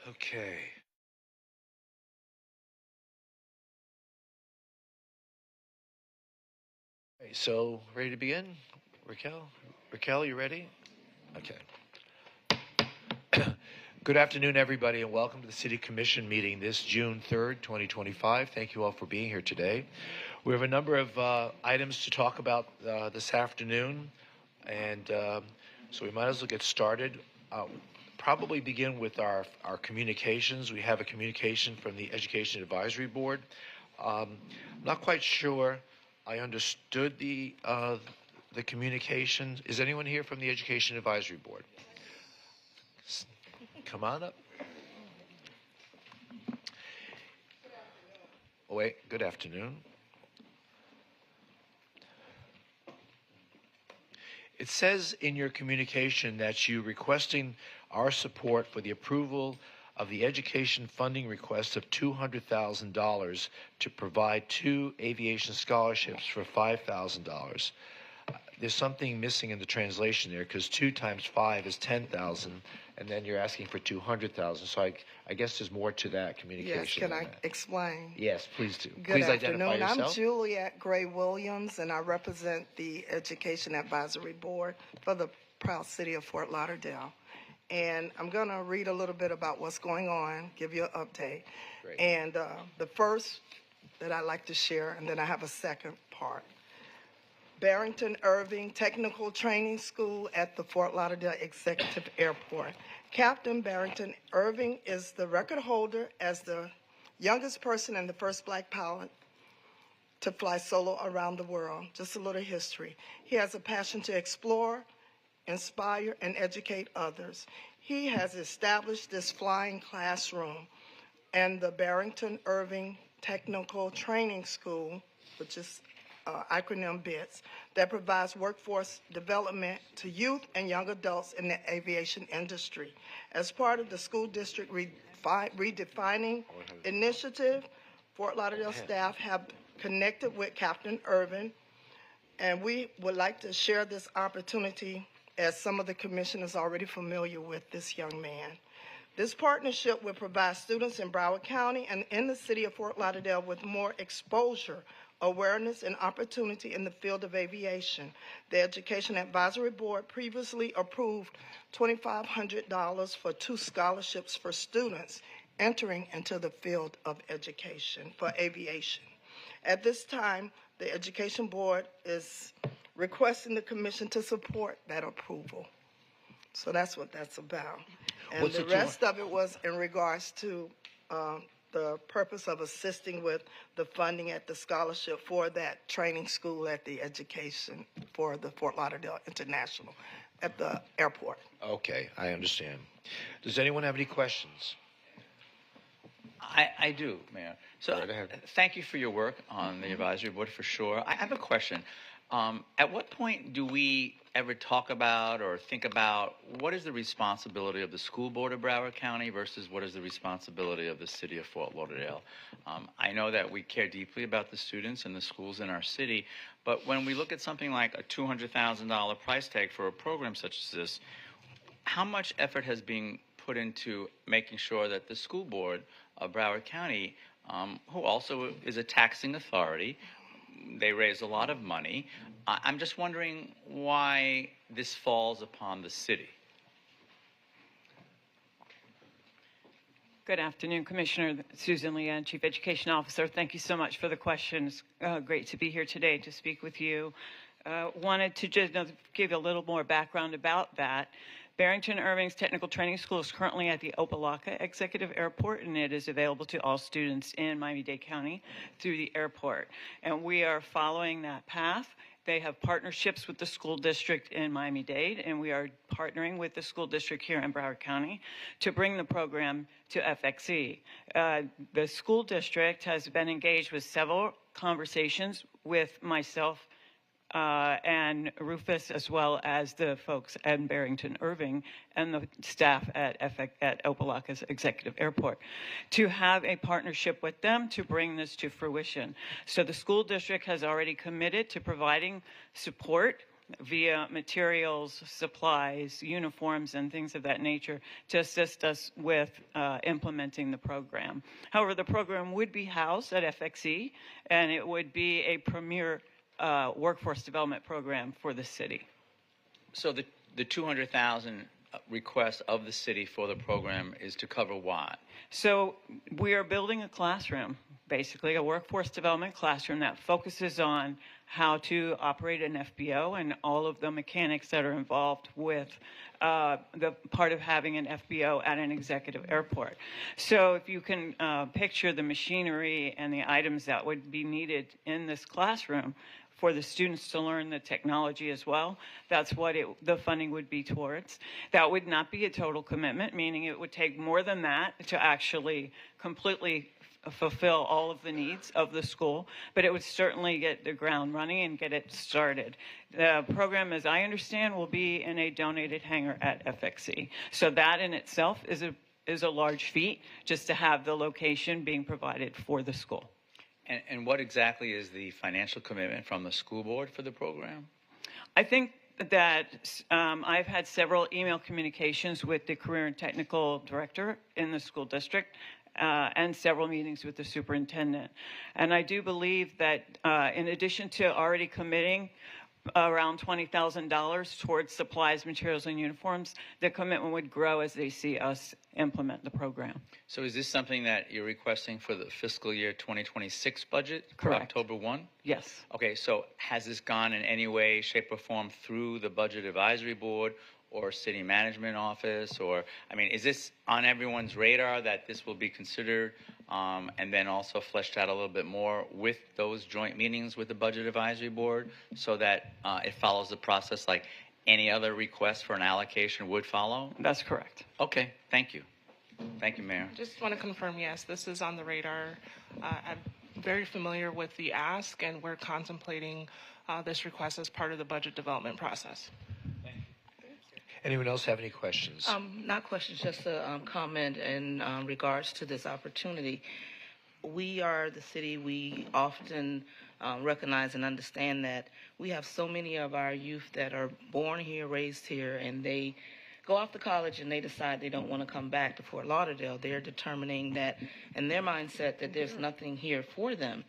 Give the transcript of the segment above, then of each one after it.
Okay. Okay, so ready to begin? Raquel? Raquel, you ready? Okay. Good afternoon, everybody, and welcome to the City Commission meeting this June 3rd, 2025. Thank you all for being here today. We have a number of items to talk about this afternoon, and so we might as well get started. Probably begin with our communications. We have a communication from the Education Advisory Board. I'm not quite sure I understood the communication. Is anyone here from the Education Advisory Board? Come on up. Oh, wait, good afternoon. It says in your communication that you're requesting our support for the approval of the education funding request of $200,000 to provide 2 aviation scholarships for $5,000. There's something missing in the translation there, because 2 times 5 is 10,000, and then you're asking for 200,000. So I guess there's more to that communication. Yes, can I explain? Yes, please do. Good Please afternoon. identify yourself. I'm Juliet Gray Williams, and I represent the Education Advisory Board for the proud city of Fort Lauderdale. And I'm going to read a little bit about what's going on, give you an update. Great. And the first that I'd like to share, and then I have a second part. Barrington Irving Technical Training School at the Fort Lauderdale Executive Airport. Captain Barrington Irving is the record holder as the youngest person and the first black pilot to fly solo around the world. Just a little history. He has a passion to explore, inspire, and educate others. He has established this flying classroom and the Barrington Irving Technical Training School, which is acronym BITS, that provides workforce development to youth and young adults in the aviation industry. As part of the school district redefining initiative, Fort Lauderdale staff have connected with Captain Irvin, and we would like to share this opportunity as some of the commissioners are already familiar with this young man. This partnership will provide students in Broward County and in the city of Fort Lauderdale with more exposure, awareness, and opportunity in the field of aviation. The Education Advisory Board previously approved $2,500 for 2 scholarships for students entering into the field of education for aviation. At this time, the Education Board is requesting the Commission to support that approval. So that's what that's about. And the rest of it was in regards to the purpose of assisting with the funding at the scholarship for that training school at the education for the Fort Lauderdale International at the airport. Okay, I understand. Does anyone have any questions? I do, Mayor. So thank you for your work on the advisory board for sure. I have a question. At what point do we ever talk about or think about what is the responsibility of the school board of Broward County versus what is the responsibility of the city of Fort Lauderdale? I know that we care deeply about the students and the schools in our city, but when we look at something like a $200,000 price tag for a program such as this, how much effort has been put into making sure that the school board of Broward County, who also is a taxing authority, they raise a lot of money. I'm just wondering why this falls upon the city. Good afternoon, Commissioner Susan Leanne, Chief Education Officer. Thank you so much for the questions. Great to be here today to speak with you. Wanted to just give a little more background about that. Barrington Irving's Technical Training School is currently at the Opelika Executive Airport, and it is available to all students in Miami-Dade County through the airport. And we are following that path. They have partnerships with the school district in Miami-Dade, and we are partnering with the school district here in Broward County to bring the program to FXE. The school district has been engaged with several conversations with myself and Rufus, as well as the folks at Barrington Irving and the staff at Opelika's Executive Airport, to have a partnership with them to bring this to fruition. So the school district has already committed to providing support via materials, supplies, uniforms, and things of that nature to assist us with implementing the program. However, the program would be housed at FXE, and it would be a premier workforce development program for the city. So the 200,000 request of the city for the program is to cover what? So we are building a classroom, basically a workforce development classroom that focuses on how to operate an FBO and all of the mechanics that are involved with the part of having an FBO at an executive airport. So if you can picture the machinery and the items that would be needed in this classroom for the students to learn the technology as well, that's what the funding would be towards. That would not be a total commitment, meaning it would take more than that to actually completely fulfill all of the needs of the school, but it would certainly get the ground running and get it started. The program, as I understand, will be in a donated hangar at FXE. So that in itself is a large feat, just to have the location being provided for the school. And what exactly is the financial commitment from the school board for the program? I think that I've had several email communications with the career and technical director in the school district and several meetings with the superintendent. And I do believe that in addition to already committing around $20,000 towards supplies, materials, and uniforms, the commitment would grow as they see us implement the program. So is this something that you're requesting for the fiscal year 2026 budget? Correct. For October 1? Yes. Okay, so has this gone in any way, shape, or form through the Budget Advisory Board or City Management Office? Or, I mean, is this on everyone's radar that this will be considered and then also fleshed out a little bit more with those joint meetings with the Budget Advisory Board so that it follows the process like any other request for an allocation would follow? That's correct. Okay, thank you. Thank you, Mayor. Just want to confirm, yes, this is on the radar. I'm very familiar with the ask, and we're contemplating this request as part of the budget development process. Anyone else have any questions? Not questions, just a comment in regards to this opportunity. We are the city, we often recognize and understand that we have so many of our youth that are born here, raised here, and they go off to college and they decide they don't want to come back to Fort Lauderdale. They're determining that in their mindset that there's nothing here for them.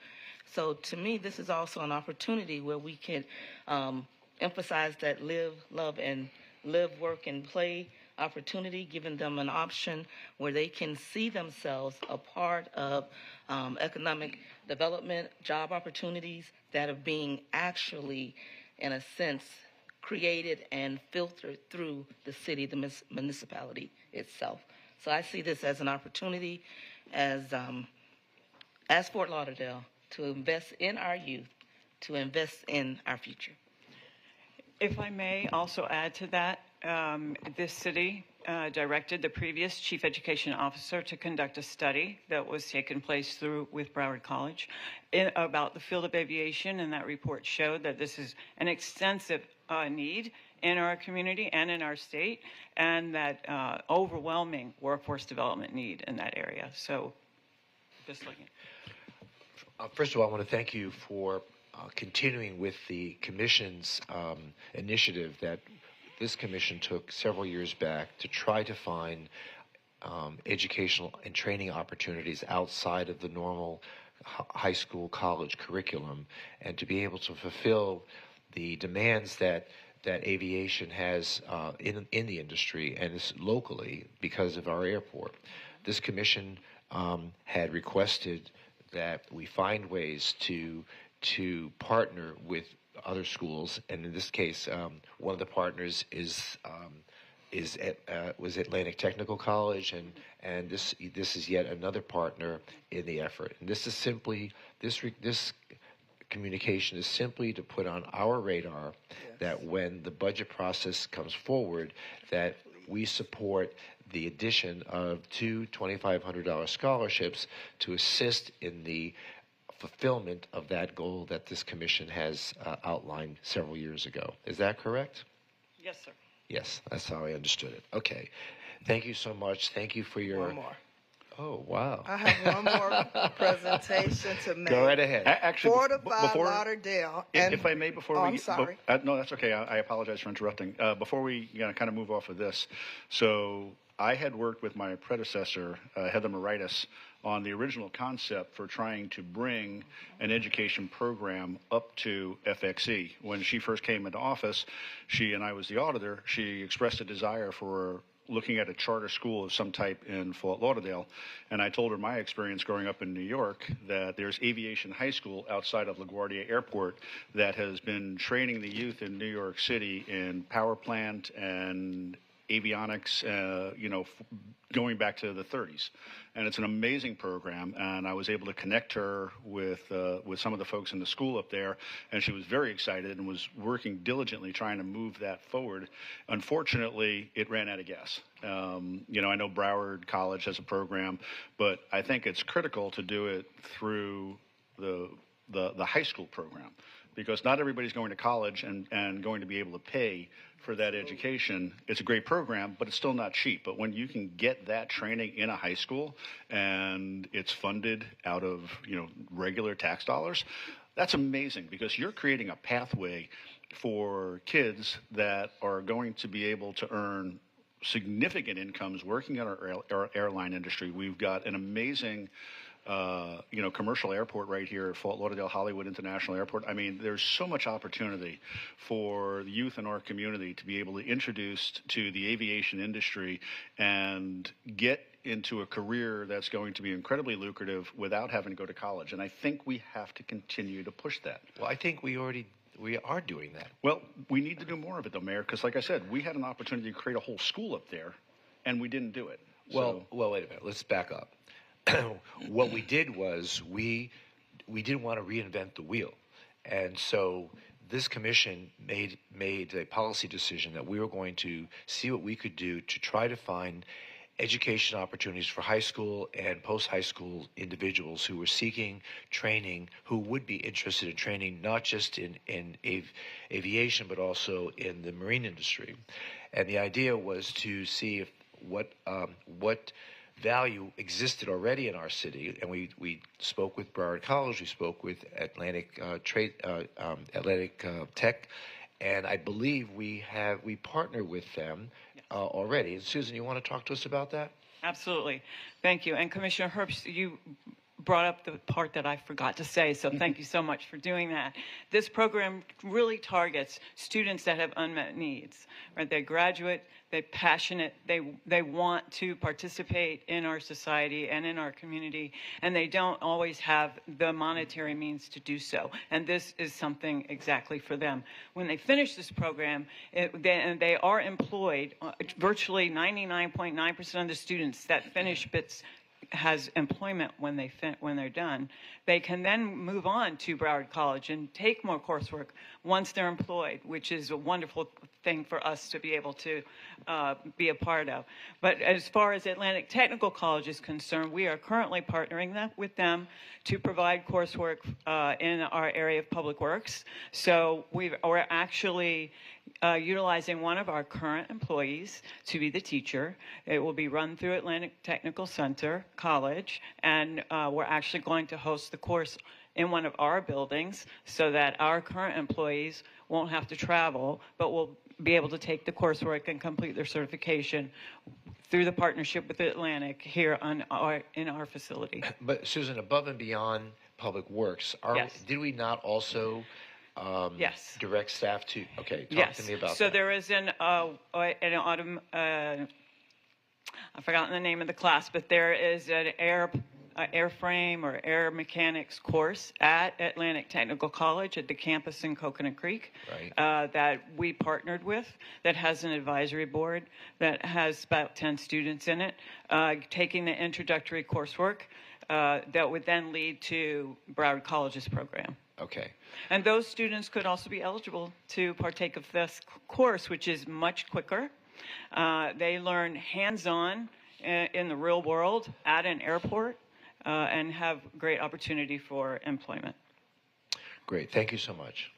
So to me, this is also an opportunity where we can emphasize that live, love, and live, work, and play opportunity, giving them an option where they can see themselves a part of economic development, job opportunities that are being actually, in a sense, created and filtered through the city, the municipality itself. So I see this as an opportunity as Fort Lauderdale to invest in our youth, to invest in our future. If I may also add to that, this city directed the previous chief education officer to conduct a study that was taken place with Broward College about the field of aviation, and that report showed that this is an extensive need in our community and in our state, and that overwhelming workforce development need in that area. So just looking. First of all, I want to thank you for continuing with the commission's initiative that this commission took several years back to try to find educational and training opportunities outside of the normal high school, college curriculum, and to be able to fulfill the demands that aviation has in the industry and locally because of our airport. This commission had requested that we find ways to partner with other schools, and in this case, one of the partners was Atlantic Technical College, and this is yet another partner in the effort. And this is simply this communication is simply to put on our radar that when the budget process comes forward, that we support the addition of two $2,500 scholarships to assist in the fulfillment of that goal that this commission has outlined several years ago. Is that correct? Yes, sir. Yes, that's how I understood it. Okay. Thank you so much. Thank you for your... One more. Oh, wow. I have one more presentation to make. Go right ahead. Actually, Fortify before, Lauderdale. And, if I may, before I'm we... sorry. no, that's okay. I apologize for interrupting. Before we kind of move off of this, so I had worked with my predecessor, Heather Moritas, on the original concept for trying to bring an education program up to FXE. When she first came into office, she and I was the auditor, she expressed a desire for looking at a charter school of some type in Fort Lauderdale. And I told her my experience growing up in New York, that there's Aviation High School outside of LaGuardia Airport that has been training the youth in New York City in power plant and avionics, going back to the 30s. And it's an amazing program, and I was able to connect her with some of the folks in the school up there, and she was very excited and was working diligently trying to move that forward. Unfortunately, it ran out of gas. I know Broward College has a program, but I think it's critical to do it through the high school program, because not everybody's going to college and going to be able to pay for that education. It's a great program, but it's still not cheap. But when you can get that training in a high school and it's funded out of regular tax dollars, that's amazing, because you're creating a pathway for kids that are going to be able to earn significant incomes working in our airline industry. We've got an amazing commercial airport right here at Fort Lauderdale Hollywood International Airport. I mean, there's so much opportunity for the youth in our community to be able to introduce to the aviation industry and get into a career that's going to be incredibly lucrative without having to go to college. And I think we have to continue to push that. Well, I think we are doing that. Well, we need to do more of it, though, Mayor, because like I said, we had an opportunity to create a whole school up there, and we didn't do it. Well, wait a minute. Let's back up. What we did was we didn't want to reinvent the wheel, and so this commission made a policy decision that we were going to see what we could do to try to find education opportunities for high school and post-high school individuals who were seeking training, who would be interested in training not just in aviation but also in the marine industry. And the idea was to see if what value existed already in our city, and we spoke with Broward College, we spoke with Atlantic Tech, and I believe we partner with them already. And Susan, you want to talk to us about that? Absolutely. Thank you. And Commissioner Herbst, you brought up the part that I forgot to say, so thank you so much for doing that. This program really targets students that have unmet needs, right? They're graduate, they're passionate, they want to participate in our society and in our community, and they don't always have the monetary means to do so. And this is something exactly for them. When they finish this program, they are employed. Virtually 99.9% of the students that finish BITS has employment when they're done. They can then move on to Broward College and take more coursework once they're employed, which is a wonderful thing for us to be able to be a part of. But as far as Atlantic Technical College is concerned, we are currently partnering with them to provide coursework in our area of public works. So we're actually utilizing one of our current employees to be the teacher. It will be run through Atlantic Technical Center College, and we're actually going to host the course in one of our buildings so that our current employees won't have to travel, but will be able to take the coursework and complete their certification through the partnership with Atlantic here in our facility. But Susan, above and beyond public works, Yes. did we not also Yes. direct staff to? Okay, talk Yes. to me about so that. there is an autumn. I've forgotten the name of the class, but there is an airframe or air mechanics course at Atlantic Technical College at the campus in Coconut Creek, Right. that we partnered with, that has an advisory board that has about 10 students in it, taking the introductory coursework that would then lead to Broward College's program. Okay. And those students could also be eligible to partake of this course, which is much quicker. They learn hands-on in the real world at an airport and have great opportunity for employment. Great. Thank you so much.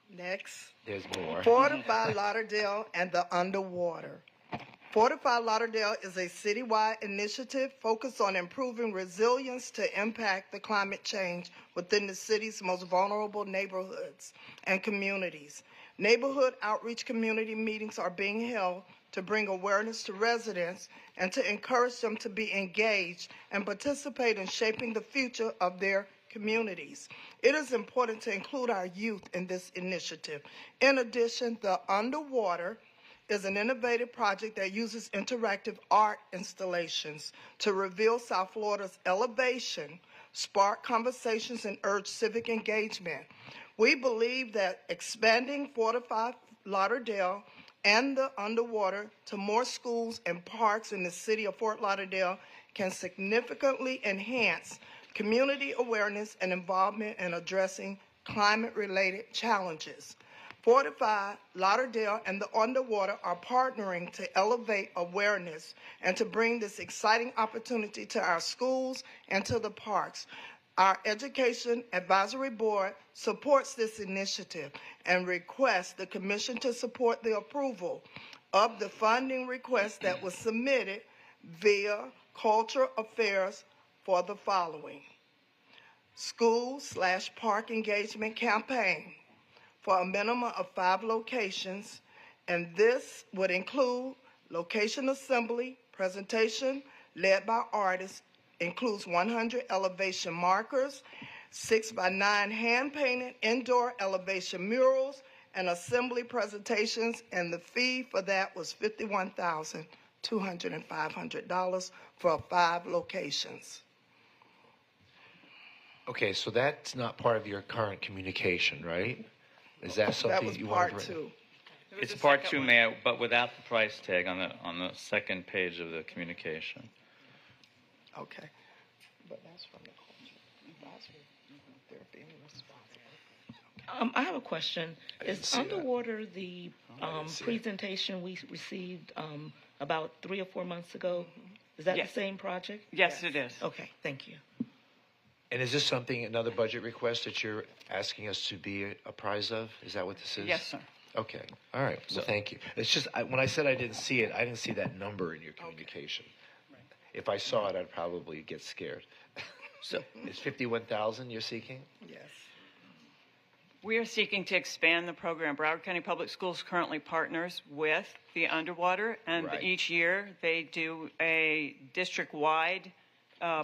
Next. There's more. Fortify Lauderdale and the underwater. Fortify Lauderdale is a citywide initiative focused on improving resilience to impact the climate change within the city's most vulnerable neighborhoods and communities. Neighborhood outreach community meetings are being held to bring awareness to residents and to encourage them to be engaged and participate in shaping the future of their communities. It is important to include our youth in this initiative. In addition, the Underwater is an innovative project that uses interactive art installations to reveal South Florida's elevation, spark conversations, and urge civic engagement. We believe that expanding Fortify Lauderdale and the Underwater to more schools and parks in the city of Fort Lauderdale can significantly enhance community awareness and involvement in addressing climate-related challenges. Fortify Lauderdale and the Underwater are partnering to elevate awareness and to bring this exciting opportunity to our schools and to the parks. Our Education Advisory Board supports this initiative and requests the Commission to support the approval of the funding request that was submitted via Cultural Affairs for the following: School/Park Engagement Campaign for a minimum of 5 locations, and this would include location assembly, presentation led by artists, includes 100 elevation markers, 6x9 hand-painted indoor elevation murals, and assembly presentations, and the fee for that was $51,200 and $500 for 5 locations. Okay, so that's not part of your current communication, right? Is that something That was you part wanted to? 2. It's part 2, Mayor, but without the price tag on the second page of the communication. Okay. But that's from the Cultural Advisory. They're being responsible. I have a question. Is see that. Underwater the see it. presentation we received about 3 or 4 months ago? Is that Yes. the same project? Yes, it is. Okay, thank you. And is this something, another budget request that you're asking us to be apprised of? Is that what this is? Yes, sir. Okay. All right. Well, thank you. It's just, when I said I didn't see it, I didn't see that number in your communication. If I saw it, I'd probably get scared. So it's 51,000 you're seeking? Yes. We are seeking to expand the program. Broward County Public Schools currently partners with the Underwater, and Right. each year they do a district-wide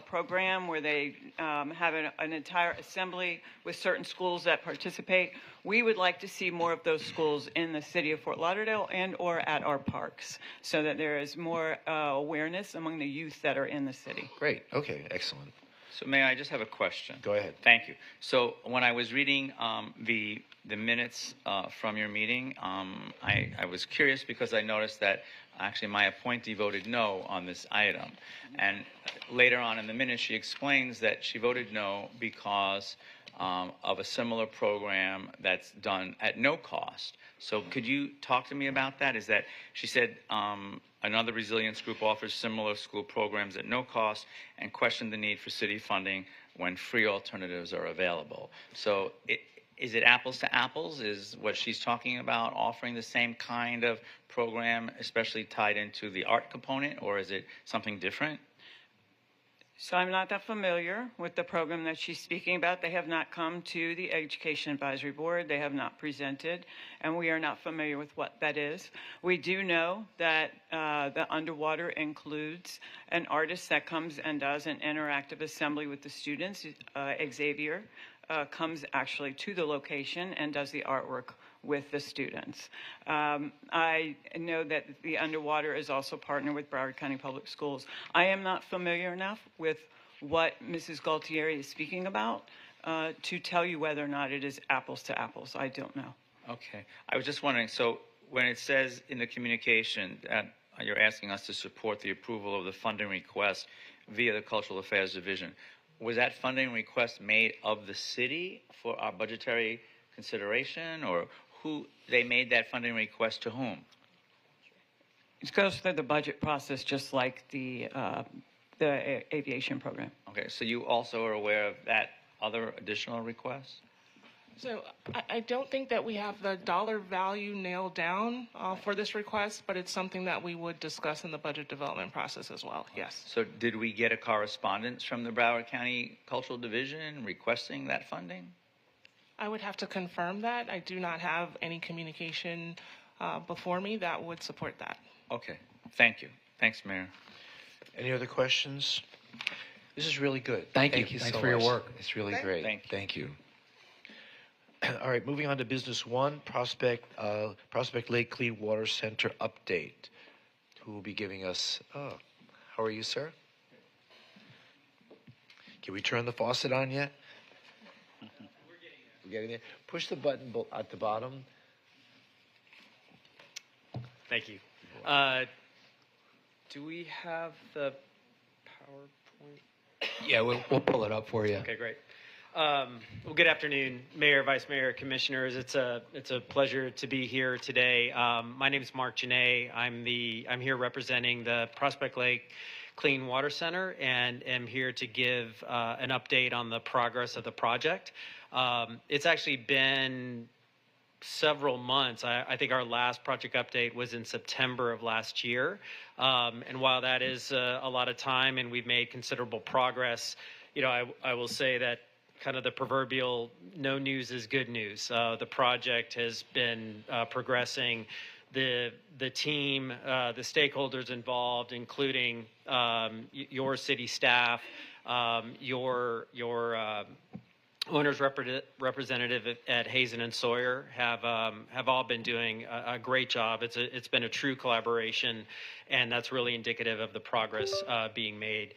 program where they have an entire assembly with certain schools that participate. We would like to see more of those schools in the city of Fort Lauderdale and or at our parks so that there is more awareness among the youth that are in the city. Great. Okay. Excellent. So, Mayor, I just have a question. Go ahead. Thank you. So, when I was reading the minutes from your meeting, I was curious because I noticed that actually my appointee voted no on this item. And later on in the minutes, she explains that she voted no because of a similar program that's done at no cost. So could you talk to me about that? Is that she said another resilience group offers similar school programs at no cost and questioned the need for city funding when free alternatives are available. So is it apples to apples? Is what she's talking about offering the same kind of program, especially tied into the art component, or is it something different? So I'm not that familiar with the program that she's speaking about. They have not come to the Education Advisory Board. They have not presented, and we are not familiar with what that is. We do know that the Underwater includes an artist that comes and does an interactive assembly with the students. Xavier comes actually to the location and does the artwork with the students. I know that the Underwater is also partnered with Broward County Public Schools. I am not familiar enough with what Mrs. Galtieri is speaking about to tell you whether or not it is apples to apples. I don't know. Okay. I was just wondering, so when it says in the communication that you're asking us to support the approval of the funding request via the Cultural Affairs Division, was that funding request made of the city for our budgetary consideration, or who they made that funding request to whom? It goes through the budget process just like the aviation program. Okay, so you also are aware of that other additional request? So I don't think that we have the dollar value nailed down for this request, but it's something that we would discuss in the budget development process as well. Yes. So did we get a correspondence from the Broward County Cultural Division requesting that funding? I would have to confirm that. I do not have any communication before me that would support that. Okay. Thank you. Thanks, Mayor. Any other questions? This is really good. Thank you. Thanks Thanks so for your much. work. It's really Thank great. Thank you. All right, moving on to business one, Prospect Lake Clean Water Center update. Who will be giving us? Oh, how are you, sir? Can we turn the faucet on yet? We're getting there. Push the button at the bottom. Thank you. Do we have the PowerPoint? Yeah, we'll pull it up for you. Okay, great. Well, good afternoon, Mayor, Vice Mayor, Commissioners. It's a pleasure to be here today. My name is Mark Janae. I'm here representing the Prospect Lake Clean Water Center, and am here to give an update on the progress of the project. It's actually been several months. I think our last project update was in September of last year. And while that is a lot of time and we've made considerable progress, I will say that kind of the proverbial no news is good news. The project has been progressing. The team, the stakeholders involved, including your city staff, your owner's representative at Hazen and Sawyer have all been doing a great job. It's been a true collaboration, and that's really indicative of the progress being made.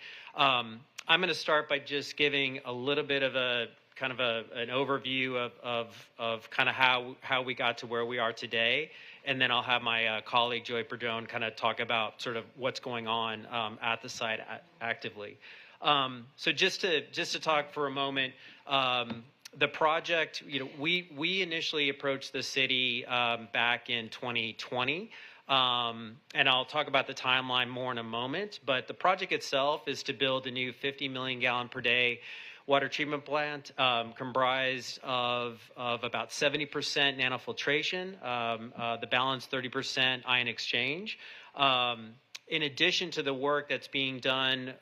I'm going to start by just giving a little bit of an overview of kind of how we got to where we are today, and then I'll have my colleague Joey Padron kind of talk about sort of what's going on at the site actively. So just to talk for a moment, the project, we initially approached the city back in 2020. And I'll talk about the timeline more in a moment, but the project itself is to build a new 50 million gallon per day water treatment plant comprised of about 70% nanofiltration, the balance 30% ion exchange. In addition to the work that's being done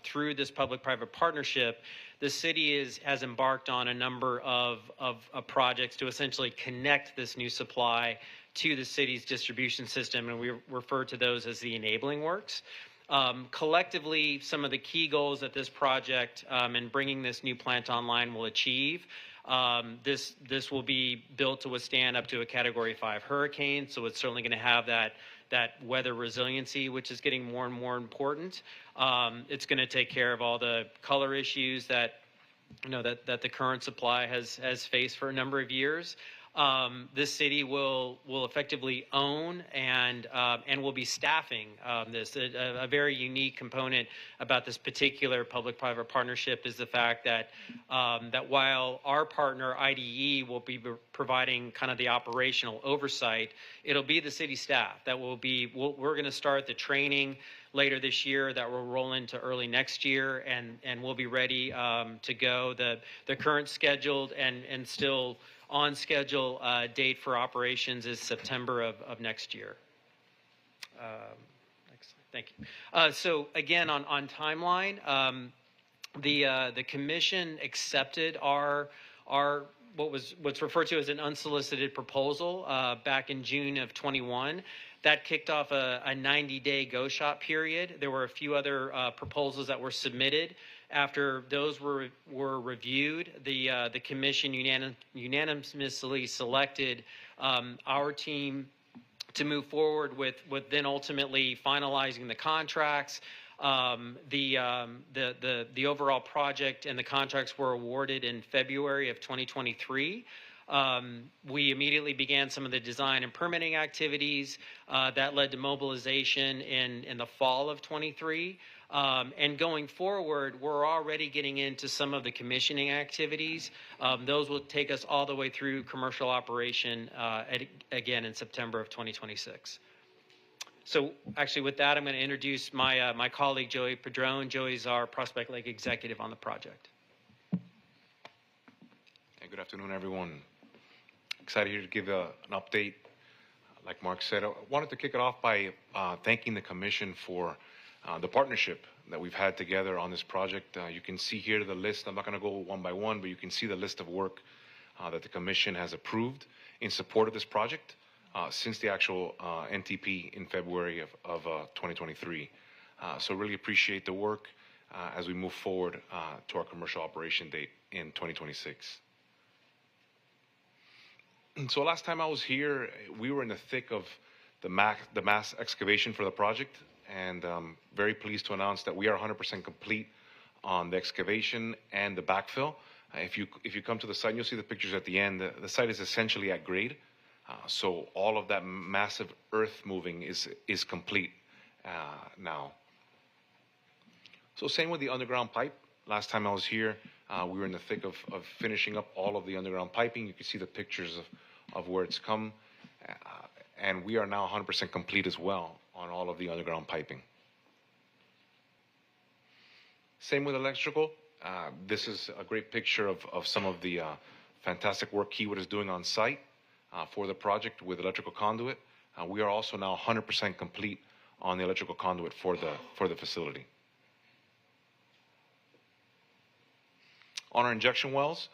through this public-private partnership, the city has embarked on a number of projects to essentially connect this new supply to the city's distribution system, and we refer to those as the enabling works. Collectively, some of the key goals that this project and bringing this new plant online will achieve. This will be built to withstand up to a Category 5 hurricane, so it's certainly going to have that weather resiliency, which is getting more and more important. It's going to take care of all the color issues that the current supply has faced for a number of years. This city will effectively own and will be staffing this. A very unique component about this particular public-private partnership is the fact that while our partner IDE will be providing kind of the operational oversight, it'll be the city staff that will be. We're going to start the training later this year that will roll into early next year, and we'll be ready to go. The current scheduled and still on schedule date for operations is September of next year. Next slide. Thank you. So again, on timeline, the commission accepted our what's referred to as an unsolicited proposal back in June of 21. That kicked off a 90-day go shop period. There were a few other proposals that were submitted. After those were reviewed, the commission unanimously selected our team to move forward with then ultimately finalizing the contracts. The overall project and the contracts were awarded in February of 2023. We immediately began some of the design and permitting activities that led to mobilization in the fall of 23. And going forward, we're already getting into some of the commissioning activities. Those will take us all the way through commercial operation again in September of 2026. So actually with that, I'm going to introduce my colleague, Joey Padron. Joey's our Prospect Lake executive on the project. Good afternoon, everyone. Excited here to give an update. Like Mark said, I wanted to kick it off by thanking the Commission for the partnership that we've had together on this project. You can see here the list. I'm not going to go one by one, but you can see the list of work that the Commission has approved in support of this project since the actual NTP in February of 2023. So really appreciate the work as we move forward to our commercial operation date in 2026. So last time I was here, we were in the thick of the mass excavation for the project, and very pleased to announce that we are 100% complete on the excavation and the backfill. If you come to the site, you'll see the pictures at the end. The site is essentially at grade, so all of that massive earth moving is complete now. So same with the underground pipe. Last time I was here, we were in the thick of finishing up all of the underground piping. You can see the pictures of where it's come, and we are now 100% complete as well on all of the underground piping. Same with electrical. This is a great picture of some of the fantastic work Keywood is doing on site for the project with electrical conduit. We are also now 100% complete on the electrical conduit for the facility. On our injection wells,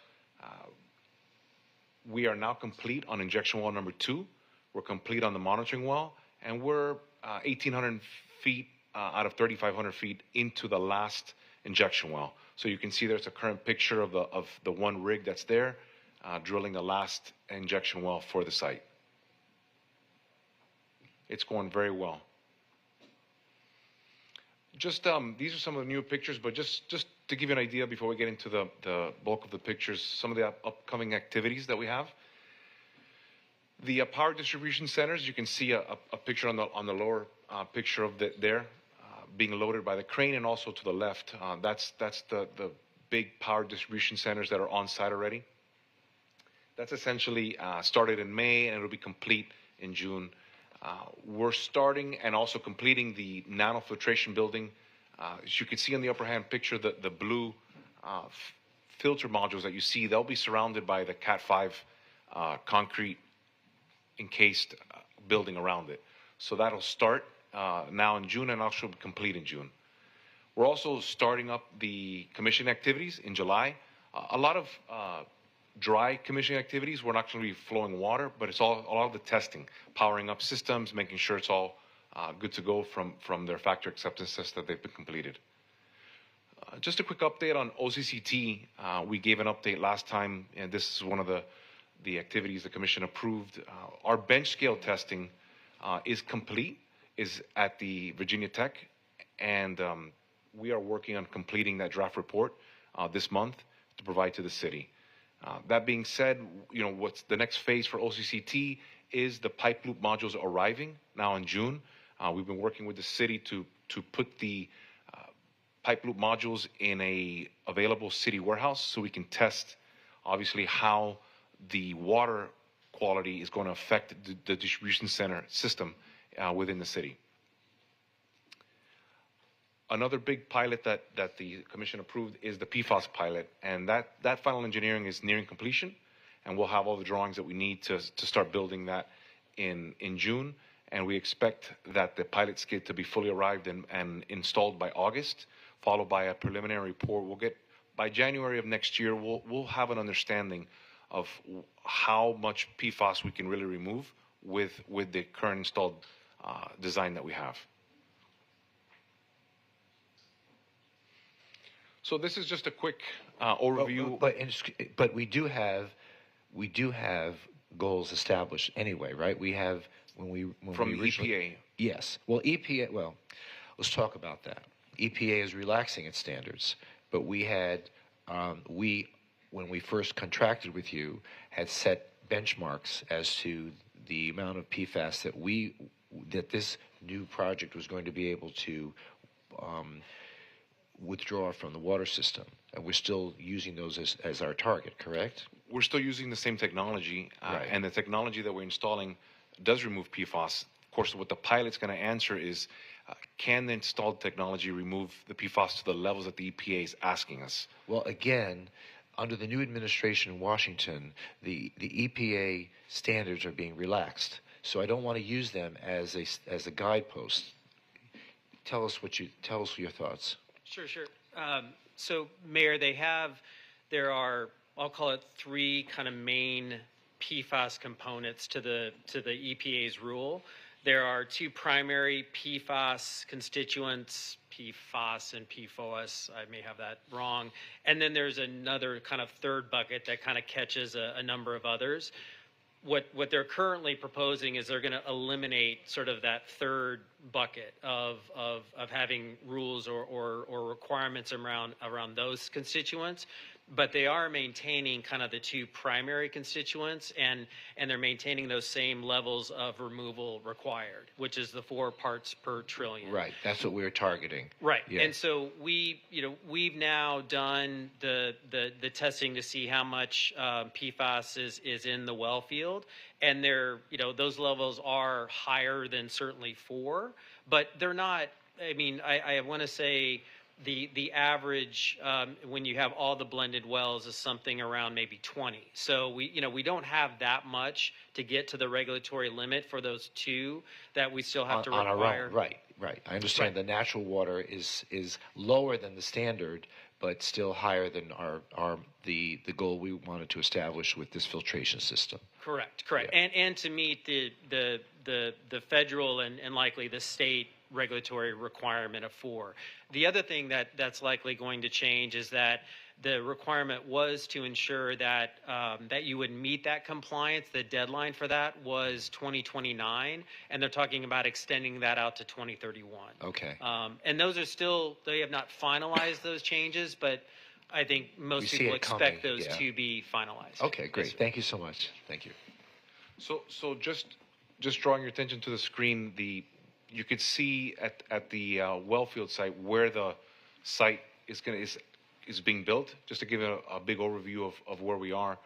we are now complete on injection well number 2. We're complete on the monitoring well, and we're 1,800 feet out of 3,500 feet into the last injection well. So you can see there's a current picture of the one rig that's there, drilling the last injection well for the site. It's going very well. Just these are some of the new pictures, but just to give you an idea before we get into the bulk of the pictures, some of the upcoming activities that we have. The power distribution centers, you can see a picture on the lower picture of there being loaded by the crane, and also to the left, that's the big power distribution centers that are on site already. That's essentially started in May, and it'll be complete in June. We're starting and also completing the nanofiltration building. As you can see on the upper hand picture, the blue filter modules that you see, they'll be surrounded by the Cat 5 concrete encased building around it. So that'll start now in June and also be complete in June. We're also starting up the commissioning activities in July. A lot of dry commissioning activities. We're not going to be flowing water, but it's all a lot of the testing, powering up systems, making sure it's all good to go from their factory acceptance tests that they've been completed. Just a quick update on OCCT. We gave an update last time, and this is one of the activities the Commission approved. Our bench scale testing is complete, is at the Virginia Tech, and we are working on completing that draft report this month to provide to the city. That being said, what's the next phase for OCCT is the pipe loop modules arriving now in June. We've been working with the city to put the pipe loop modules in a available city warehouse so we can test, obviously, how the water quality is going to affect the distribution center system within the city. Another big pilot that the Commission approved is the PFAS pilot, and that final engineering is nearing completion, and we'll have all the drawings that we need to start building that in June, and we expect that the pilot skid to be fully arrived and installed by August, followed by a preliminary report. We'll get, by January of next year, we'll have an understanding of how much PFAS we can really remove with the current installed design that we have. So this is just a quick overview. But we do have goals established anyway, right? We have when from we the EPA. Yes. Well, EPA. Well, let's talk about that. EPA is relaxing its standards, but we had when we first contracted with you had set benchmarks as to the amount of PFAS that this new project was going to be able to withdraw from the water system, and we're still using those as our target, correct? We're still using the same technology, right. And the technology that we're installing does remove PFAS. Of course, what the pilot's going to answer is, can the installed technology remove the PFAS to the levels that the EPA is asking us? Well, again, under the new administration in Washington, the EPA standards are being relaxed. So I don't want to use them as a guidepost. Tell us your thoughts. Sure. So, Mayor, there are, I'll call it 3 kind of main PFAS components to the EPA's rule. There are 2 primary PFAS constituents, PFAS and PFOS. I may have that wrong. And then there's another kind of third bucket that kind of catches a number of others. What they're currently proposing is they're going to eliminate sort of that third bucket of having rules or requirements around those constituents, but they are maintaining kind of the 2 primary constituents, and they're maintaining those same levels of removal required, which is the 4 parts per trillion. Right. That's what we're targeting. Right. Yeah. And so we've now done the testing to see how much PFAS is in the well field, and those levels are higher than certainly 4, but they're not. I mean, I want to say the average when you have all the blended wells is something around maybe 20. So we don't have that much to get to the regulatory limit for those 2 that we still have to require. On our own. Right. I understand the natural water is lower than the standard, but still higher than the goal we wanted to establish with this filtration system. Correct. Yeah. And to meet the federal and likely the state regulatory requirement of 4. The other thing that's likely going to change is that the requirement was to ensure that you would meet that compliance. The deadline for that was 2029, and they're talking about extending that out to 2031. Okay. And those are still, they have not finalized those changes, but I think most people expect those to be finalized. Okay, great. Yes, Thank you so much. Thank you. So just drawing your attention to the screen, you could see at the Wellfield site where the site is being built. Just to give a big overview of where we are.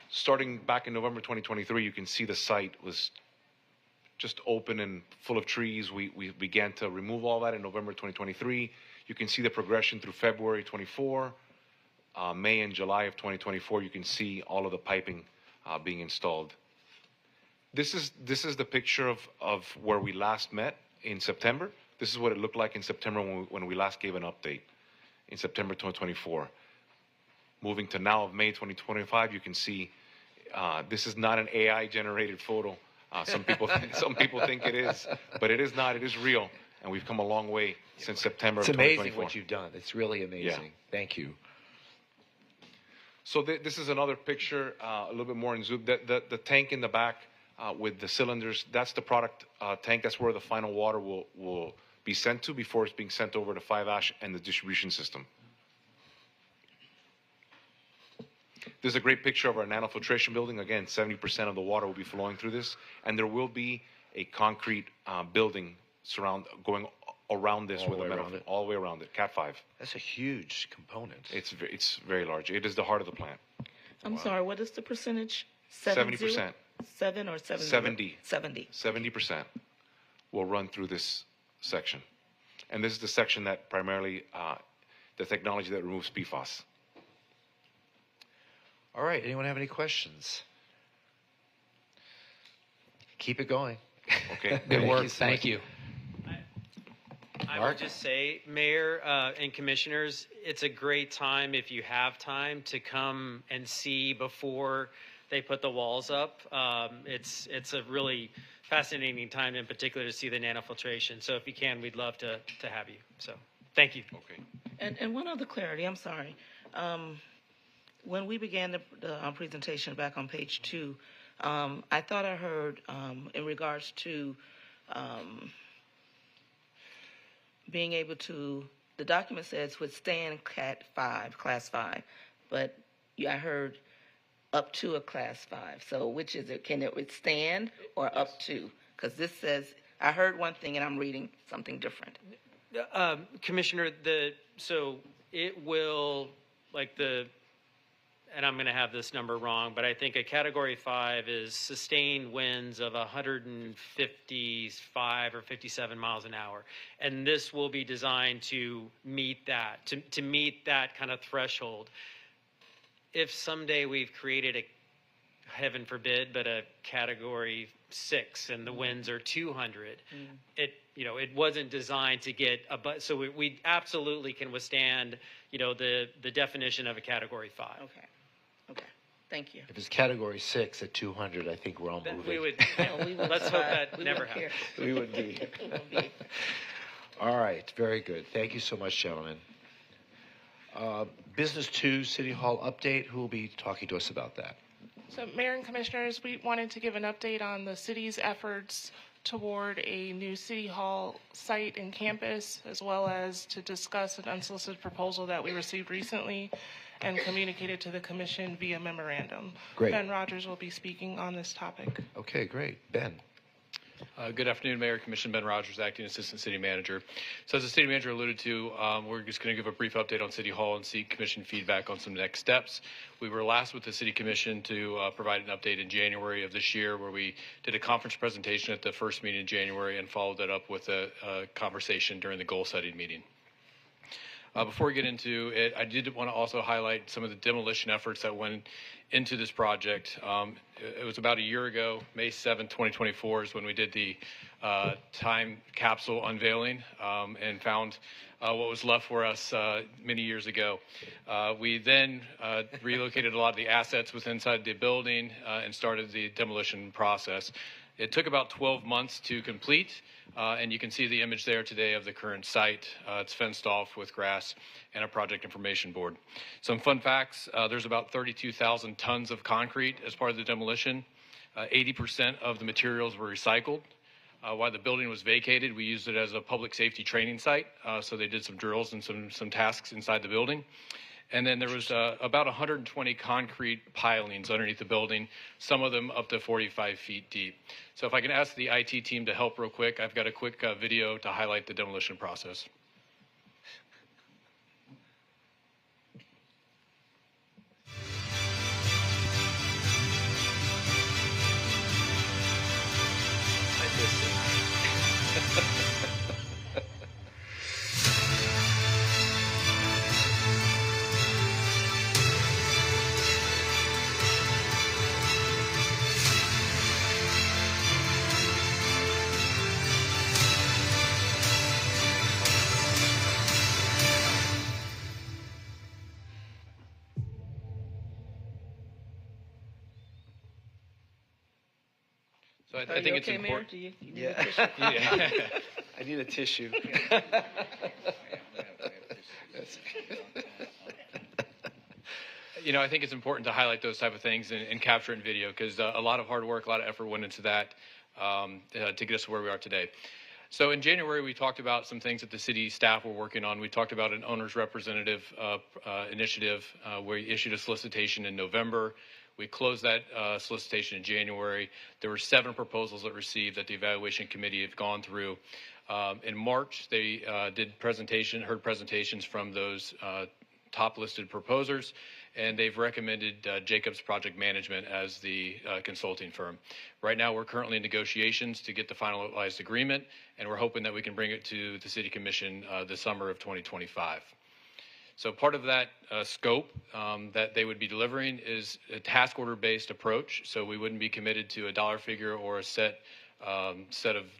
Starting back in November 2023, you can see the site was just open and full of trees. We began to remove all that in November 2023. You can see the progression through February 24, May and July of 2024. You can see all of the piping being installed. This is the picture of where we last met in September. This is what it looked like in September when we last gave an update in September 2024. Moving to now of May 2025, you can see this is not an AI-generated photo. Some people think it is, but it is not. It is real, and we've come a long way since September of 2024. It's amazing what you've done. It's really amazing. Yeah. Thank you. So this is another picture, a little bit more in zoom. The tank in the back with the cylinders, that's the product tank. That's where the final water will be sent to before it's being sent over to 5-ash and the distribution system. This is a great picture of our nanofiltration building. Again, 70% of the water will be flowing through this, and there will be a concrete building going around this with a metal all the way around it. Cat 5. That's a huge component. It's very large. It is the heart of the plant. I'm sorry, what is the percentage? 70%. 7 or 70? 70. 70. 70% will run through this section. And this is the section that primarily, the technology that removes PFAS. All right. Anyone have any questions? Keep it going. Okay. Good work. Thank you. I would just say, Mayor and Commissioners, it's a great time, if you have time, to come and see before they put the walls up. It's a really fascinating time, in particular, to see the nanofiltration. So if you can, we'd love to have you. So thank you. Okay. And one other clarity, I'm sorry. When we began the presentation back on page 2, I thought I heard in regards to being able to, the document says withstand Cat 5, Class 5, but I heard up to a Class 5. So which is it? Can it withstand or up to? Because this says, I heard one thing and I'm reading something different. Commissioner, so it will, like and I'm going to have this number wrong, but I think a Category 5 is sustained winds of 155 or 57 miles an hour. And this will be designed to meet that, to meet that kind of threshold. If someday we've created a, heaven forbid, but a Category 6 and the winds are 200, it wasn't designed to get so we absolutely can withstand the definition of a Category 5. Okay. Thank you. If it's Category 6 at 200, I think we're all moving. We would. We would Let's hope that never happens. We would be. All right, very good. Thank you so much, gentlemen. Business 2, City Hall update. Who will be talking to us about that? So, Mayor and Commissioners, we wanted to give an update on the city's efforts toward a new City Hall site and campus, as well as to discuss an unsolicited proposal that we received recently and communicated to the Commission via memorandum. Great. Ben Rogers will be speaking on this topic. Okay, great. Ben. Good afternoon, Mayor, Commission. Ben Rogers, Acting Assistant City Manager. So as the City Manager alluded to, we're just going to give a brief update on City Hall and seek Commission feedback on some next steps. We were last with the City Commission to provide an update in January of this year, where we did a conference presentation at the first meeting in January and followed that up with a conversation during the goal-setting meeting. Before we get into it, I did want to also highlight some of the demolition efforts that went into this project. It was about a year ago, May 7th, 2024 is when we did the time capsule unveiling and found what was left for us many years ago. We then relocated a lot of the assets within inside the building and started the demolition process. It took about 12 months to complete, and you can see the image there today of the current site. It's fenced off with grass and a project information board. Some fun facts, there's about 32,000 tons of concrete as part of the demolition. 80% of the materials were recycled. While the building was vacated, we used it as a public safety training site, so they did some drills and some tasks inside the building. And then there was about 120 concrete pilings underneath the building, some of them up to 45 feet deep. So if I can ask the IT team to help real quick, I've got a quick video to highlight the demolition process. So I think it's important. Mayor? Do you need Yeah. a tissue? Yeah. I need a tissue. I think it's important to highlight those type of things and capture it in video, because a lot of hard work, a lot of effort went into that to get us to where we are today. So in January, we talked about some things that the city staff were working on. We talked about an owner's representative initiative where we issued a solicitation in November. We closed that solicitation in January. There were 7 proposals that received that the evaluation committee have gone through. In March, they heard presentations from those top listed proposers, and they've recommended Jacobs Project Management as the consulting firm. Right now, we're currently in negotiations to get the finalized agreement, and we're hoping that we can bring it to the City Commission the summer of 2025. So part of that scope that they would be delivering is a task order-based approach. So we wouldn't be committed to a dollar figure or a set of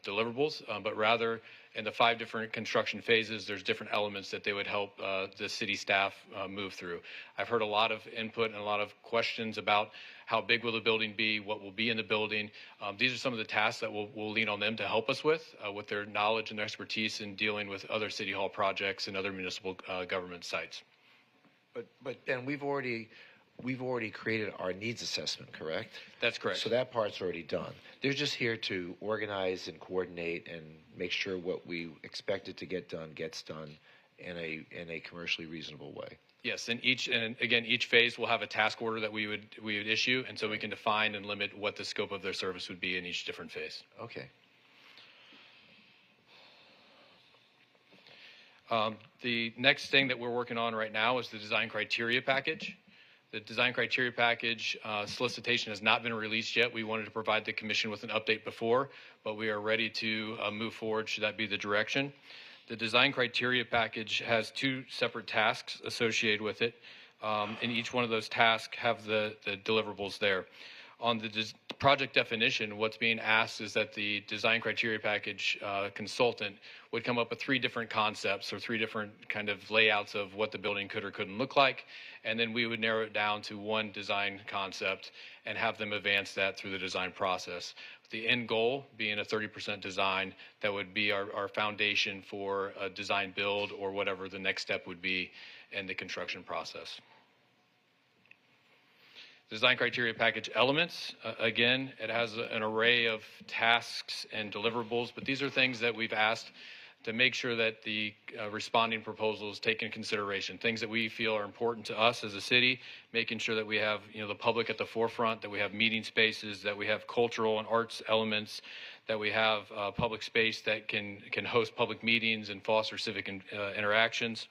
deliverables, but rather in the 5 different construction phases, there's different elements that they would help the city staff move through. I've heard a lot of input and a lot of questions about how big will the building be, what will be in the building. These are some of the tasks that we'll lean on them to help us with their knowledge and expertise in dealing with other city hall projects and other municipal government sites. But Ben, we've already created our needs assessment, correct? That's correct. So that part's already done. They're just here to organize and coordinate and make sure what we expected to get done gets done in a commercially reasonable way. Yes, and each phase will have a task order that we would issue, and so we can define and limit what the scope of their service would be in each different phase. Okay. The next thing that we're working on right now is the design criteria package. The design criteria package solicitation has not been released yet. We wanted to provide the commission with an update before, but we are ready to move forward should that be the direction. The design criteria package has 2 separate tasks associated with it, and each one of those tasks have the deliverables there. On the project definition, what's being asked is that the design criteria package consultant would come up with 3 different concepts or 3 different kind of layouts of what the building could or couldn't look like, and then we would narrow it down to 1 design concept and have them advance that through the design process. The end goal being a 30% design that would be our foundation for a design build or whatever the next step would be in the construction process. Design criteria package elements, again, it has an array of tasks and deliverables, but these are things that we've asked to make sure that the responding proposals take into consideration, things that we feel are important to us as a city, making sure that we have the public at the forefront, that we have meeting spaces, that we have cultural and arts elements, that we have public space that can host public meetings and foster civic interactions.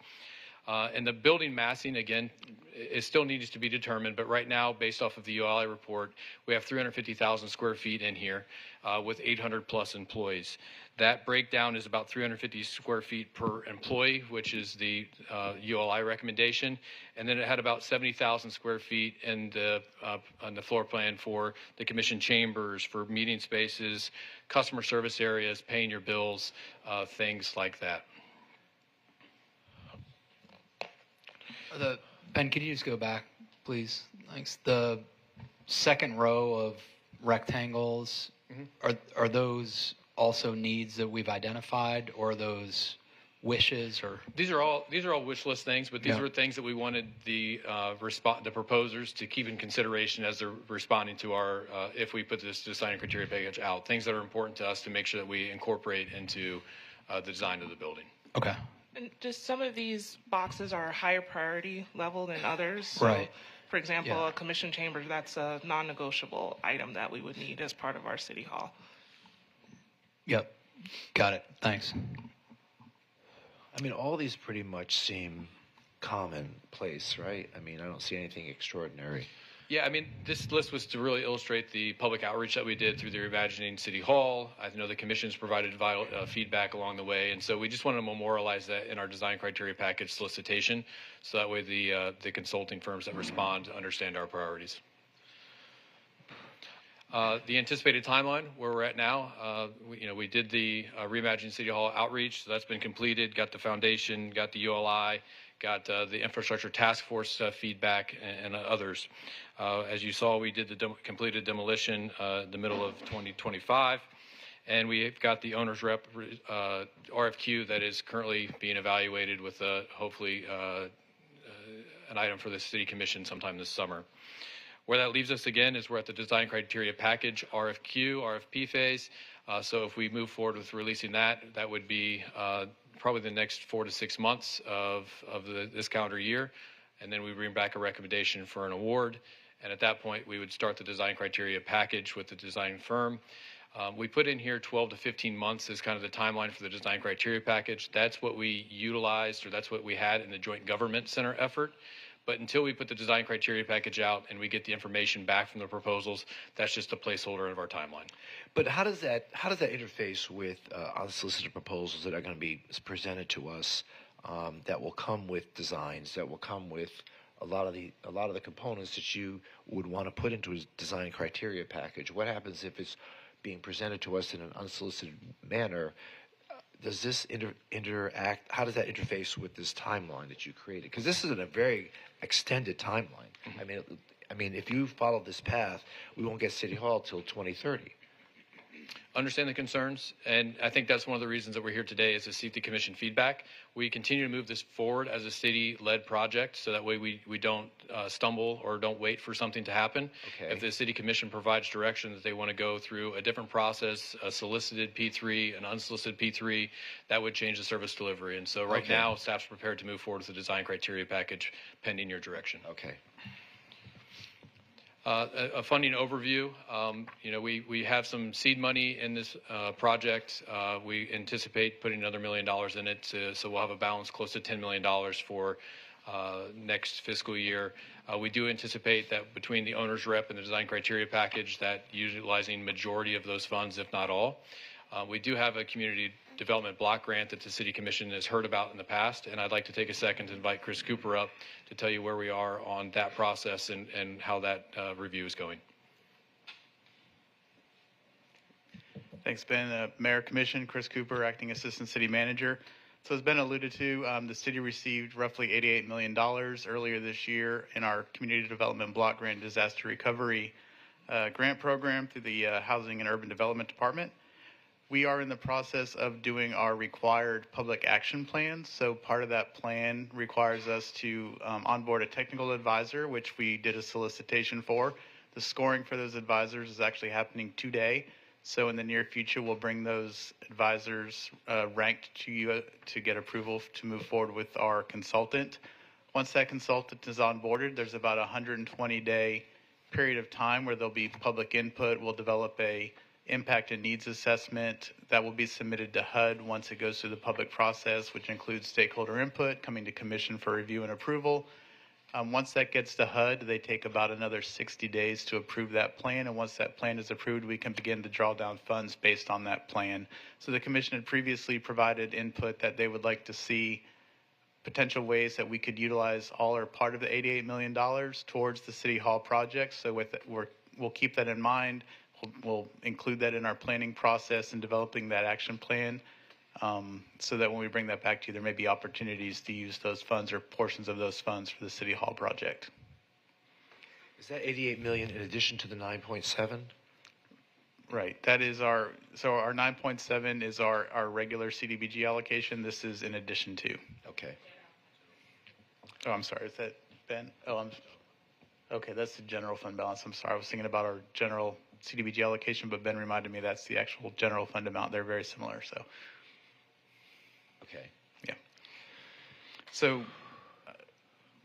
And the building massing, again, it still needs to be determined, but right now, based off of the ULI report, we have 350,000 square feet in here with 800 plus employees. That breakdown is about 350 square feet per employee, which is the ULI recommendation. And then it had about 70,000 square feet in on the floor plan for the commission chambers, for meeting spaces, customer service areas, paying your bills, things like that. Ben, could you just go back, please? Thanks. The second row of rectangles, are those also needs that we've identified, or are those wishes? Or these are all wish list things, but these were things that we wanted the proposers to keep in consideration as they're responding to our if we put this design criteria package out. Things that are important to us to make sure that we incorporate into the design of the building. Okay. And just some of these boxes are higher priority level than others. So, right. For example, a commission chamber, that's a non-negotiable item that we would need as part of our city hall. Yep. Got it. Thanks. I mean, all these pretty much seem commonplace, right? I mean, I don't see anything extraordinary. Yeah, I mean, this list was to really illustrate the public outreach that we did through the Reimagining City Hall. I know the commission's provided vital feedback along the way, and so we just wanted to memorialize that in our design criteria package solicitation, so that way the consulting firms that respond understand our priorities. The anticipated timeline, where we're at now, we did the Reimagining City Hall outreach, so that's been completed, got the foundation, got the ULI, got the infrastructure task force feedback and others. As you saw, we did the completed demolition the middle of 2025, and we've got the owner's rep RFQ that is currently being evaluated with hopefully an item for the city commission sometime this summer. Where that leaves us again is we're at the design criteria package RFP phase. So if we move forward with releasing that, that would be probably the next 4 to 6 months of this calendar year. And then we bring back a recommendation for an award. And at that point, we would start the design criteria package with the design firm. We put in here 12 to 15 months as kind of the timeline for the design criteria package. That's what we utilized, or that's what we had in the Joint Government Center effort. But until we put the design criteria package out and we get the information back from the proposals, that's just a placeholder of our timeline. But how does that interface with unsolicited proposals that are going to be presented to us that will come with designs, that will come with a lot of the components that you would want to put into a design criteria package? What happens if it's being presented to us in an unsolicited manner? Does this interact? How does that interface with this timeline that you created? Because this is a very extended timeline. Mm-hmm. I mean, if you follow this path, we won't get City Hall till 2030. Understand the concerns, and I think that's one of the reasons that we're here today is to seek the commission feedback. We continue to move this forward as a city-led project, so that way we don't stumble or don't wait for something to happen. Okay. If the city commission provides direction that they want to go through a different process, a solicited P3, an unsolicited P3, that would change the service delivery. And so right now, staff's prepared to move forward with the design criteria package pending your direction. Okay. A funding overview. We have some seed money in this project. We anticipate putting another $1 million in it, so we'll have a balance close to $10 million for next fiscal year. We do anticipate that between the owner's rep and the design criteria package, that utilizing majority of those funds, if not all. We do have a community development block grant that the City Commission has heard about in the past, and I'd like to take a second to invite Chris Cooper up to tell you where we are on that process and how that review is going. Thanks, Ben. Mayor Commission, Chris Cooper, Acting Assistant City Manager. So as Ben alluded to, the city received roughly $88 million earlier this year in our Community Development Block Grant Disaster Recovery Grant Program through the Housing and Urban Development Department. We are in the process of doing our required public action plans. So part of that plan requires us to onboard a technical advisor, which we did a solicitation for. The scoring for those advisors is actually happening today. So in the near future, we'll bring those advisors ranked to you to get approval to move forward with our consultant. Once that consultant is onboarded, there's about a 120-day period of time where there'll be public input. We'll develop a impact and needs assessment that will be submitted to HUD once it goes through the public process, which includes stakeholder input, coming to commission for review and approval. Once that gets to HUD, they take about another 60 days to approve that plan. And once that plan is approved, we can begin to draw down funds based on that plan. So the commission had previously provided input that they would like to see potential ways that we could utilize all or part of the $88 million towards the City Hall project. So we'll keep that in mind. We'll include that in our planning process and developing that action plan. So that when we bring that back to you, there may be opportunities to use those funds or portions of those funds for the City Hall project. Is that 88 million in addition to the 9.7? Right. That is our 9.7 is our regular CDBG allocation. This is in addition to. Okay. Oh, I'm sorry. Is that Ben? Okay. That's the general fund balance. I'm sorry. I was thinking about our general CDBG allocation, but Ben reminded me that's the actual general fund amount. They're very similar. So. Okay. Yeah. So,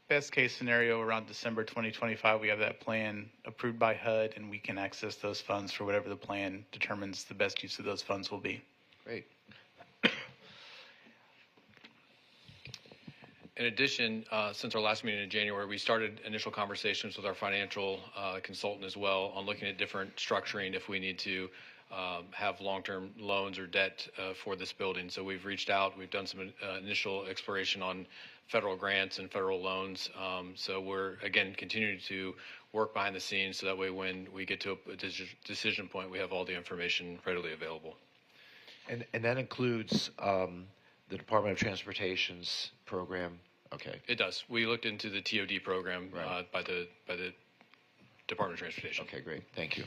best case scenario around December 2025, we have that plan approved by HUD, and we can access those funds for whatever the plan determines the best use of those funds will be. Great. In addition, since our last meeting in January, we started initial conversations with our financial consultant as well on looking at different structuring if we need to have long-term loans or debt for this building. So we've reached out. We've done some initial exploration on federal grants and federal loans. So we're, again, continuing to work behind the scenes so that way when we get to a decision point, we have all the information readily available. And that includes the Department of Transportation's program. Okay. It does. We looked into the TOD program Right. by the Department of Transportation. Okay, great. Thank you.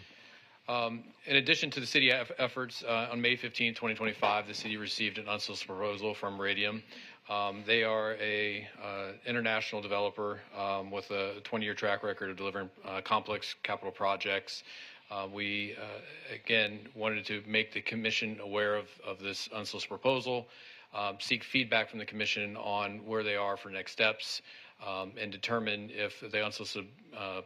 In addition to the city efforts, on May 15, 2025, the city received an unsolicited proposal from Meridian. They are a international developer with a 20-year track record of delivering complex capital projects. We, again, wanted to make the commission aware of this unsolicited proposal, seek feedback from the commission on where they are for next steps, and determine if the unsolicited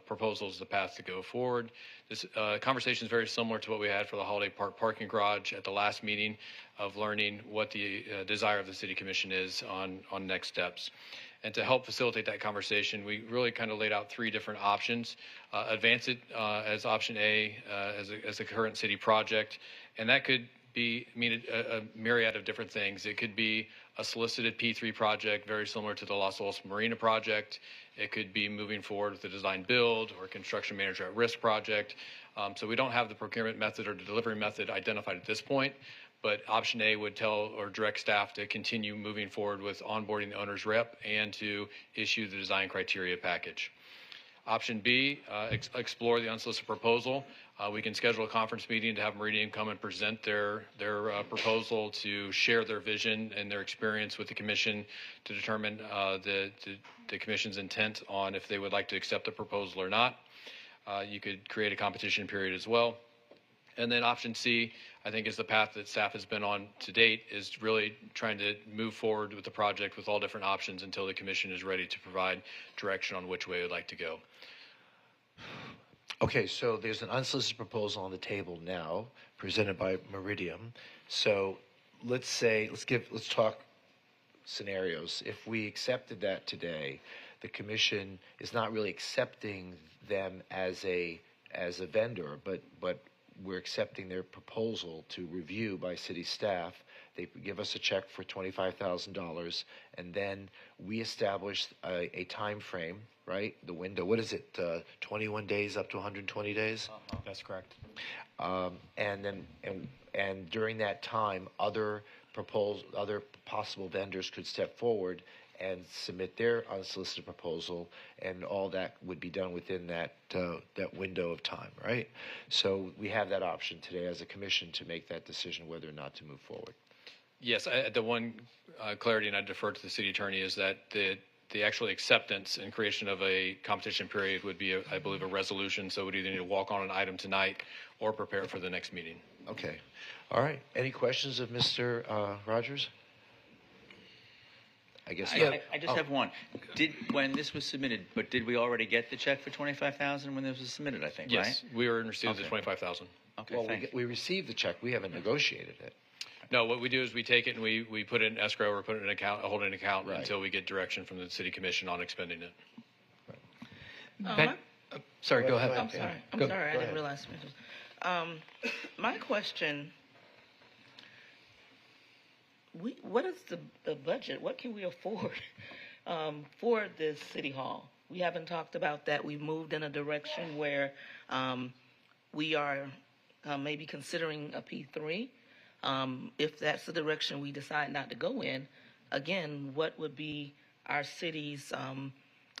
proposal is the path to go forward. This conversation is very similar to what we had for the Holiday Park parking garage at the last meeting of learning what the desire of the City Commission is on next steps. And to help facilitate that conversation, we really kind of laid out three different options. Advance it as option A as a current city project, and that could mean a myriad of different things. It could be a solicited P3 project, very similar to the Los Osos Marina project. It could be moving forward with the design build or construction manager at risk project. So we don't have the procurement method or the delivery method identified at this point, but option A would tell or direct staff to continue moving forward with onboarding the owner's rep and to issue the design criteria package. Option B, explore the unsolicited proposal. We can schedule a conference meeting to have Meridian come and present their proposal to share their vision and their experience with the commission to determine the commission's intent on if they would like to accept the proposal or not. You could create a competition period as well. And then option C, I think, is the path that staff has been on to date, is really trying to move forward with the project with all different options until the commission is ready to provide direction on which way it would like to go. Okay, so there's an unsolicited proposal on the table now, presented by Meridian. So let's talk scenarios. If we accepted that today, the commission is not really accepting them as a vendor, but we're accepting their proposal to review by city staff. They give us a check for $25,000, and then we establish a time frame, right? The window. What is it? 21 days up to 120 days. That's correct. And during that time, other possible vendors could step forward and submit their unsolicited proposal, and all that would be done within that window of time, right? So we have that option today as a commission to make that decision whether or not to move forward. Yes, the one clarity, and I defer to the city attorney, is that the actual acceptance and creation of a competition period would be, I believe, a resolution. So we'd either need to walk on an item tonight or prepare for the next meeting. Okay. All right. Any questions of Mr. Rogers? I guess not. I just have one. When this was submitted, but did we already get the check for $25,000 when this was submitted? I think, yes, right? we were in receipt of the $25,000. Okay, well, thanks. we received the check. We haven't negotiated it. No, what we do is we take it and we put it in escrow or put it in a holding account Right. until we get direction from the city commission on expending it. Sorry, go ahead. I'm sorry. I'm sorry. I didn't realize. My question, what is the budget? What can we afford for this city hall? We haven't talked about that. We've moved in a direction where we are maybe considering a P3. If that's the direction we decide not to go in, again, what would be our city's,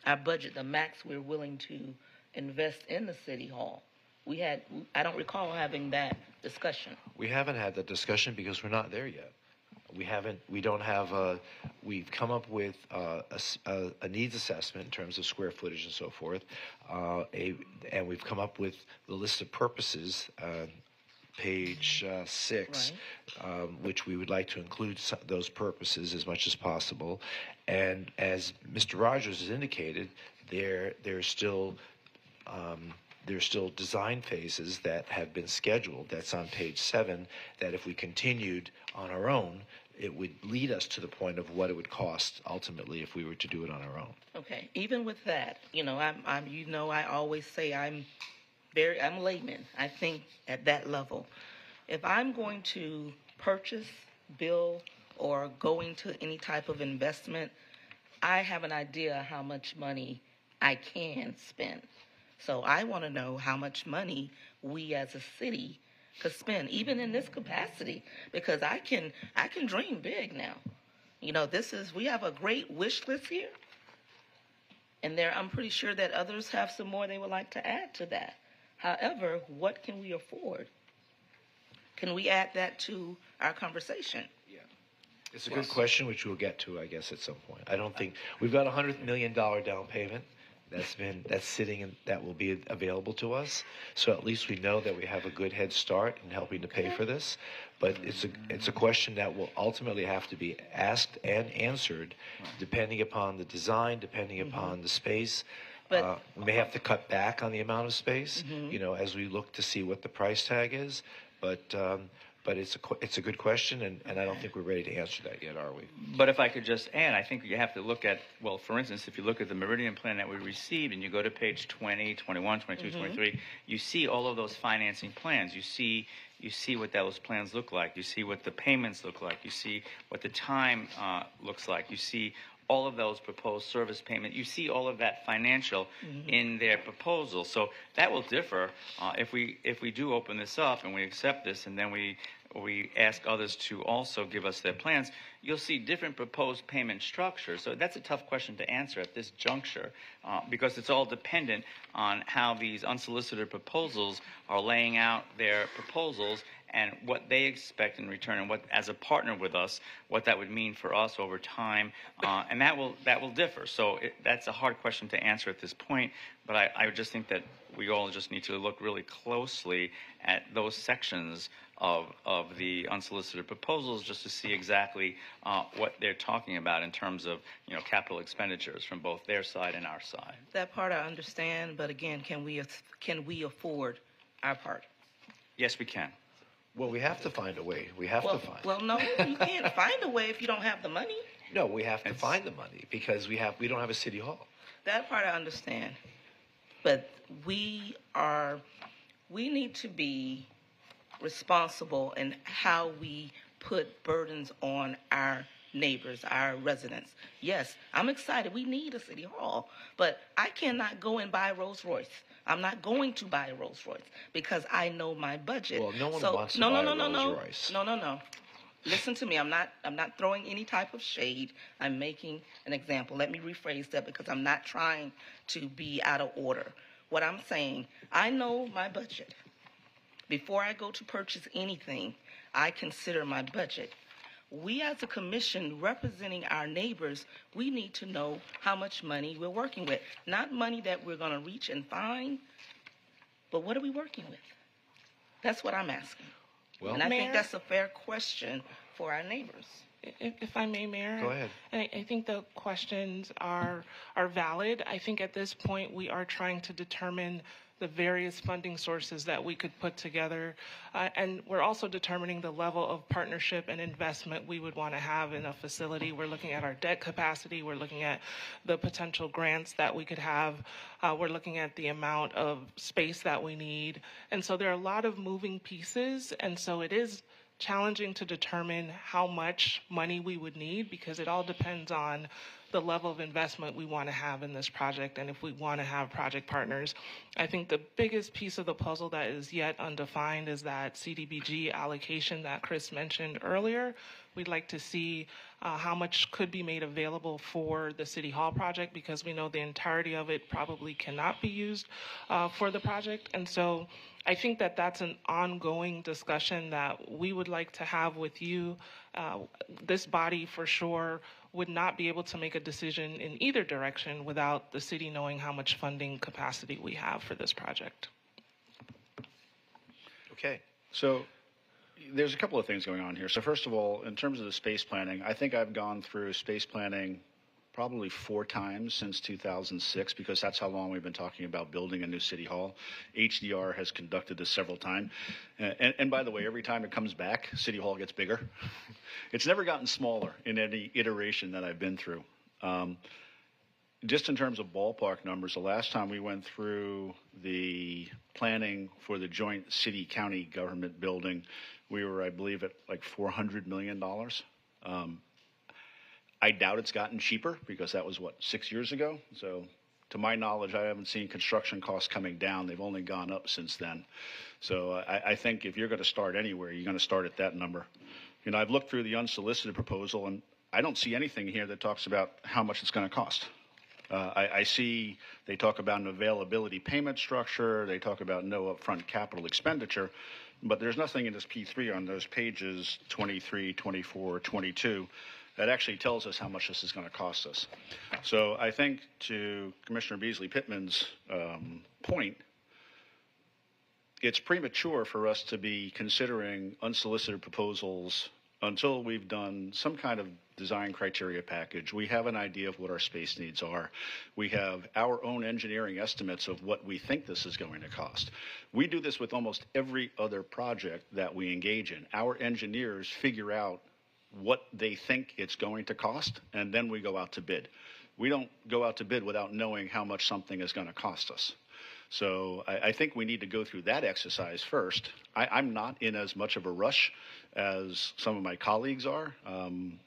our budget, the max we're willing to invest in the city hall? I don't recall having that discussion. We haven't had that discussion because we're not there yet. We've come up with a needs assessment in terms of square footage and so forth, and we've come up with the list of purposes, page 6, Right. Which we would like to include those purposes as much as possible. And as Mr. Rogers has indicated, there's still design phases that have been scheduled. That's on page 7, that if we continued on our own, it would lead us to the point of what it would cost ultimately if we were to do it on our own. Okay. Even with that, I always say I'm a layman. I think at that level, if I'm going to purchase, build, or go into any type of investment, I have an idea how much money I can spend. So I want to know how much money we as a city could spend, even in this capacity, because I can dream big now. We have a great wish list here, and I'm pretty sure that others have some more they would like to add to that. However, what can we afford? Can we add that to our conversation? Yeah. It's a good question, which we'll get to, I guess, at some point. I don't think we've got $100 million down payment that's sitting and that will be available to us. So at least we know that we have a good head start in helping to pay for this. But it's a question that will ultimately have to be asked and answered, depending upon the design, depending upon the space. But we may have to cut back on the amount of space, as we look to see what the price tag is. But it's a good question, and I don't think we're ready to answer that yet, are we? But if I could just add, I think you have to look at, well, for instance, if you look at the Meridian plan that we received and you go to page 20, 21, 22, 23, you see all of those financing plans. You see what those plans look like. You see what the payments look like. You see what the time looks like. You see all of those proposed service payment. You see all of that financial in their proposal. So that will differ if we do open this up and we accept this, and then we ask others to also give us their plans. You'll see different proposed payment structures. So that's a tough question to answer at this juncture because it's all dependent on how these unsolicited proposals are laying out their proposals and what they expect in return, and what, as a partner with us, what that would mean for us over time, and that will differ. So that's a hard question to answer at this point. But I would just think that we all just need to look really closely at those sections of the unsolicited proposals just to see exactly what they're talking about in terms of capital expenditures from both their side and our side. That part I understand, but again, can we afford our part? Yes, we can. Well, we have to find a way. Well, no, you can't find a way if you don't have the money. No, we have to find the money because we don't have a city hall. That part I understand. But we need to be responsible in how we put burdens on our neighbors, our residents. Yes, I'm excited. We need a city hall, but I cannot go and buy a Rolls Royce. I'm not going to buy a Rolls Royce because I know my budget. Well, no one So, wants to no, buy no, a no, no, Rolls no. Royce. No. Listen to me. I'm not throwing any type of shade. I'm making an example. Let me rephrase that because I'm not trying to be out of order. What I'm saying, I know my budget. Before I go to purchase anything, I consider my budget. We as a commission representing our neighbors, we need to know how much money we're working with. Not money that we're going to reach and find, but what are we working with? That's what I'm asking. Well, and I Mayor? think that's a fair question for our neighbors. If I may, Mayor. Go ahead. I think the questions are valid. I think at this point we are trying to determine the various funding sources that we could put together. And we're also determining the level of partnership and investment we would want to have in a facility. We're looking at our debt capacity. We're looking at the potential grants that we could have. We're looking at the amount of space that we need. And so there are a lot of moving pieces. And so it is challenging to determine how much money we would need because it all depends on the level of investment we want to have in this project and if we want to have project partners. I think the biggest piece of the puzzle that is yet undefined is that CDBG allocation that Chris mentioned earlier. We'd like to see how much could be made available for the City Hall project because we know the entirety of it probably cannot be used for the project. And so I think that that's an ongoing discussion that we would like to have with you. This body for sure would not be able to make a decision in either direction without the city knowing how much funding capacity we have for this project. Okay. So there's a couple of things going on here. So first of all, in terms of the space planning, I think I've gone through space planning probably 4 times since 2006 because that's how long we've been talking about building a new city hall. HDR has conducted this several times. And by the way, every time it comes back, city hall gets bigger. It's never gotten smaller in any iteration that I've been through. Just in terms of ballpark numbers, the last time we went through the planning for the joint city-county government building, we were, I believe, at like $400 million. I doubt it's gotten cheaper because that was, 6 years ago? So to my knowledge, I haven't seen construction costs coming down. They've only gone up since then. So I think if you're going to start anywhere, you're going to start at that number. You know, I've looked through the unsolicited proposal, and I don't see anything here that talks about how much it's going to cost. I see they talk about an availability payment structure. They talk about no upfront capital expenditure. But there's nothing in this P3 on those pages 23, 24, 22 that actually tells us how much this is going to cost us. So I think to Commissioner Beasley-Pittman's point, it's premature for us to be considering unsolicited proposals until we've done some kind of design criteria package. We have an idea of what our space needs are. We have our own engineering estimates of what we think this is going to cost. We do this with almost every other project that we engage in. Our engineers figure out what they think it's going to cost, and then we go out to bid. We don't go out to bid without knowing how much something is going to cost us. So I think we need to go through that exercise first. I'm not in as much of a rush as some of my colleagues are.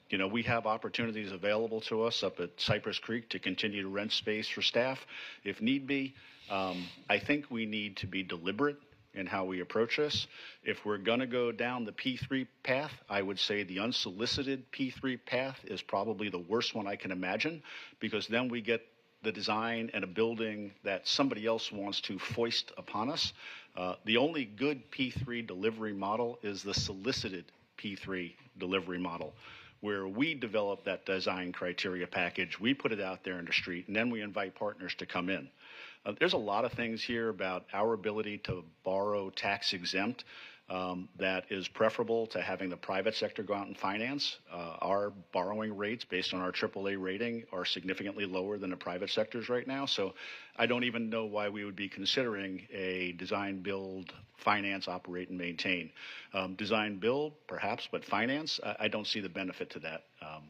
You know, we have opportunities available to us up at Cypress Creek to continue to rent space for staff if need be. I think we need to be deliberate in how we approach this. If we're going to go down the P3 path, I would say the unsolicited P3 path is probably the worst one I can imagine, because then we get the design and a building that somebody else wants to foist upon us. The only good P3 delivery model is the solicited P3 delivery model, where we develop that design criteria package, we put it out there in the street, and then we invite partners to come in. There's a lot of things here about our ability to borrow tax exempt that is preferable to having the private sector go out and finance. Our borrowing rates based on our AAA rating are significantly lower than the private sector's right now. So I don't even know why we would be considering a design, build, finance, operate, and maintain. Design, build, perhaps, but finance, I don't see the benefit to that.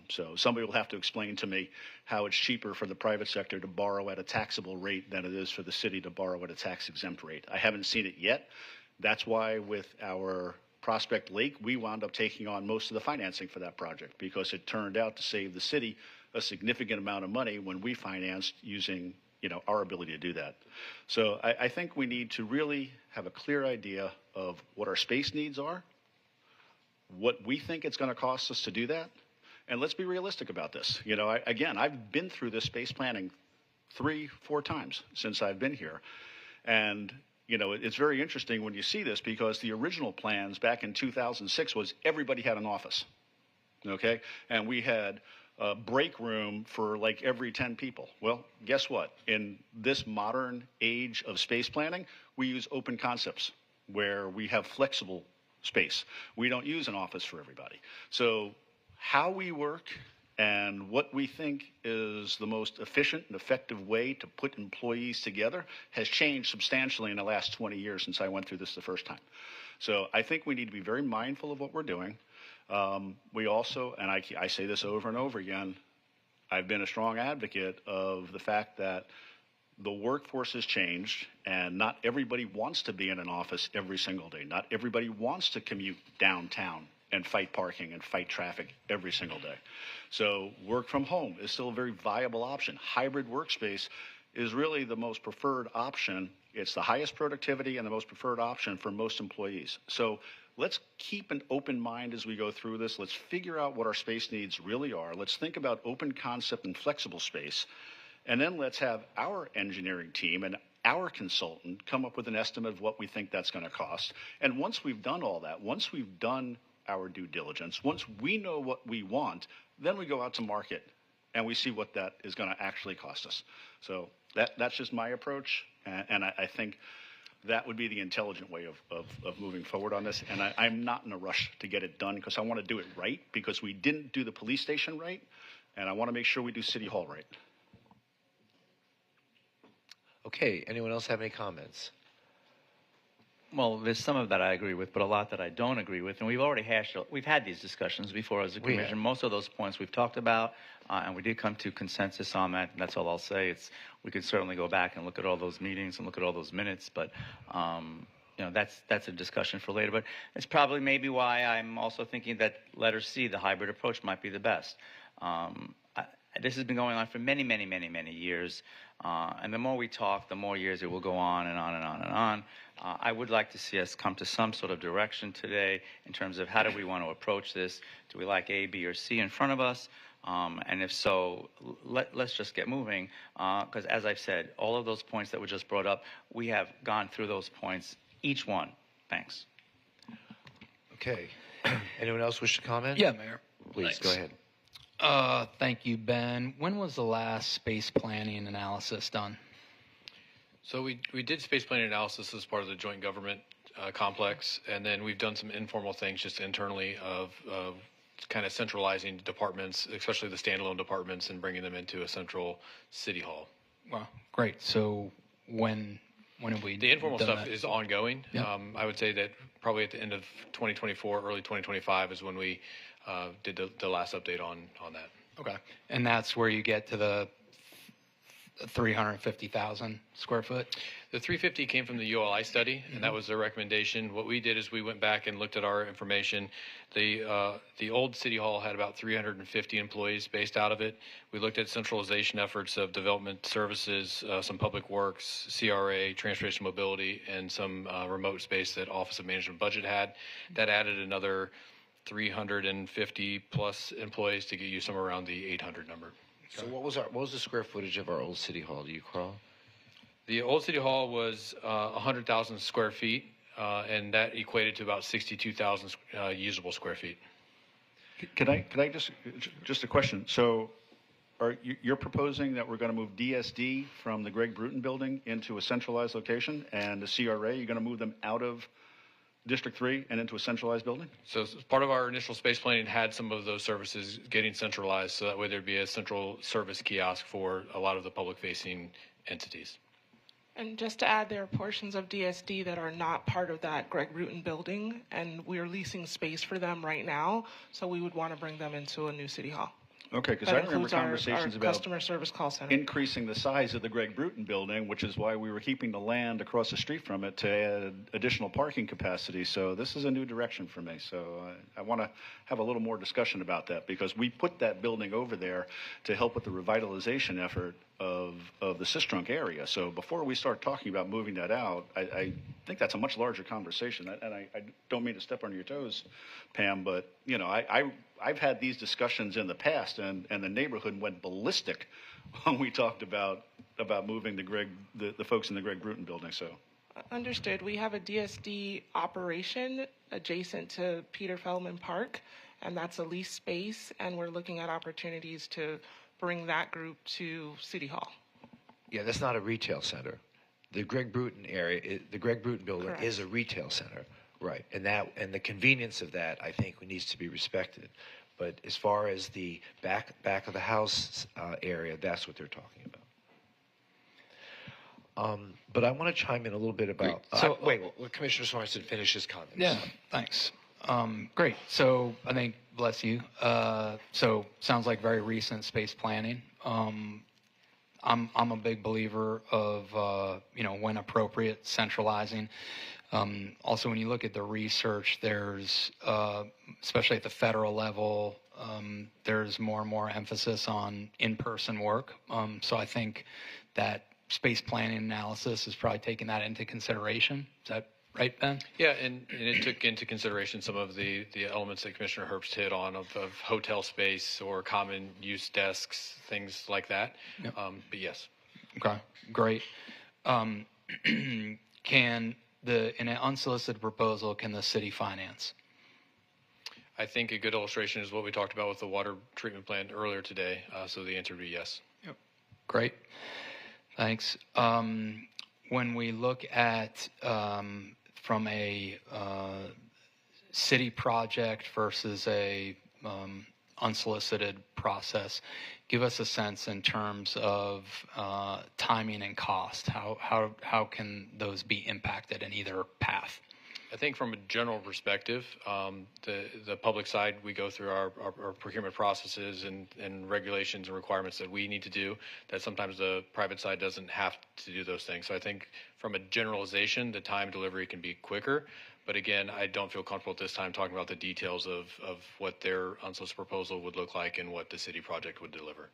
So somebody will have to explain to me how it's cheaper for the private sector to borrow at a taxable rate than it is for the city to borrow at a tax-exempt rate. I haven't seen it yet. That's why with our Prospect Lake, we wound up taking on most of the financing for that project because it turned out to save the city a significant amount of money when we financed using our ability to do that. So I think we need to really have a clear idea of what our space needs are, what we think it's going to cost us to do that, and let's be realistic about this. Again, I've been through this space planning 3-4 times since I've been here. And it's very interesting when you see this because the original plans back in 2006 was everybody had an office, okay? And we had a break room for like every 10 people. Well, guess what? In this modern age of space planning, we use open concepts where we have flexible space. We don't use an office for everybody. So how we work and what we think is the most efficient and effective way to put employees together has changed substantially in the last 20 years since I went through this the first time. So I think we need to be very mindful of what we're doing. We also, and I say this over and over again, I've been a strong advocate of the fact that the workforce has changed and not everybody wants to be in an office every single day. Not everybody wants to commute downtown and fight parking and fight traffic every single day. So work from home is still a very viable option. Hybrid workspace is really the most preferred option. It's the highest productivity and the most preferred option for most employees. So let's keep an open mind as we go through this. Let's figure out what our space needs really are. Let's think about open concept and flexible space. And then let's have our engineering team and our consultant come up with an estimate of what we think that's going to cost. And once we've done all that, once we've done our due diligence, once we know what we want, then we go out to market and we see what that is going to actually cost us. So that's just my approach, and I think that would be the intelligent way of moving forward on this. And I'm not in a rush to get it done because I want to do it right, because we didn't do the police station right, and I want to make sure we do City Hall right. Okay, anyone else have any comments? Well, there's some of that I agree with, but a lot that I don't agree with. And we've had these discussions before as a commission. Most of those points we've talked about, and we did come to consensus on that. And that's all I'll say. We could certainly go back and look at all those meetings and look at all those minutes, but that's a discussion for later. But it's probably maybe why I'm also thinking that letter C, the hybrid approach, might be the best. This has been going on for many, many, many, many years. And the more we talk, the more years it will go on and on and on and on. I would like to see us come to some sort of direction today in terms of how do we want to approach this. Do we like A, B, or C in front of us? And if so, let's just get moving. Because as I've said, all of those points that were just brought up, we have gone through those points, each one. Thanks. Okay. Anyone else wish to comment? Yeah, Mayor. Please, go ahead. Thank you, Ben. When was the last space planning analysis done? So we did space planning analysis as part of the joint government complex, and then we've done some informal things just internally of kind of centralizing departments, especially the standalone departments, and bringing them into a central city hall. Wow, great. So when have we? The informal done stuff that? is ongoing. Yeah. I would say that probably at the end of 2024, early 2025 is when we did the last update on that. Okay, and that's where you get to the 350,000 square foot? The 350 came from the ULI study, and that was their recommendation. What we did is we went back and looked at our information. The old City Hall had about 350 employees based out of it. We looked at centralization efforts of development services, some public works, CRA, transportation mobility, and some remote space that Office of Management Budget had. That added another 350 plus employees to get you somewhere around the 800 number. So what was the square footage of our old city hall? Do you recall? The old city hall was 100,000 square feet, and that equated to about 62,000 usable square feet. Could I just a question? So, you're proposing that we're going to move DSD from the Greg Bruton building into a centralized location, and the CRA, you're going to move them out of District 3 and into a centralized building? So as part of our initial space planning had some of those services getting centralized, so that way there'd be a central service kiosk for a lot of the public-facing entities. And just to add, there are portions of DSD that are not part of that Greg Bruton building, and we're leasing space for them right now, so we would want to bring them into a new city hall. Okay, because That I remember includes our conversations about customer service call center. increasing the size of the Greg Bruton building, which is why we were keeping the land across the street from it to add additional parking capacity. So this is a new direction for me. So I want to have a little more discussion about that, because we put that building over there to help with the revitalization effort of the Sistrunk area. So before we start talking about moving that out, I think that's a much larger conversation. And I don't mean to step on your toes, Pam, but you know, I've had these discussions in the past, and the neighborhood went ballistic when we talked about moving the folks in the Greg Bruton building. So Understood. We have a DSD operation adjacent to Peter Feldman Park, and that's a leased space, and we're looking at opportunities to bring that group to City Hall. Yeah, that's not a retail center. The Greg Bruton area, the Greg Bruton building Correct. is a retail center, right? And the convenience of that, I think, needs to be respected. But as far as the back of the house area, that's what they're talking about. But I want to chime in a little bit about. Wait, Commissioner Sorensen finish his comments. Yeah, thanks. Great. So I think, bless you. So sounds like very recent space planning. I'm a big believer of when appropriate, centralizing. Also, when you look at the research, there's especially at the federal level, there's more and more emphasis on in-person work. So I think that space planning analysis is probably taking that into consideration. Is that right, Ben? Yeah, and it took into consideration some of the elements that Commissioner Herbst hit on of hotel space or common use desks, things like that. Yep. But yes. Okay, great. In an unsolicited proposal, can the city finance? I think a good illustration is what we talked about with the water treatment plant earlier today. So the answer would be yes. Yep. Great. Thanks. When we look at from a city project versus a unsolicited process, give us a sense in terms of timing and cost. How can those be impacted in either path? I think from a general perspective, the public side, we go through our procurement processes and regulations and requirements that we need to do, that sometimes the private side doesn't have to do those things. So I think from a generalization, the time delivery can be quicker. But again, I don't feel comfortable at this time talking about the details of what their unsolicited proposal would look like and what the city project would deliver.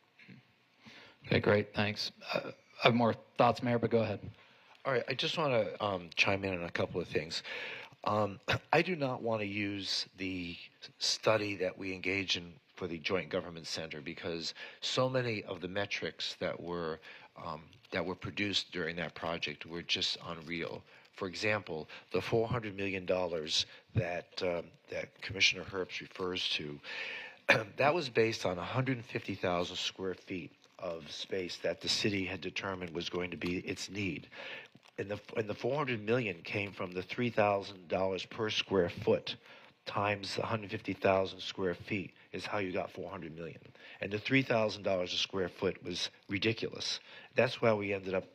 Okay, great. Thanks. I have more thoughts, Mayor, but go ahead. All right, I just want to chime in on a couple of things. I do not want to use the study that we engage in for the Joint Government Center, because so many of the metrics that were produced during that project were just unreal. For example, the $400 million that Commissioner Herbst refers to, that was based on 150,000 square feet of space that the city had determined was going to be its need. And the $400 million came from the $3,000 per square foot times 150,000 square feet is how you got $400 million. And the $3,000 a square foot was ridiculous. That's why we ended up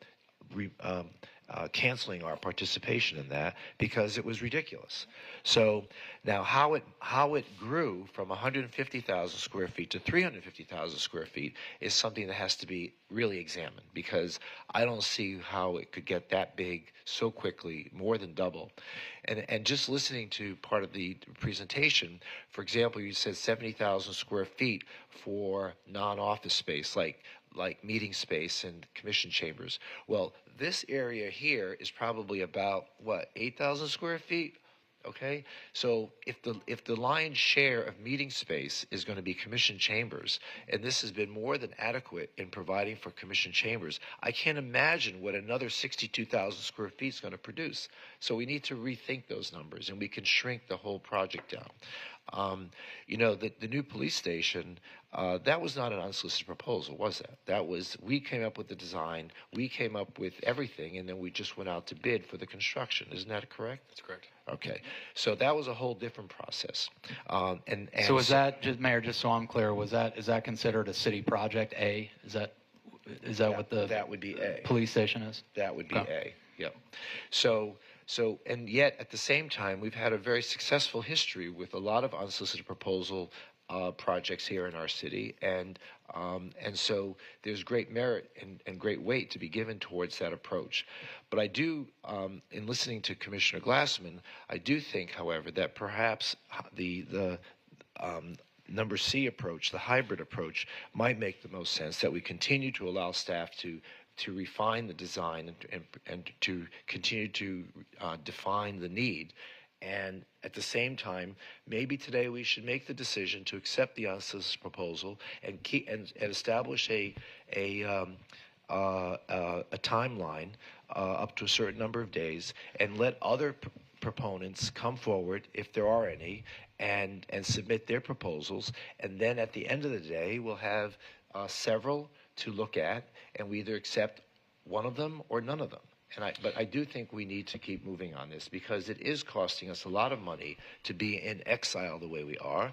canceling our participation in that, because it was ridiculous. So now how it grew from 150,000 square feet to 350,000 square feet is something that has to be really examined, because I don't see how it could get that big so quickly, more than double. And just listening to part of the presentation, for example, you said 70,000 square feet for non-office space, like meeting space and commission chambers. Well, this area here is probably about, 8,000 square feet? Okay, so if the lion's share of meeting space is going to be commission chambers, and this has been more than adequate in providing for commission chambers, I can't imagine what another 62,000 square feet is going to produce. So we need to rethink those numbers, and we can shrink the whole project down. You know, the new police station, that was not an unsolicited proposal, was that? That was, we came up with the design, we came up with everything, and then we just went out to bid for the construction. Isn't that correct? That's correct. Okay. So that was a whole different process. And So is that, just Mayor, just so I'm clear, is that considered a city project A? Is that what the that would be A. police station is? That would be Okay. A. Yep. So, and yet at the same time, we've had a very successful history with a lot of unsolicited proposal projects here in our city, and so there's great merit and great weight to be given towards that approach. But I do, in listening to Commissioner Glassman, I do think, however, that perhaps the number C approach, the hybrid approach, might make the most sense, that we continue to allow staff to refine the design and to continue to define the need. And at the same time, maybe today we should make the decision to accept the unsolicited proposal and establish a timeline up to a certain number of days, and let other proponents come forward, if there are any, and submit their proposals. And then at the end of the day, we'll have several to look at, and we either accept one of them or none of them. But I do think we need to keep moving on this, because it is costing us a lot of money to be in exile the way we are.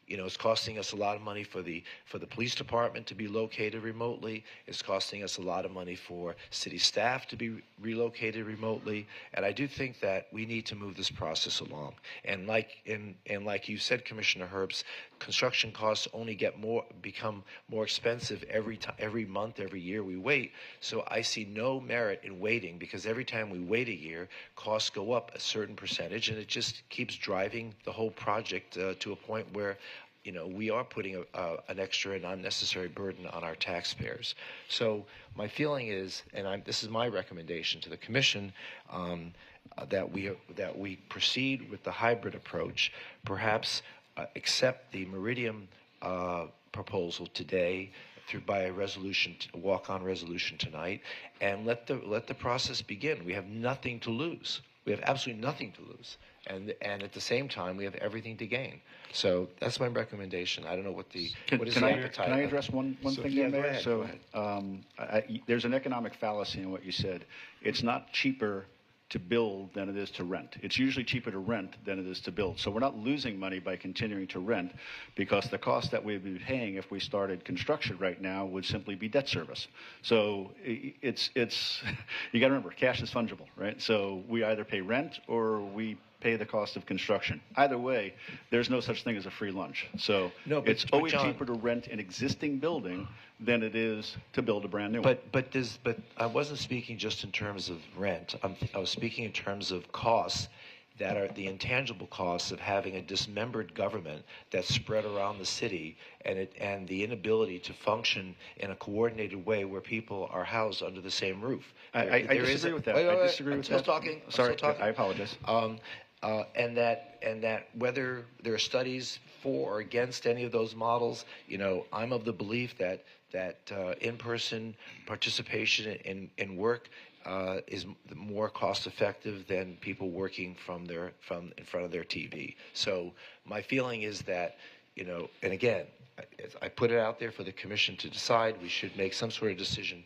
You know, it's costing us a lot of money for the police department to be located remotely. It's costing us a lot of money for city staff to be relocated remotely. And I do think that we need to move this process along. And like you said, Commissioner Herbst, construction costs only become more expensive every month, every year we wait. So I see no merit in waiting, because every time we wait a year, costs go up a certain percentage, and it just keeps driving the whole project to a point where, you know, we are putting an extra and unnecessary burden on our taxpayers. So my feeling is, and this is my recommendation to the Commission, that we proceed with the hybrid approach, perhaps accept the Meridian proposal today by a resolution, a walk-on resolution tonight, and let the process begin. We have nothing to lose. We have absolutely nothing to lose, and at the same time, we have everything to gain. So that's my recommendation. I don't know what the appetite. Can I address one thing yeah, there, go Mayor? ahead, So go ahead. there's an economic fallacy in what you said. It's not cheaper to build than it is to rent. It's usually cheaper to rent than it is to build. So we're not losing money by continuing to rent, because the cost that we'd be paying if we started construction right now would simply be debt service. So it's you got to remember, cash is fungible, right? So we either pay rent or we pay the cost of construction. Either way, there's no such thing as a free lunch. So it's always cheaper to rent an existing building than it is to build a brand new one. But I wasn't speaking just in terms of rent. I was speaking in terms of costs that are the intangible costs of having a dismembered government that's spread around the city, and the inability to function in a coordinated way where people are housed under the same roof. I disagree with that. I disagree with that. Sorry, I apologize. And that whether there are studies for or against any of those models, you know, I'm of the belief that in-person participation in work is more cost-effective than people working from in front of their TV. So my feeling is that, you know, and again, I put it out there for the Commission to decide. We should make some sort of decision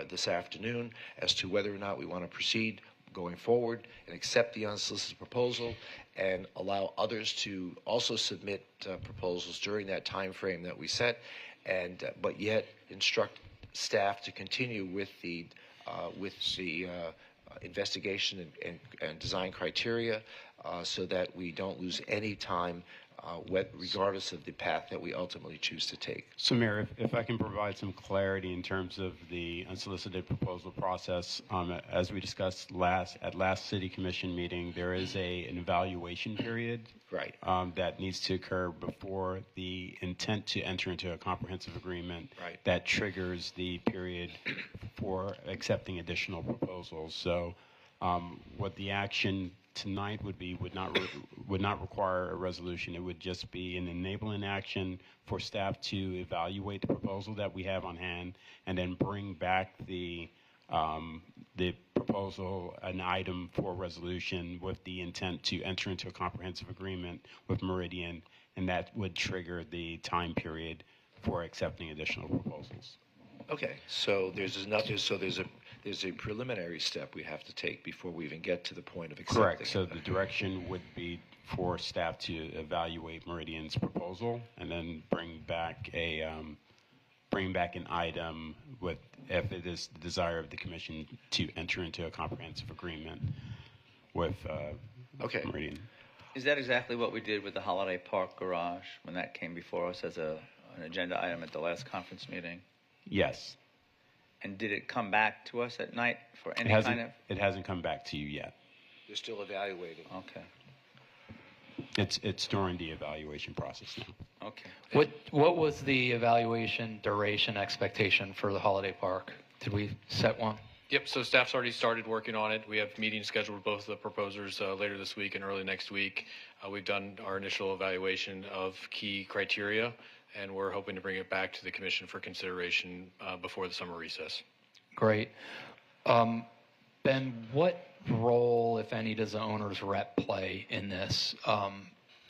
this afternoon as to whether or not we want to proceed going forward and accept the unsolicited proposal, and allow others to also submit proposals during that time frame that we set, and but yet instruct staff to continue with the investigation and design criteria, so that we don't lose any time, regardless of the path that we ultimately choose to take. So, Mayor, if I can provide some clarity in terms of the unsolicited proposal process, as we discussed at last City Commission meeting, there is an evaluation period, right, that needs to occur before the intent to enter into a comprehensive agreement, right, that triggers the period for accepting additional proposals. So, what the action tonight would not require a resolution. It would just be an enabling action for staff to evaluate the proposal that we have on hand, and then bring back the proposal proposal an item for resolution with the intent to enter into a comprehensive agreement with Meridian, and that would trigger the time period for accepting additional proposals. Okay, so there's nothing. So there's a preliminary step we have to take before we even get to the point of accepting. Correct. So the direction would be for staff to evaluate Meridian's proposal and then bring back an item with, if it is the desire of the commission, to enter into a comprehensive agreement with Meridian. Is that exactly what we did with the Holiday Park Garage when that came before us as an agenda item at the last conference meeting? Yes. And did it come back to us at night for any kind of? It hasn't come back to you yet. They're still evaluating. Okay. It's during the evaluation process now. Okay. What was the evaluation duration expectation for the holiday park? Did we set one? Yep, so staff's already started working on it. We have meetings scheduled with both of the proposers later this week and early next week. We've done our initial evaluation of key criteria, and we're hoping to bring it back to the commission for consideration before the summer recess. Great. Ben, what role, if any, does the owner's rep play in this,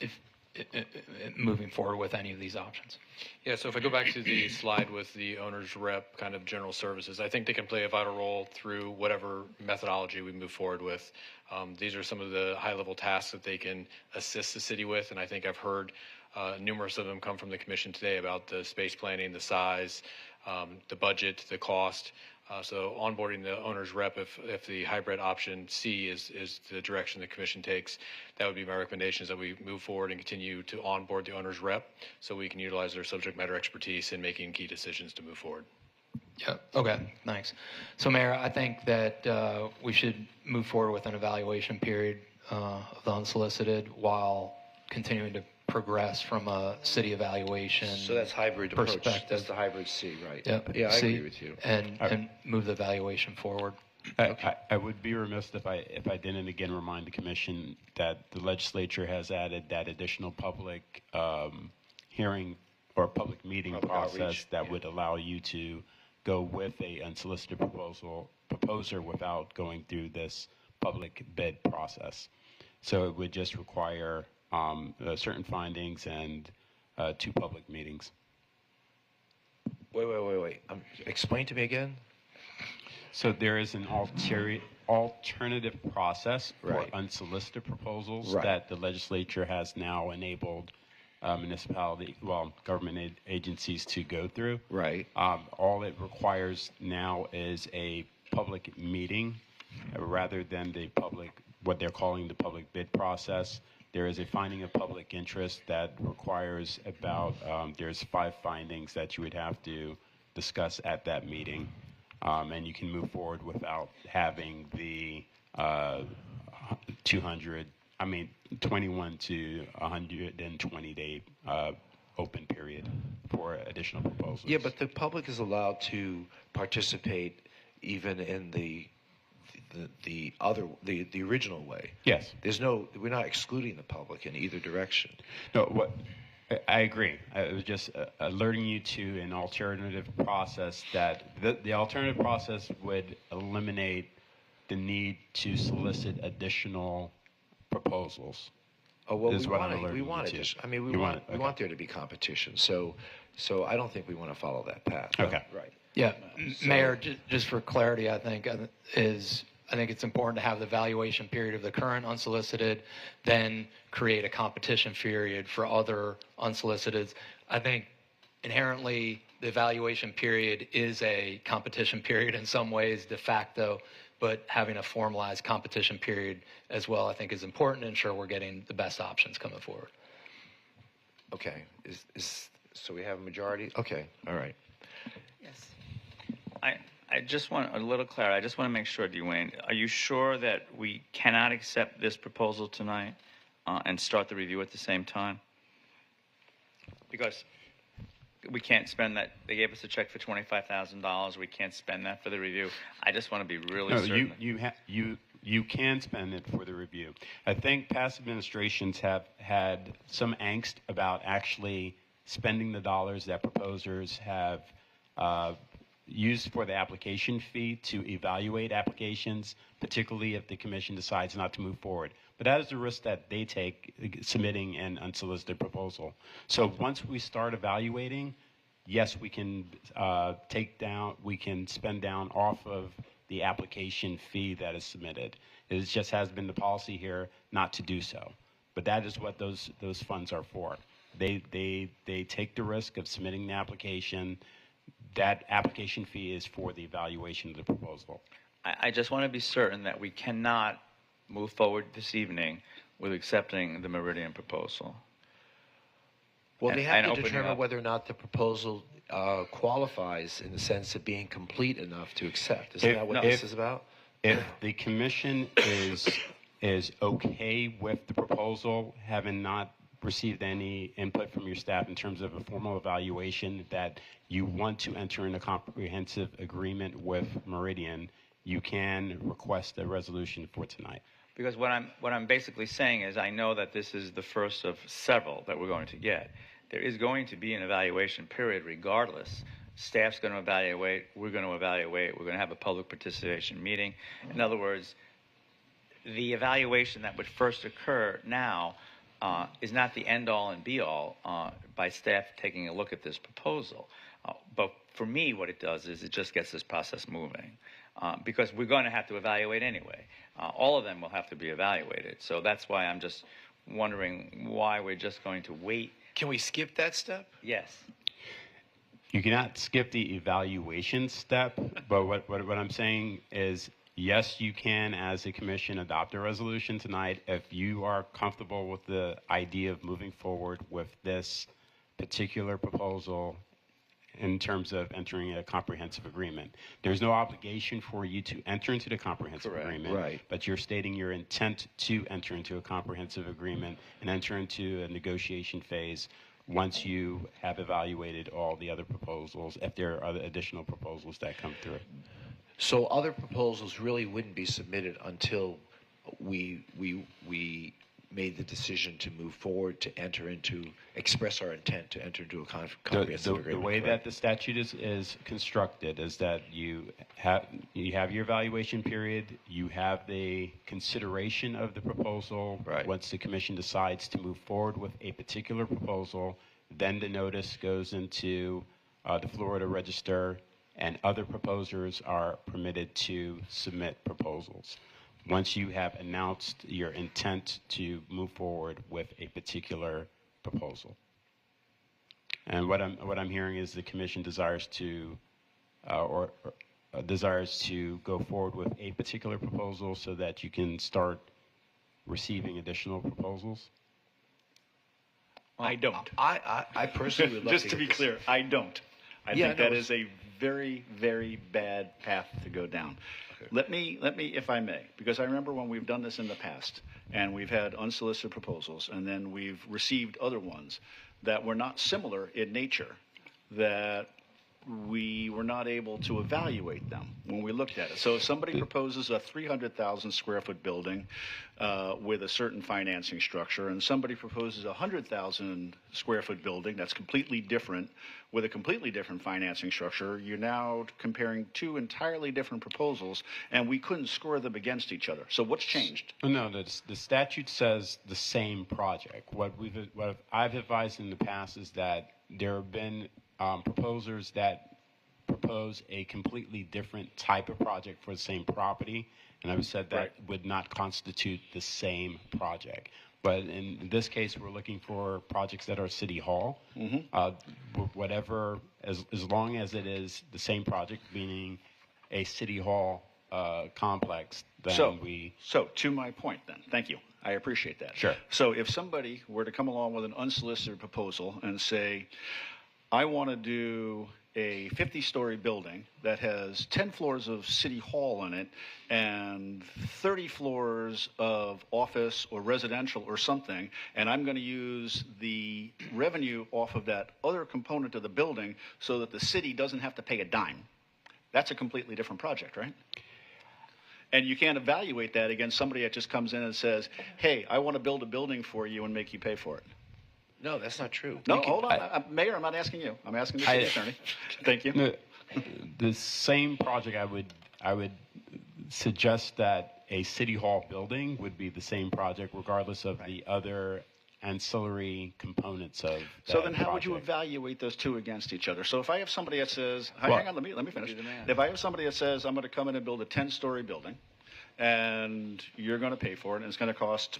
if moving forward with any of these options? Yeah, so if I go back to the slide with the owner's rep kind of general services, I think they can play a vital role through whatever methodology we move forward with. These are some of the high-level tasks that they can assist the city with, and I think I've heard numerous of them come from the commission today about the space planning, the size, the budget, the cost. So onboarding the owner's rep, if the hybrid option C is the direction the commission takes, that would be my recommendation, is that we move forward and continue to onboard the owner's rep so we can utilize their subject matter expertise in making key decisions to move forward. Yeah, okay, thanks. So Mayor, I think that we should move forward with an evaluation period of the unsolicited while continuing to progress from a city evaluation. So that's hybrid approach. Perspective. That's the hybrid C, right? Yep. Yeah, I C, agree with you. And move the evaluation forward. I would be remiss if I didn't again remind the commission that the legislature has added that additional public hearing or public meeting process outreach, that would allow you to go with a unsolicited proposer without going through this public bid process. So it would just require certain findings and 2 public meetings. Wait. Explain to me again. So there is an alternative process for Right. unsolicited proposals Right. that the legislature has now enabled government agencies to go through. Right. All it requires now is a public meeting rather than what they're calling the public bid process. There is a finding of public interest that requires there's 5 findings that you would have to discuss at that meeting. And you can move forward without having the 21 to 120 day open period for additional proposals. Yeah, but the public is allowed to participate even in the original way. Yes. We're not excluding the public in either direction. No, I agree. I was just alerting you to an alternative process that the alternative process would eliminate the need to solicit additional proposals. Oh well, is we what want I'm alerting we you want to. it. I mean, we want there to be competition. So I don't think we want to follow that path. Okay. Right. Yeah, Mayor, just for clarity, I think it's important to have the evaluation period of the current unsolicited, then create a competition period for other unsoliciteds. I think inherently the evaluation period is a competition period in some ways de facto, but having a formalized competition period as well, I think, is important to ensure we're getting the best options coming forward. Okay. So we have a majority? Okay. All right. Yes. I just want a little clarity. I just want to make sure, Dwayne, are you sure that we cannot accept this proposal tonight and start the review at the same time? Because we can't spend that. They gave us a check for $25,000. We can't spend that for the review. I just want to be really certain. You can spend it for the review. I think past administrations have had some angst about actually spending the dollars that proposers have used for the application fee to evaluate applications, particularly if the commission decides not to move forward. But that is the risk that they take submitting an unsolicited proposal. So once we start evaluating, yes, we can we can spend down off of the application fee that is submitted. It just has been the policy here not to do so. But that is what those funds are for. They take the risk of submitting the application. That application fee is for the evaluation of the proposal. I just want to be certain that we cannot move forward this evening with accepting the Meridian proposal. Well, they have and to opening determine up. whether or not the proposal qualifies in the sense of being complete enough to accept. Isn't that what this is about? If the commission is okay with the proposal, having not received any input from your staff in terms of a formal evaluation that you want to enter in a comprehensive agreement with Meridian, you can request a resolution for tonight. Because what I'm basically saying is I know that this is the first of several that we're going to get. There is going to be an evaluation period regardless. Staff's going to evaluate, we're going to evaluate, we're going to have a public participation meeting. In other words, the evaluation that would first occur now is not the end-all and be-all by staff taking a look at this proposal. But for me, what it does is it just gets this process moving. Because we're going to have to evaluate anyway. All of them will have to be evaluated. So that's why I'm just wondering why we're just going to wait. Can we skip that step? Yes. You cannot skip the evaluation step, but what I'm saying is, yes, you can, as a commission, adopt a resolution tonight if you are comfortable with the idea of moving forward with this particular proposal in terms of entering a comprehensive agreement. There's no obligation for you to enter into the comprehensive agreement, right. but you're stating your intent to enter into a comprehensive agreement and enter into a negotiation phase once you have evaluated all the other proposals, if there are other additional proposals that come through. So other proposals really wouldn't be submitted until we made the decision to move forward to express our intent to enter into a comprehensive agreement. The way that the statute is constructed is that you have your evaluation period, you have the consideration of the proposal. Right. Once the commission decides to move forward with a particular proposal, then the notice goes into the Florida Register, and other proposers are permitted to submit proposals once you have announced your intent to move forward with a particular proposal. And what I'm hearing is the commission desires to desires to go forward with a particular proposal so that you can start receiving additional proposals. I don't. I personally would love Just to be clear, I don't. I think that is a very, very bad path to go down. Okay. Let me, if I may, because I remember when we've done this in the past, and we've had unsolicited proposals, and then we've received other ones that were not similar in nature, that we were not able to evaluate them when we looked at it. So if somebody proposes a 300,000 square foot building with a certain financing structure, and somebody proposes a 100,000 square foot building that's completely different with a completely different financing structure, you're now comparing two entirely different proposals, and we couldn't score them against each other. So what's changed? No, the statute says the same project. What I've advised in the past is that there have been proposers that propose a completely different type of project for the same property, and I've said that would not constitute the same project. But in this case, we're looking for projects that are City Hall. Whatever, as long as it is the same project, meaning a City Hall complex, then So to my point then, thank you. I appreciate that. Sure. So if somebody were to come along with an unsolicited proposal and say, I want to do a 50-story building that has 10 floors of City Hall in it and 30 floors of office or residential or something, and I'm going to use the revenue off of that other component of the building so that the city doesn't have to pay a dime. That's a completely different project, right? And you can't evaluate that against somebody that just comes in and says, hey, I want to build a building for you and make you pay for it. No, that's not true. No, hold on. Mayor, I'm not asking you. I'm asking the city attorney. Thank you. The same project, I would suggest that a city hall building would be the same project regardless of the other ancillary components of that So then how would you project. evaluate those two against each other? So if I have somebody that says, Well, hang on, let me finish. If I have somebody that says, I'm going to come in and build a 10-story building, and you're going to pay for it, and it's going to cost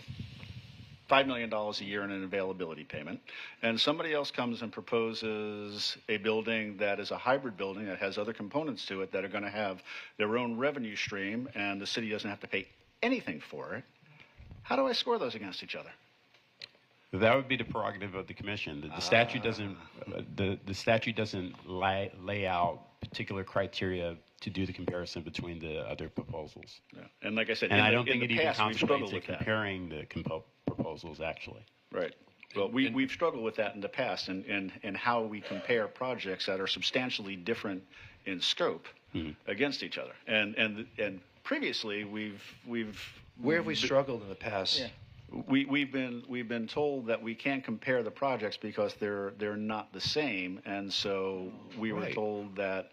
$5 million a year in an availability payment, and somebody else comes and proposes a building that is a hybrid building that has other components to it that are going to have their own revenue stream, and the city doesn't have to pay anything for it, how do I score those against each other? That would be the prerogative of the commission. The statute doesn't. The statute doesn't lay out particular criteria to do the comparison between the other proposals. Yeah. And like I said, And in I the- don't in think the it even past, we've struggled contemplates with that. comparing the proposals actually. Right. Well, we've struggled with that in the past, and how we compare projects that are substantially different in scope against each other. And previously, we've Where have we struggled in the past? Yeah. We've been told that we can't compare the projects because they're not the same, and so we were Right. told that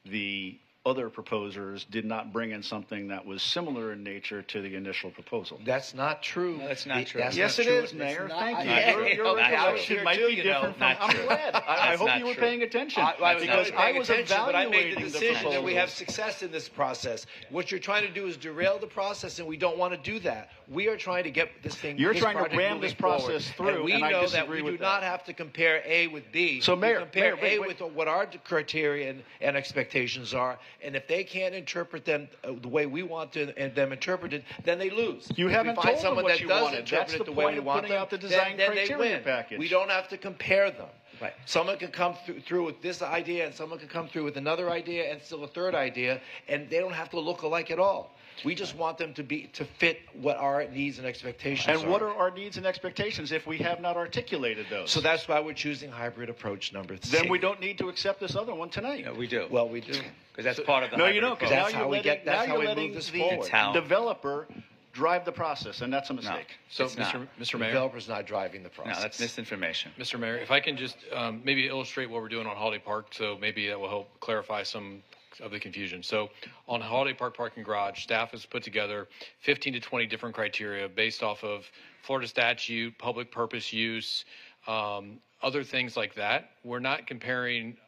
the other proposers did not bring in something that was similar in nature to the initial proposal. That's not true. No, that's not true. That's Yes, not it true. is, Mayor. It's Thank not- you. I- Your I was recollection here might too, be you know. different from. Not I'm true. glad. I That's hope not you were true. paying attention I was because not paying I was attention, but I made the evaluating the decision that we have proposals. success in this process. What you're trying to do is derail the process, and we don't want to do that. We are trying to get this thing. You're this trying to project ram moving this process forward. through, and we and I know that disagree we do with not that. have to compare A with B. So, Mayor, we compare Mayor, wait, A wait. with what our criteria and expectations are, and if they can't interpret them the way we want them interpreted, then they lose. You If haven't we find told them someone what that you does wanted. interpret That's it the the way point we of want putting them, out the design then they criteria win. package. We don't have to compare them. Right. Someone could come through with this idea, and someone could come through with another idea, and still a third idea, and they don't have to look alike at all. We just want them to fit what our needs and expectations are. And what are our needs and expectations if we have not articulated those? So that's why we're choosing hybrid approach number 3. Then we don't need to accept this other one tonight. No, we do. Well, we do. Because that's part of the No, hybrid you don't. 'Cause approach. now That's you're how we letting, get- that's now how you're we letting move this the forward. It's how- developer drive the process, and that's a mistake. So, It's not. Mr. The Mayor, developer's not driving the No, process. that's misinformation. Mr. Mayor, if I can just maybe illustrate what we're doing on Holiday Park, so maybe that will help clarify some of the confusion. So on Holiday Park Parking Garage, staff has put together 15 to 20 different criteria based off of Florida statute, public purpose use, other things like that. We're not comparing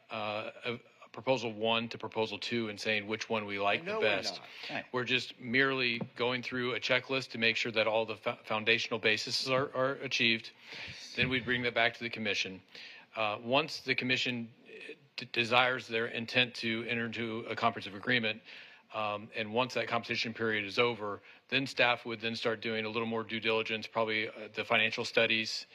proposal 1 to proposal 2 and saying which one we like the No, we're best. not. Right. We're just merely going through a checklist to make sure that all the foundational bases are achieved. Then we bring that back to the commission. Once the commission desires their intent to enter into a comprehensive agreement, and once that competition period is over, then staff would then start doing a little more due diligence, probably the financial studies,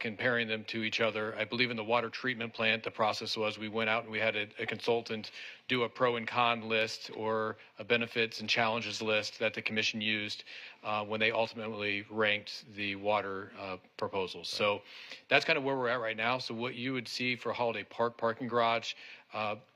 comparing them to each other. I believe in the water treatment plant, the process was we went out and we had a consultant do a pro and con list or a benefits and challenges list that the commission used when they ultimately ranked the water proposals. So that's kind of where we're at right now. So what you would see for Holiday Park Parking Garage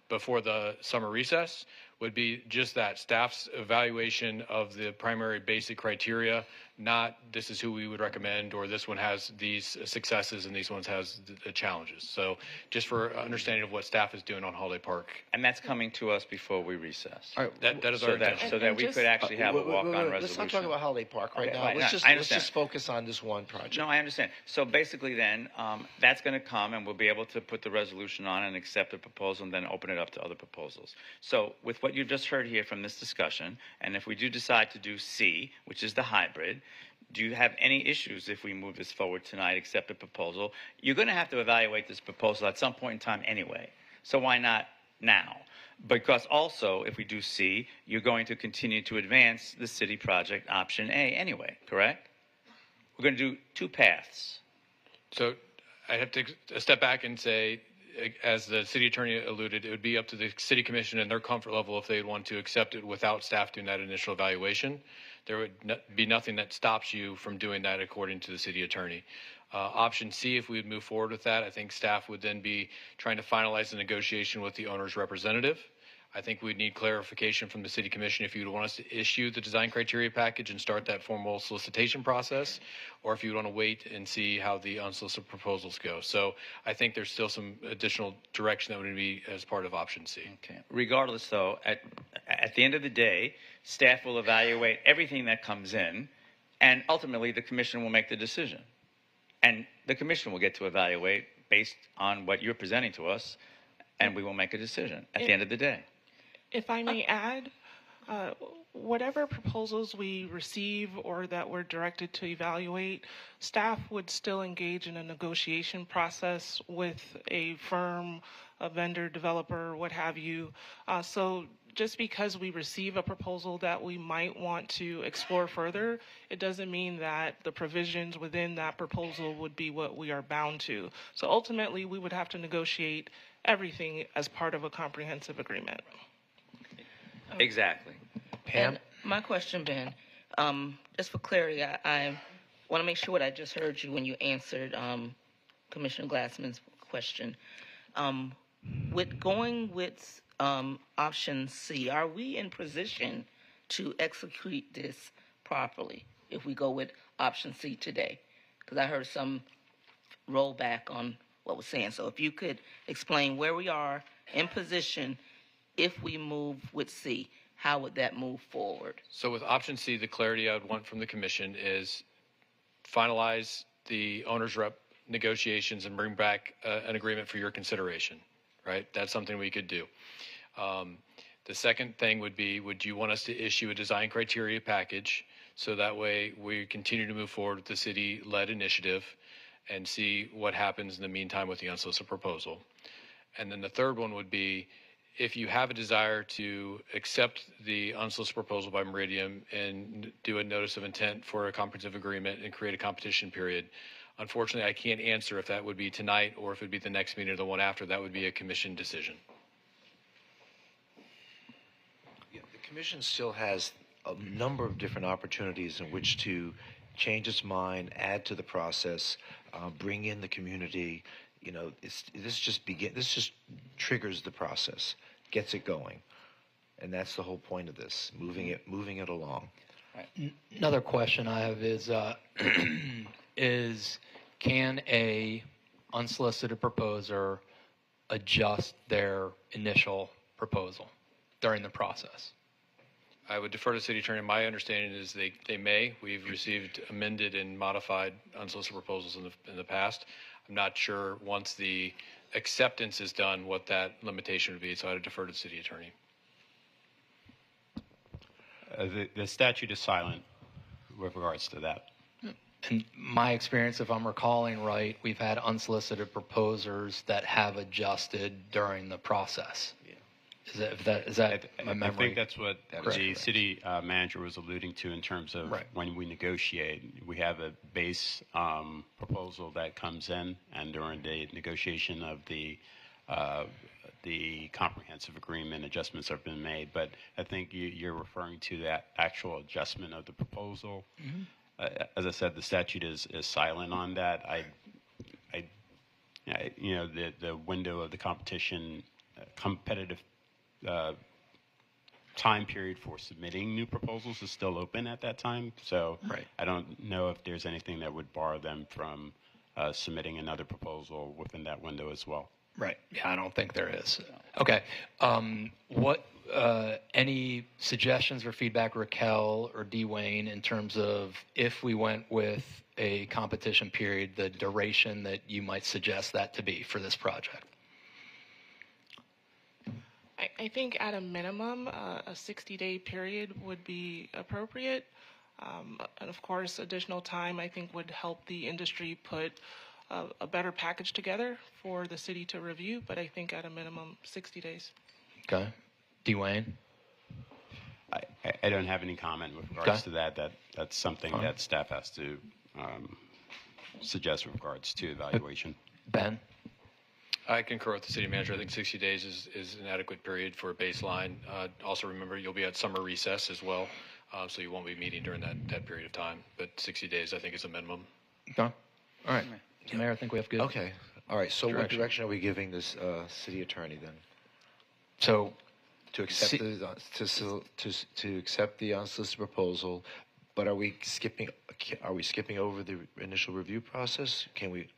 before the summer recess would be just that staff's evaluation of the primary basic criteria, not this is who we would recommend or this one has these successes and these ones has the challenges. So just for understanding of what staff is doing on Holiday Park. And that's coming to us before we recess. All right, That is our So that, intention. so that we could actually have a walk-on resolution. Let's not talk about Holiday Park right Okay, now. right, Let's no, just I let's understand. just focus on this one project. No, I understand. So basically then, that's going to come and we'll be able to put the resolution on and accept the proposal and then open it up to other proposals. So with what you've just heard here from this discussion, and if we do decide to do C, which is the hybrid, do you have any issues if we move this forward tonight, accept the proposal? You're going to have to evaluate this proposal at some point in time anyway. So why not now? Because also, if we do C, you're going to continue to advance the city project option A anyway, correct? We're going to do 2 paths. So I have to step back and say, as the city attorney alluded, it would be up to the city commission and their comfort level if they'd want to accept it without staff doing that initial evaluation. There would be nothing that stops you from doing that according to the city attorney. Option C, if we would move forward with that, I think staff would then be trying to finalize the negotiation with the owner's representative. I think we'd need clarification from the City Commission if you'd want us to issue the design criteria package and start that formal solicitation process, or if you want to wait and see how the unsolicited proposals go. So I think there's still some additional direction that would be as part of option C. Okay. Regardless, though, at the end of the day, staff will evaluate everything that comes in, and ultimately the commission will make the decision. And the commission will get to evaluate based on what you're presenting to us, and we will make a decision at the end of the day. If I may add, whatever proposals we receive or that we're directed to evaluate, staff would still engage in a negotiation process with a firm, a vendor, developer, what have you. So just because we receive a proposal that we might want to explore further, it doesn't mean that the provisions within that proposal would be what we are bound to. So ultimately, we would have to negotiate everything as part of a comprehensive agreement. Exactly. Pam? And my question, Ben, just for clarity, I want to make sure what I just heard you when you answered Commissioner Glassman's question. With going with option C, are we in position to execute this properly if we go with option C today? Because I heard some rollback on what we're saying. So if you could explain where we are in position if we move with C, how would that move forward? So with option C, the clarity I would want from the commission is finalize the owner's rep negotiations and bring back an agreement for your consideration, right? That's something we could do. The second thing would be, would you want us to issue a design criteria package so that way we continue to move forward with the city-led initiative and see what happens in the meantime with the unsolicited proposal? And then the third one would be, if you have a desire to accept the unsolicited proposal by Meridian and do a notice of intent for a comprehensive agreement and create a competition period, unfortunately, I can't answer if that would be tonight or if it would be the next meeting or the one after. That would be a commission decision. Yeah, the commission still has a number of different opportunities in which to change its mind, add to the process, bring in the community. You know, this just triggers the process, gets it going, and that's the whole point of this, moving it along. Right. Another question I have is is can a unsolicited proposer adjust their initial proposal during the process? I would defer to city attorney. My understanding is they may. We've received amended and modified unsolicited proposals in the past. I'm not sure once the acceptance is done what that limitation would be, so I'd defer to the city attorney. The statute is silent with regards to that. In my experience, if I'm recalling right, we've had unsolicited proposers that have adjusted during the process. Is that my memory? I think that's what the city manager was alluding to in terms of when we negotiate. We have a base proposal that comes in, and during the negotiation of the comprehensive agreement, adjustments have been made. But I think you're referring to that actual adjustment of the proposal. Mm-hmm. As I said, the statute is silent on that. The window of the competitive time period for submitting new proposals is still open at that time. So I don't know if there's anything that would bar them from submitting another proposal within that window as well. Right. Yeah, I don't think there is. Okay. Any suggestions or feedback, Raquel or Dwayne, in terms of if we went with a competition period, the duration that you might suggest that to be for this project? I think at a minimum, a 60-day period would be appropriate. And of course, additional time I think would help the industry put a better package together for the city to review. But I think at a minimum, 60 days. Okay. Dwayne? I don't have any comment with regards to that. That's something that staff has to suggest with regards to evaluation. Ben? I concur with the city manager. I think 60 days is an adequate period for a baseline. Also remember, you'll be at summer recess as well, so you won't be meeting during that period of time. But 60 days, I think, is a minimum. Okay. All right. So, Mayor, I think we have good. Okay. All right. So what direction are we giving this city attorney then? So To accept to accept the unsolicited proposal, but are we skipping over the initial review process?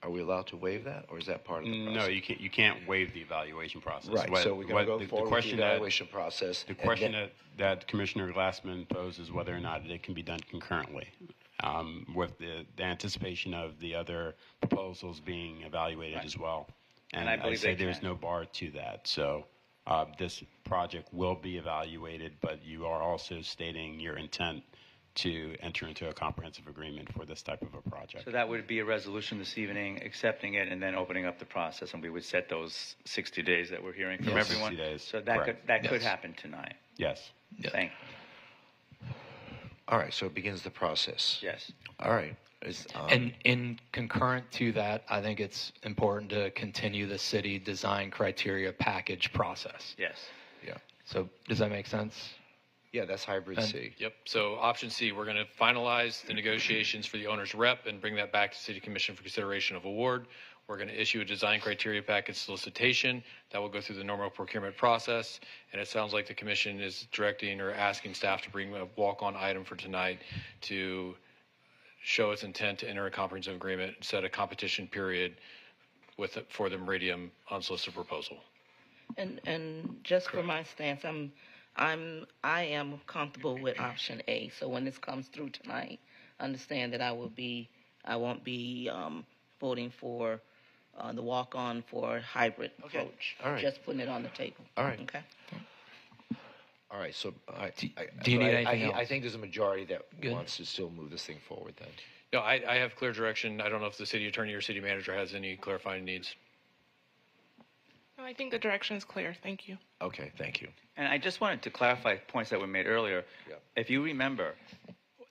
Are we allowed to waive that, or is that part of the process? No, you can't waive the evaluation process. Right. So we're going to go forward with the evaluation process. The question that Commissioner Glassman posed is whether or not it can be done concurrently, with the anticipation of the other proposals being evaluated as well. And I believe say there's no bar to that. So this project will be evaluated, but you are also stating your intent to enter into a comprehensive agreement for this type of a project. So that would be a resolution this evening, accepting it, and then opening up the process, and we would set those 60 days that we're hearing from everyone. 60 days. So that could happen tonight. Yes. Thank you. All right, so it begins the process. Yes. All right. And in concurrent to that, I think it's important to continue the city design criteria package process. Yes. Yeah. So does that make sense? Yeah, that's hybrid C. Yep. So option C, we're going to finalize the negotiations for the owner's rep and bring that back to City Commission for consideration of award. We're going to issue a design criteria package solicitation that will go through the normal procurement process. And it sounds like the commission is directing or asking staff to bring a walk-on item for tonight to show its intent to enter a comprehensive agreement and set a competition period for the Meridian unsolicited proposal. And just for my stance, I am comfortable with option A. So when this comes through tonight, understand that I won't be voting for the walk-on for hybrid approach. All right. Just putting it on the table. All right. Okay. All right. So do you need anything else? I think there's a majority that wants to still move this thing forward. Then. No, I have clear direction. I don't know if the city attorney or city manager has any clarifying needs. No, I think the direction is clear. Thank you. Okay, thank you. And I just wanted to clarify points that were made earlier. Yeah. If you remember,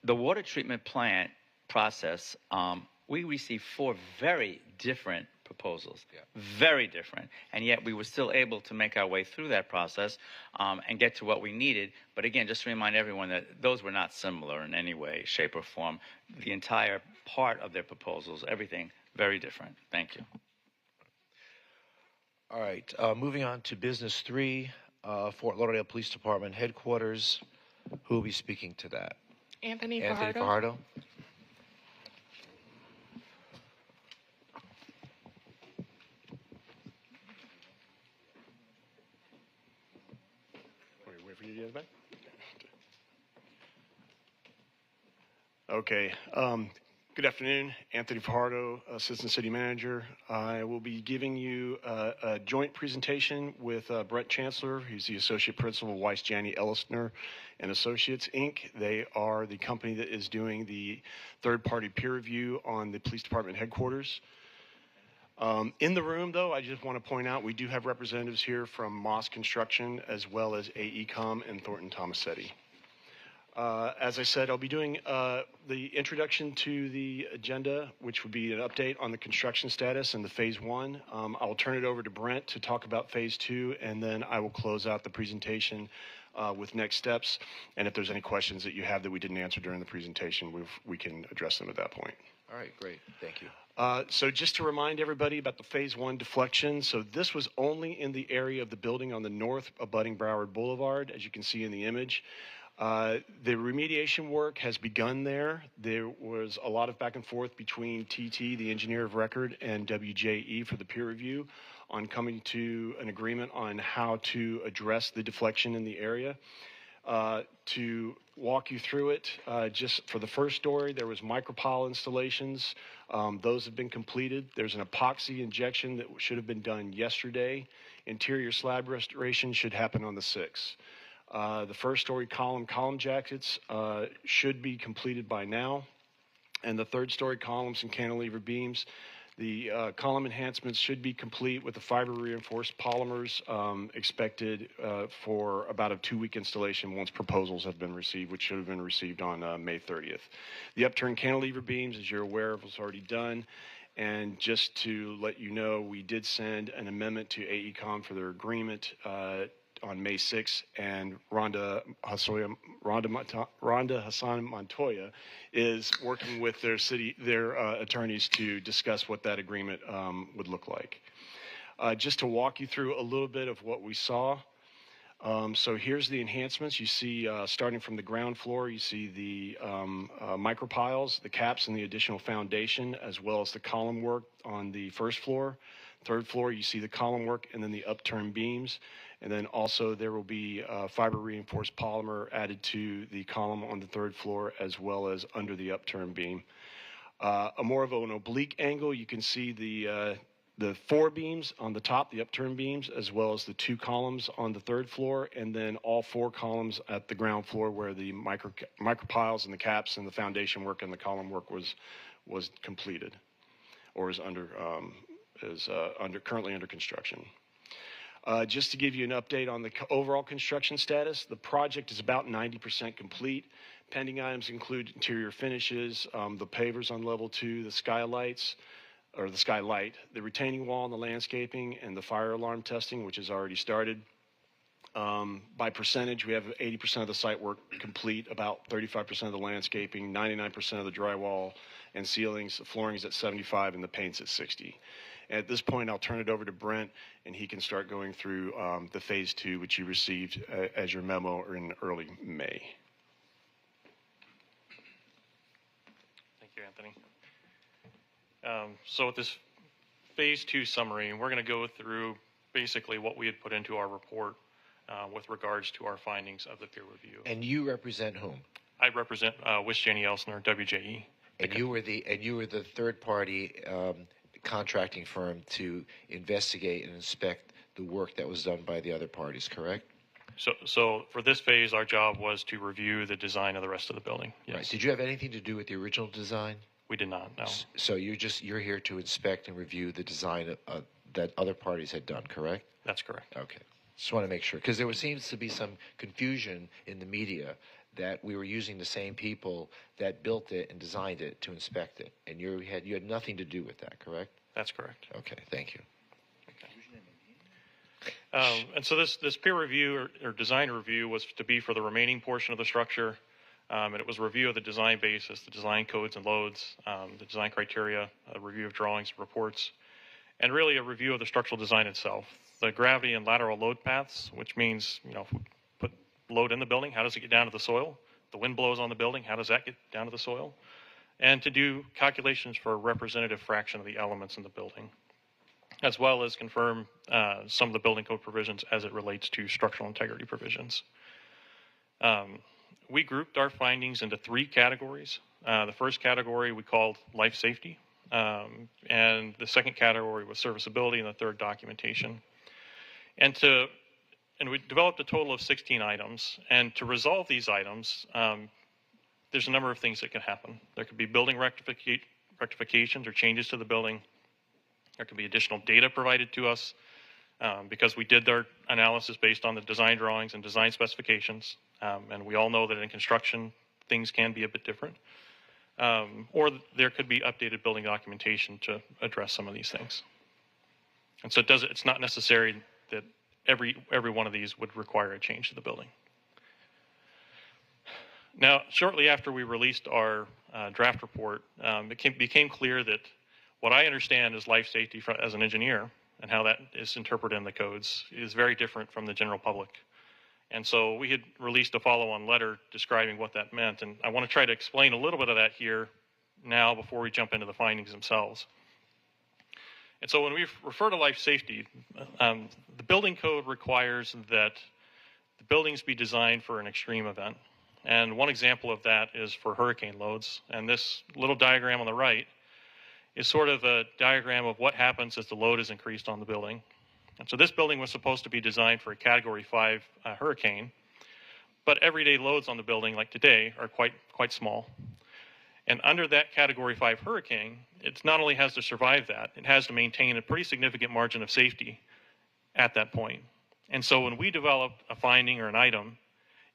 the water treatment plant process, we received 4 very different proposals, very different, and yet we were still able to make our way through that process and get to what we needed. But again, just to remind everyone that those were not similar in any way, shape, or form. The entire part of their proposals, everything, very different. Thank you. All right. Moving on to business 3, Fort Lauderdale Police Department headquarters. Who will be speaking to that? Anthony Fajardo. Wait for you to get back. Okay. Good afternoon. Anthony Fajardo, Assistant City Manager. I will be giving you a joint presentation with Brett Chancellor. He's the Associate Principal of Weiss, Janney, Ellison and Associates, Inc. They are the company that is doing the third-party peer review on the police department headquarters. In the room, though, I just want to point out we do have representatives here from Moss Construction as well as AECom and Thornton Tomasetti. As I said, I'll be doing the introduction to the agenda, which would be an update on the construction status and the Phase 1. I'll turn it over to Brent to talk about Phase 2, and then I will close out the presentation with next steps. And if there's any questions that you have that we didn't answer during the presentation, we can address them at that point. All right, great. Thank you. So just to remind everybody about the Phase 1 deflection, so this was only in the area of the building on the north abutting Broward Boulevard, as you can see in the image. The remediation work has begun there. There was a lot of back and forth between TT, the engineer of record, and WJE for the peer review on coming to an agreement on how to address the deflection in the area. To walk you through it, just for the first story, there was micropile installations. Those have been completed. There's an epoxy injection that should have been done yesterday. Interior slab restoration should happen on the 6th. The first story column jackets should be completed by now. And the third story columns and cantilever beams, the column enhancements should be complete with the fiber reinforced polymers expected for about a 2-week installation once proposals have been received, which should have been received on May 30th. The upturned cantilever beams, as you're aware of, was already done. And just to let you know, we did send an amendment to AECom for their agreement on May 6th, and Rhonda Hassan Montoya is working with their attorneys to discuss what that agreement would look like. Just to walk you through a little bit of what we saw, So here's the enhancements. You see, starting from the ground floor, you see the micropiles, the caps, and the additional foundation, as well as the column work on the first floor. Third floor, you see the column work and then the upturned beams. And then also there will be fiber reinforced polymer added to the column on the third floor as well as under the upturned beam. A more of an oblique angle, you can see the 4 beams on the top, the upturned beams, as well as the 2 columns on the third floor, and then all 4 columns at the ground floor where the micropiles and the caps and the foundation work and the column work was completed, or is currently under construction. Just to give you an update on the overall construction status, the project is about 90% complete. Pending items include interior finishes, the pavers on level 2, the skylights, or the skylight, the retaining wall and the landscaping, and the fire alarm testing, which has already started. By percentage, we have 80% of the site work complete, about 35% of the landscaping, 99% of the drywall and ceilings, the flooring is at 75, and the paint's at 60. At this point, I'll turn it over to Brent, and he can start going through the phase 2, which you received as your memo in early May. Thank you, Anthony. So with this phase 2 summary, we're going to go through basically what we had put into our report with regards to our findings of the peer review. And you represent whom? I represent Wish Janney Elsner, WJE. And you were the third party contracting firm to investigate and inspect the work that was done by the other parties, correct? So for this phase, our job was to review the design of the rest of the building. Yes. Right. Did you have anything to do with the original design? We did not, no. So you're here to inspect and review the design that other parties had done, correct? That's correct. Okay. Just want to make sure, because there seems to be some confusion in the media that we were using the same people that built it and designed it to inspect it, and you had nothing to do with that, correct? That's correct. Okay, thank you. And so this peer review or design review was to be for the remaining portion of the structure, and it was a review of the design basis, the design codes and loads, the design criteria, a review of drawings, reports, and really a review of the structural design itself. The gravity and lateral load paths, which means, if we put load in the building, how does it get down to the soil? The wind blows on the building, how does that get down to the soil? And to do calculations for a representative fraction of the elements in the building, as well as confirm some of the building code provisions as it relates to structural integrity provisions. We grouped our findings into 3 categories. The first category we called life safety, and the second category was serviceability, and the third documentation. And we developed a total of 16 items, and to resolve these items, there's a number of things that can happen. There could be building rectifications or changes to the building. There could be additional data provided to us because we did our analysis based on the design drawings and design specifications. And we all know that in construction, things can be a bit different. Or there could be updated building documentation to address some of these things. And so it's not necessary that every one of these would require a change to the building. Now, shortly after we released our draft report, it became clear that what I understand as life safety as an engineer and how that is interpreted in the codes is very different from the general public. And so we had released a follow-on letter describing what that meant, and I want to try to explain a little bit of that here now before we jump into the findings themselves. And so when we refer to life safety, the building code requires that the buildings be designed for an extreme event. And one example of that is for hurricane loads. And this little diagram on the right is sort of a diagram of what happens as the load is increased on the building. And so this building was supposed to be designed for a Category 5 hurricane, but everyday loads on the building, like today, are quite small. And under that Category 5 hurricane, it not only has to survive that, it has to maintain a pretty significant margin of safety at that point. And so when we develop a finding or an item,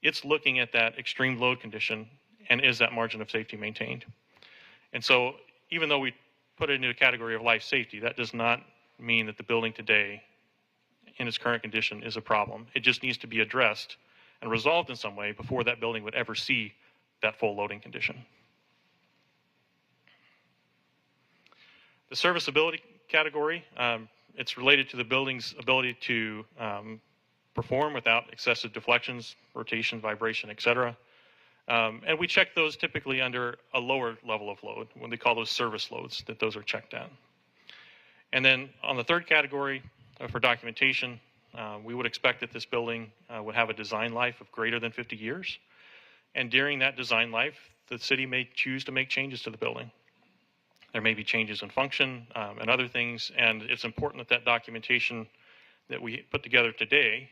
it's looking at that extreme load condition and is that margin of safety maintained. And so even though we put it into a category of life safety, that does not mean that the building today in its current condition is a problem. It just needs to be addressed and resolved in some way before that building would ever see that full loading condition. The serviceability category, it's related to the building's ability to perform without excessive deflections, rotation, vibration, etc. And we check those typically under a lower level of load, when they call those service loads, that those are checked at. And then on the third category for documentation, we would expect that this building would have a design life of greater than 50 years. And during that design life, the city may choose to make changes to the building. There may be changes in function and other things, and it's important that that documentation that we put together today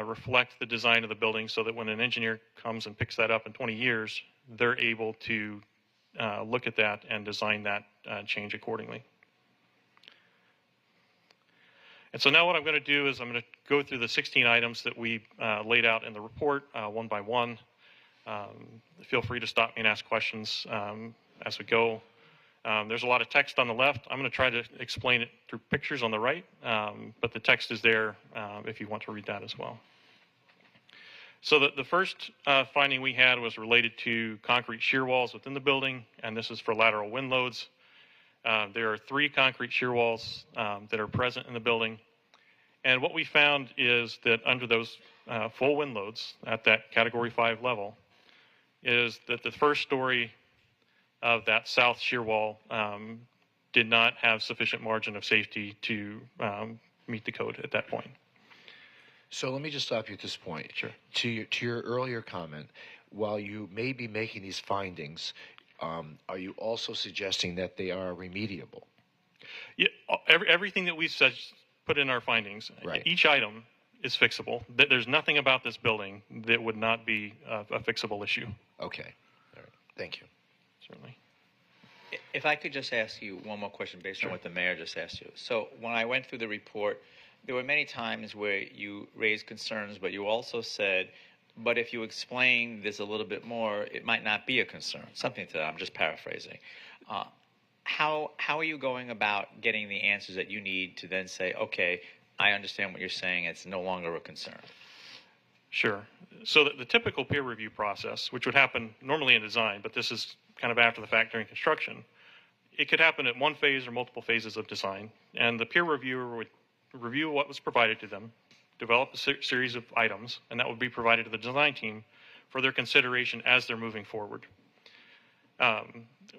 reflect the design of the building, so that when an engineer comes and picks that up in 20 years, they're able to look at that and design that change accordingly. And so now what I'm going to do is I'm going to go through the 16 items that we laid out in the report one by one. Feel free to stop me and ask questions as we go. There's a lot of text on the left. I'm going to try to explain it through pictures on the right, but the text is there if you want to read that as well. So the first finding we had was related to concrete shear walls within the building, and this is for lateral wind loads. There are 3 concrete shear walls that are present in the building. And what we found is that under those full wind loads at that Category 5 level, is that the first story of that south shear wall did not have sufficient margin of safety to meet the code at that point. So let me just stop you at this point. Sure. To your earlier comment, while you may be making these findings, are you also suggesting that they are remediable? Yeah, everything that we've said, put in our findings, right. Each item is fixable. There's nothing about this building that would not be a fixable issue. Okay. All right. Thank you. Certainly. If I could just ask you one more question based on what the mayor just asked you. So when I went through the report, there were many times where you raised concerns, but you also said, but if you explain this a little bit more, it might not be a concern. Something to that. I'm just paraphrasing. How are you going about getting the answers that you need to then say, okay, I understand what you're saying, it's no longer a concern? Sure. So the typical peer review process, which would happen normally in design, but this is kind of after the fact during construction, it could happen at one phase or multiple phases of design. And the peer reviewer would review what was provided to them, develop a series of items, and that would be provided to the design team for their consideration as they're moving forward.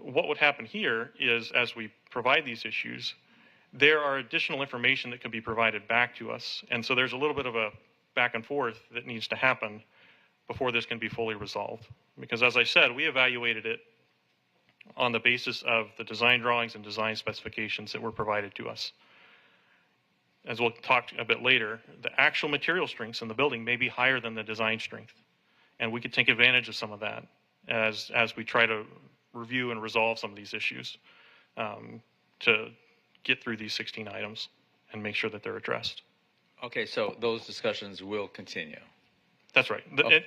What would happen here is, as we provide these issues, there are additional information that can be provided back to us. And so there's a little bit of a back and forth that needs to happen before this can be fully resolved. Because as I said, we evaluated it on the basis of the design drawings and design specifications that were provided to us. As we'll talk a bit later, the actual material strengths in the building may be higher than the design strength. And we could take advantage of some of that as we try to review and resolve some of these issues to get through these 16 items and make sure that they're addressed. Okay, so those discussions will continue. That's right.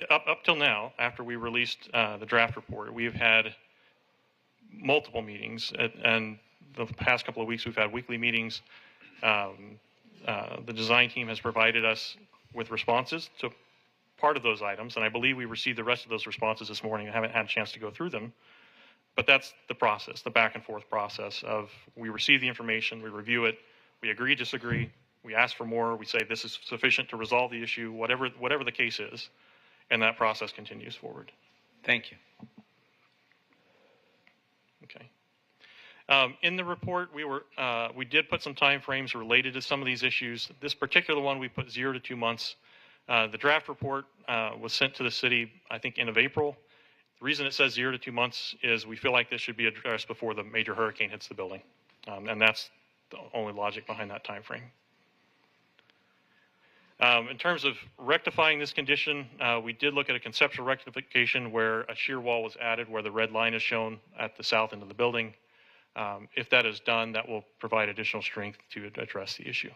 Up till now, after we released the draft report, we have had multiple meetings, and the past couple of weeks we've had weekly meetings. The design team has provided us with responses to part of those items, and I believe we received the rest of those responses this morning. I haven't had a chance to go through them, but that's the process, the back and forth process of we receive the information, we review it, we agree, disagree, we ask for more, we say this is sufficient to resolve the issue, whatever the case is, and that process continues forward. Thank you. Okay. In the report, we did put some time frames related to some of these issues. This particular one, we put 0 to 2 months. The draft report was sent to the city, I think, end of April. The reason it says 0 to 2 months is we feel like this should be addressed before the major hurricane hits the building, and that's the only logic behind that time frame. In terms of rectifying this condition, we did look at a conceptual rectification where a shear wall was added where the red line is shown at the south end of the building. If that is done, that will provide additional strength to address the issue.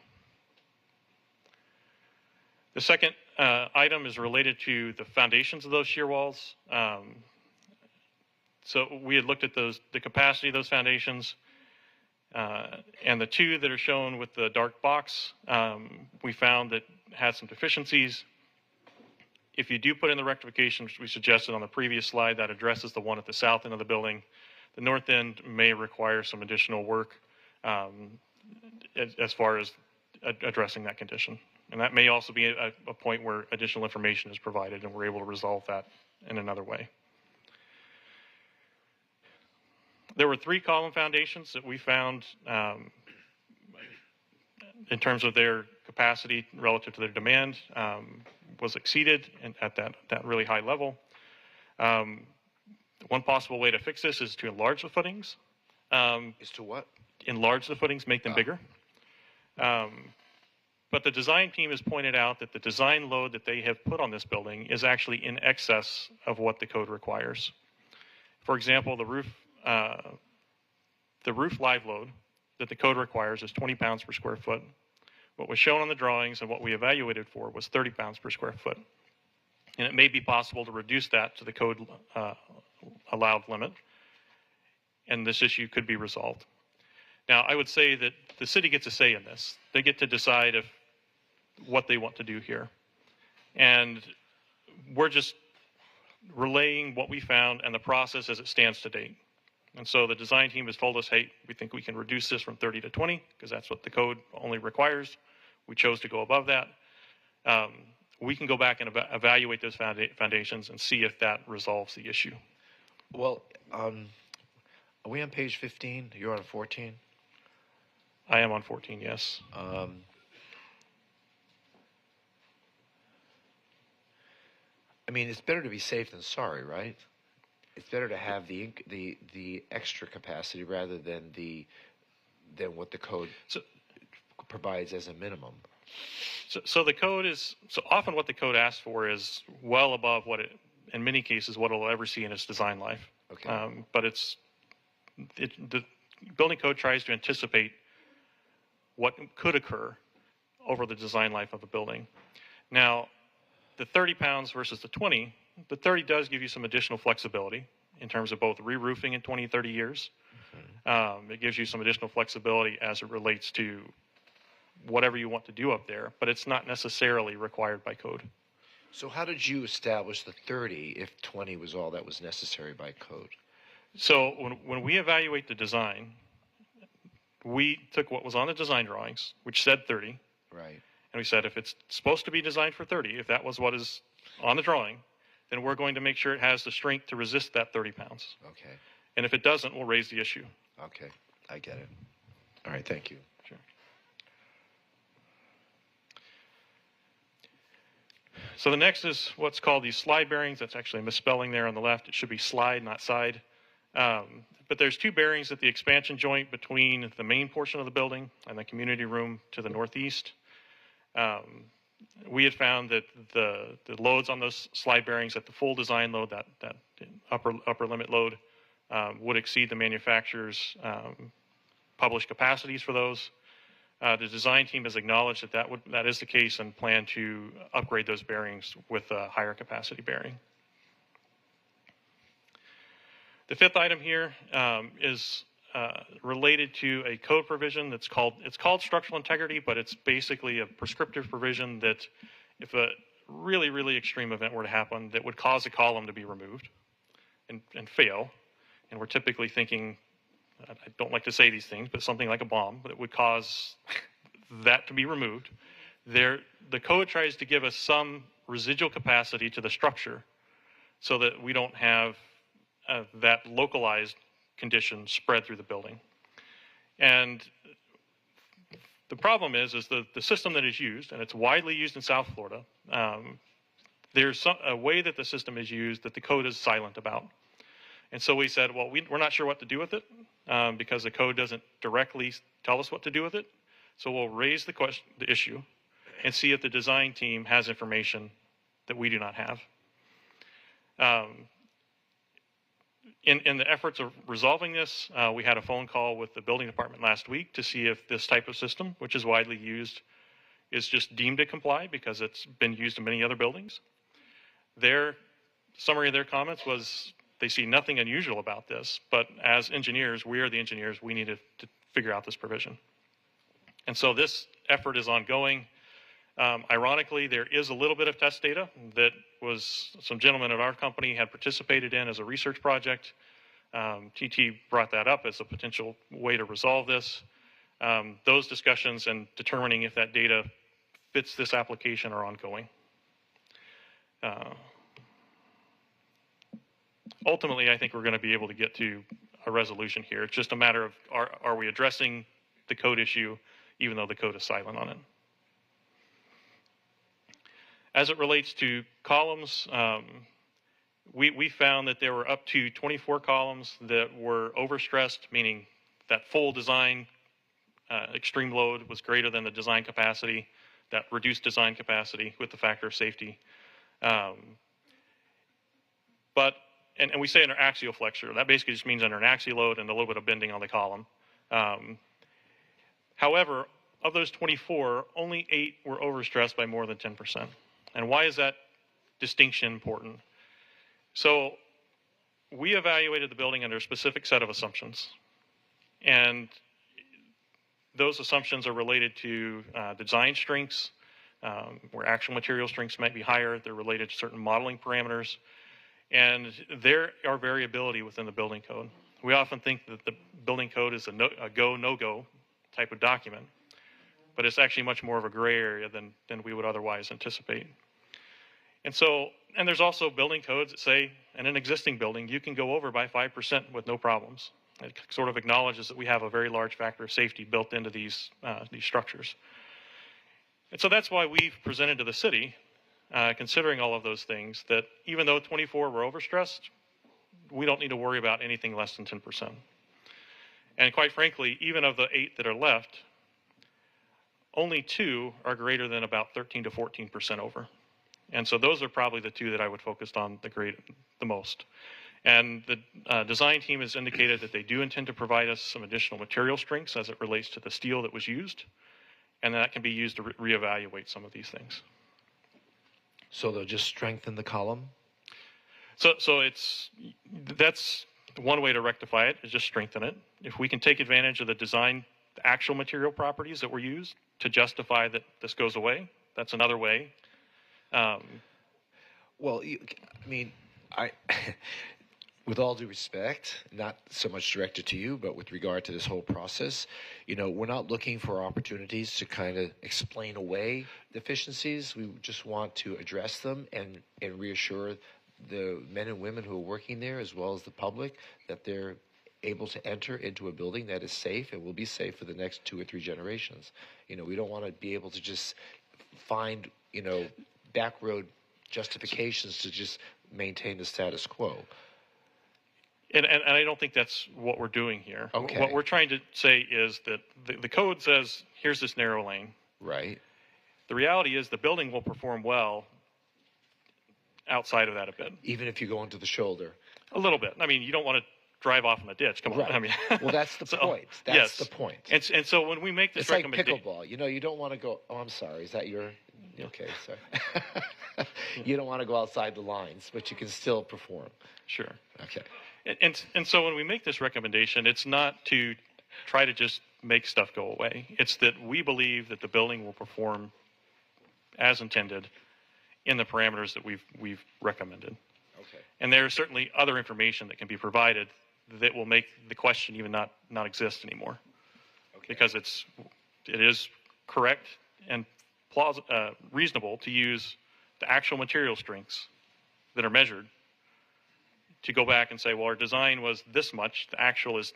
The second item is related to the foundations of those shear walls. So we had looked at the capacity of those foundations, and the two that are shown with the dark box, we found that had some deficiencies. If you do put in the rectification, which we suggested on the previous slide, that addresses the one at the south end of the building. The north end may require some additional work as far as addressing that condition. And that may also be a point where additional information is provided and we're able to resolve that in another way. There were 3 column foundations that we found in terms of their capacity relative to their demand was exceeded at that really high level. One possible way to fix this is to enlarge the footings. Is to what? Enlarge the footings, make them bigger. But the design team has pointed out that the design load that they have put on this building is actually in excess of what the code requires. For example, the roof live load that the code requires is 20 pounds per square foot. What was shown on the drawings and what we evaluated for was 30 pounds per square foot. And it may be possible to reduce that to the code allowed limit, and this issue could be resolved. Now, I would say that the city gets a say in this. They get to decide what they want to do here. And we're just relaying what we found and the process as it stands to date. And so the design team has told us, hey, we think we can reduce this from 30 to 20 because that's what the code only requires. We chose to go above that. We can go back and evaluate those foundations and see if that resolves the issue. Well, are we on page 15? You're on 14? I am on 14, yes. I mean, it's better to be safe than sorry, right? It's better to have the extra capacity rather than what the code provides as a minimum. So the code is often what the code asks for is well above what it, in many cases, what it'll ever see in its design life. Okay. But the building code tries to anticipate what could occur over the design life of a building. Now, the 30 pounds versus the 20, the 30 does give you some additional flexibility in terms of both re-roofing in 20, 30 years. Mm-hmm. It gives you some additional flexibility as it relates to whatever you want to do up there, but it's not necessarily required by code. So how did you establish the 30 if 20 was all that was necessary by code? So when we evaluate the design, we took what was on the design drawings, which said 30. Right. And we said, if it's supposed to be designed for 30, if that was what is on the drawing, then we're going to make sure it has the strength to resist that 30 pounds. Okay. And if it doesn't, we'll raise the issue. Okay. I get it. All right. Thank you. Sure. So the next is what's called these slide bearings. That's actually a misspelling there on the left. It should be slide, not side. But there's 2 bearings at the expansion joint between the main portion of the building and the community room to the northeast. We had found that the loads on those slide bearings at the full design load, that upper limit load, would exceed the manufacturer's published capacities for those. The design team has acknowledged that is the case and plan to upgrade those bearings with a higher capacity bearing. The 5th item here is related to a code provision it's called structural integrity, but it's basically a prescriptive provision that if a really, really extreme event were to happen that would cause a column to be removed and fail, and we're typically thinking, I don't like to say these things, but something like a bomb, but it would cause that to be removed. The code tries to give us some residual capacity to the structure so that we don't have that localized condition spread through the building. And the problem is the system that is used, and it's widely used in South Florida, there's a way that the system is used that the code is silent about. And so we said, well, we're not sure what to do with it because the code doesn't directly tell us what to do with it. So we'll raise the issue and see if the design team has information that we do not have. In the efforts of resolving this, we had a phone call with the building department last week to see if this type of system, which is widely used, is just deemed to comply because it's been used in many other buildings. Their summary of their comments was they see nothing unusual about this, but as engineers, we are the engineers, we need to figure out this provision. And so this effort is ongoing. Ironically, there is a little bit of test data that some gentlemen at our company had participated in as a research project. TT brought that up as a potential way to resolve this. Those discussions and determining if that data fits this application are ongoing. Ultimately, I think we're going to be able to get to a resolution here. It's just a matter of are we addressing the code issue, even though the code is silent on it. As it relates to columns, we found that there were up to 24 columns that were overstressed, meaning that full design extreme load was greater than the design capacity, that reduced design capacity with the factor of safety. And we say under axial flexure. That basically just means under an axial load and a little bit of bending on the column. However, of those 24, only 8 were overstressed by more than 10%. And why is that distinction important? So we evaluated the building under a specific set of assumptions. And those assumptions are related to design strengths, where actual material strengths might be higher. They're related to certain modeling parameters. And there are variability within the building code. We often think that the building code is a go, no-go type of document, but it's actually much more of a gray area than we would otherwise anticipate. And there's also building codes that say, in an existing building, you can go over by 5% with no problems. It sort of acknowledges that we have a very large factor of safety built into these structures. And so that's why we've presented to the city, considering all of those things, that even though 24 were overstressed, we don't need to worry about anything less than 10%. And quite frankly, even of the 8 that are left, only 2 are greater than about 13 to 14% over. And so those are probably the 2 that I would focus on the most. And the design team has indicated that they do intend to provide us some additional material strengths as it relates to the steel that was used, and that can be used to reevaluate some of these things. So they'll just strengthen the column? So that's one way to rectify it, is just strengthen it. If we can take advantage of the design, the actual material properties that were used to justify that this goes away, that's another way. Well, with all due respect, not so much directed to you, but with regard to this whole process, we're not looking for opportunities to kind of explain away deficiencies. We just want to address them and reassure the men and women who are working there, as well as the public, that they're able to enter into a building that is safe and will be safe for the next 2 or 3 generations. We don't want to be able to just find, back road justifications to just maintain the status quo. And I don't think that's what we're doing here. Okay. What we're trying to say is that the code says, here's this narrow lane. Right. The reality is the building will perform well outside of that a bit. Even if you go into the shoulder? A little bit. I mean, you don't want to drive off in the ditch. Come on. Right. I mean, well, that's the point. That's the point. And so when we make this recommendation... It's like pickleball. You don't want to go... Oh, I'm sorry. Is that your... Okay, sorry. You don't want to go outside the lines, but you can still perform. Sure. Okay. And so when we make this recommendation, it's not to try to just make stuff go away. It's that we believe that the building will perform as intended in the parameters that we've recommended. Okay. And there's certainly other information that can be provided that will make the question even not exist anymore. Okay. Because it is correct and reasonable to use the actual material strengths that are measured to go back and say, well, our design was this much, the actual is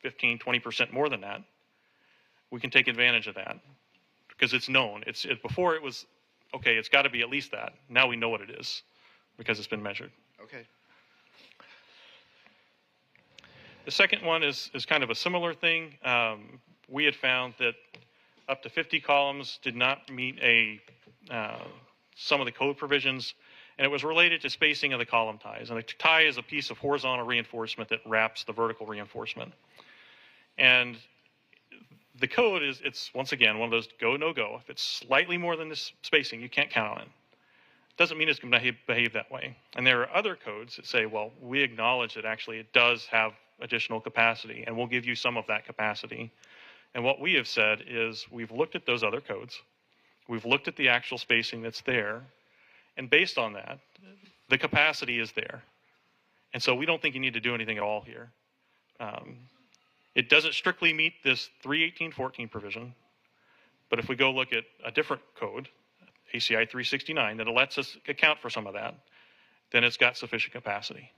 15, 20% more than that. We can take advantage of that because it's known. Before it was, okay, it's got to be at least that. Now we know what it is because it's been measured. Okay. The second one is kind of a similar thing. We had found that up to 50 columns did not meet some of the code provisions, and it was related to spacing of the column ties. And the tie is a piece of horizontal reinforcement that wraps the vertical reinforcement. And the code it's once again, one of those go, no go. If it's slightly more than this spacing, you can't count on it. Doesn't mean it's going to behave that way. And there are other codes that say, well, we acknowledge that actually it does have additional capacity, and we'll give you some of that capacity. And what we have said is we've looked at those other codes. We've looked at the actual spacing that's there. And based on that, the capacity is there. And so we don't think you need to do anything at all here. It doesn't strictly meet this 318.14 provision, But if we go look at a different code, ACI 369, that lets us account for some of that, then it's got sufficient capacity.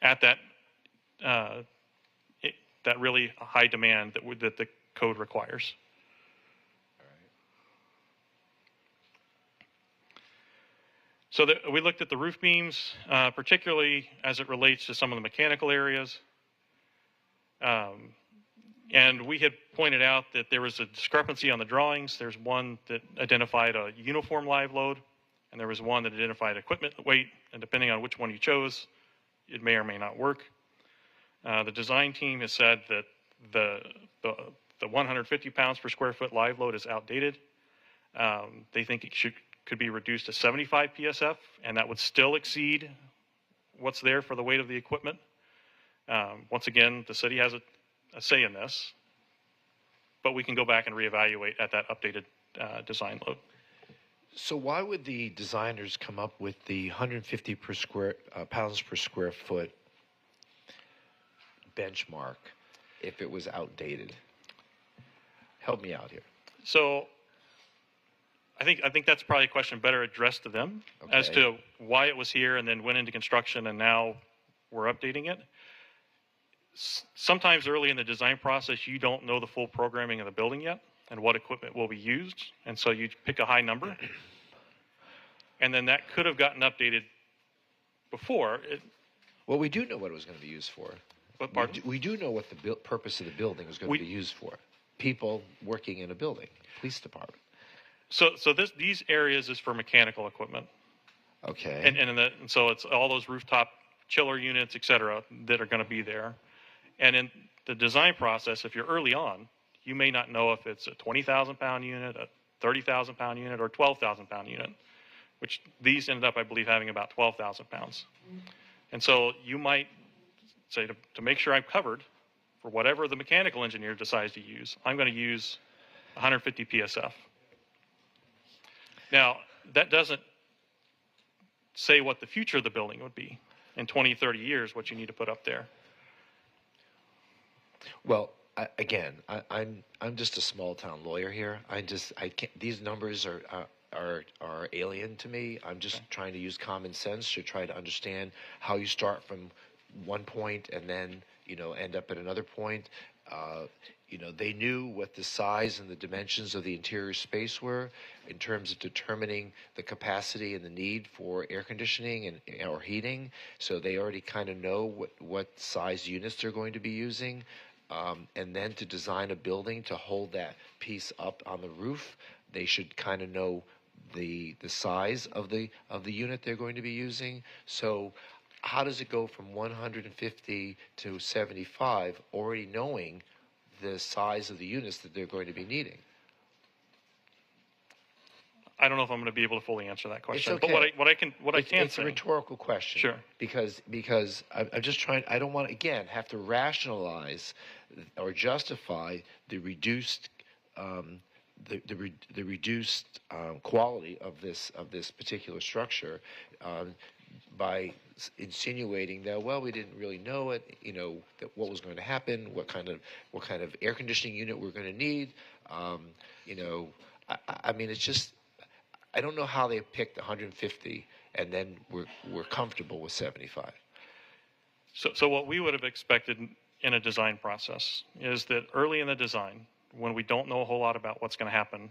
At that that really high demand that the code requires. So we looked at the roof beams, particularly as it relates to some of the mechanical areas. And we had pointed out that there was a discrepancy on the drawings. There's one that identified a uniform live load, and there was one that identified equipment weight, and depending on which one you chose, it may or may not work. The design team has said that the 150 pounds per square foot live load is outdated. They think it could be reduced to 75 PSF, and that would still exceed what's there for the weight of the equipment. Once again, the city has a say in this, but we can go back and reevaluate at that updated design load. So why would the designers come up with the 150 pounds per square foot benchmark if it was outdated? Help me out here. So I think that's probably a question better addressed to them as to why it was here and then went into construction and now we're updating it. Sometimes early in the design process, you don't know the full programming of the building yet and what equipment will be used. And so you pick a high number. And then that could have gotten updated before. Well, we do know what it was going to be used for. What, pardon? We do know what the purpose of the building was going to be used for. People working in a building, police department. So these areas is for mechanical equipment. Okay. And so it's all those rooftop chiller units, et cetera, that are going to be there. And in the design process, if you're early on, you may not know if it's a 20,000 pound unit, a 30,000 pound unit, or 12,000 pound unit, which these ended up, I believe, having about 12,000 pounds. And so you might say, to make sure I'm covered for whatever the mechanical engineer decides to use, I'm going to use 150 PSF. Now, that doesn't say what the future of the building would be in 20, 30 years, what you need to put up there. Well, I'm just a small town lawyer here. I can't. These numbers are alien to me. I'm just trying to use common sense to try to understand how you start from one point and then end up at another point. They knew what the size and the dimensions of the interior space were in terms of determining the capacity and the need for air conditioning or heating. So they already kind of know what size units they're going to be using. And then to design a building to hold that piece up on the roof, they should kind of know the size of the unit they're going to be using. So how does it go from 150 to 75, already knowing the size of the units that they're going to be needing? I don't know if I'm going to be able to fully answer that question. It's okay. But what I can it's say, a rhetorical question. Sure. Because I'm just trying. I don't want to again have to rationalize or justify the reduced the reduced quality of this particular structure by insinuating that we didn't really know it, that what was going to happen, what kind of air conditioning unit we're going to need. I mean, it's just, I don't know how they picked 150 and then we're comfortable with 75. So what we would have expected in a design process is that early in the design, when we don't know a whole lot about what's going to happen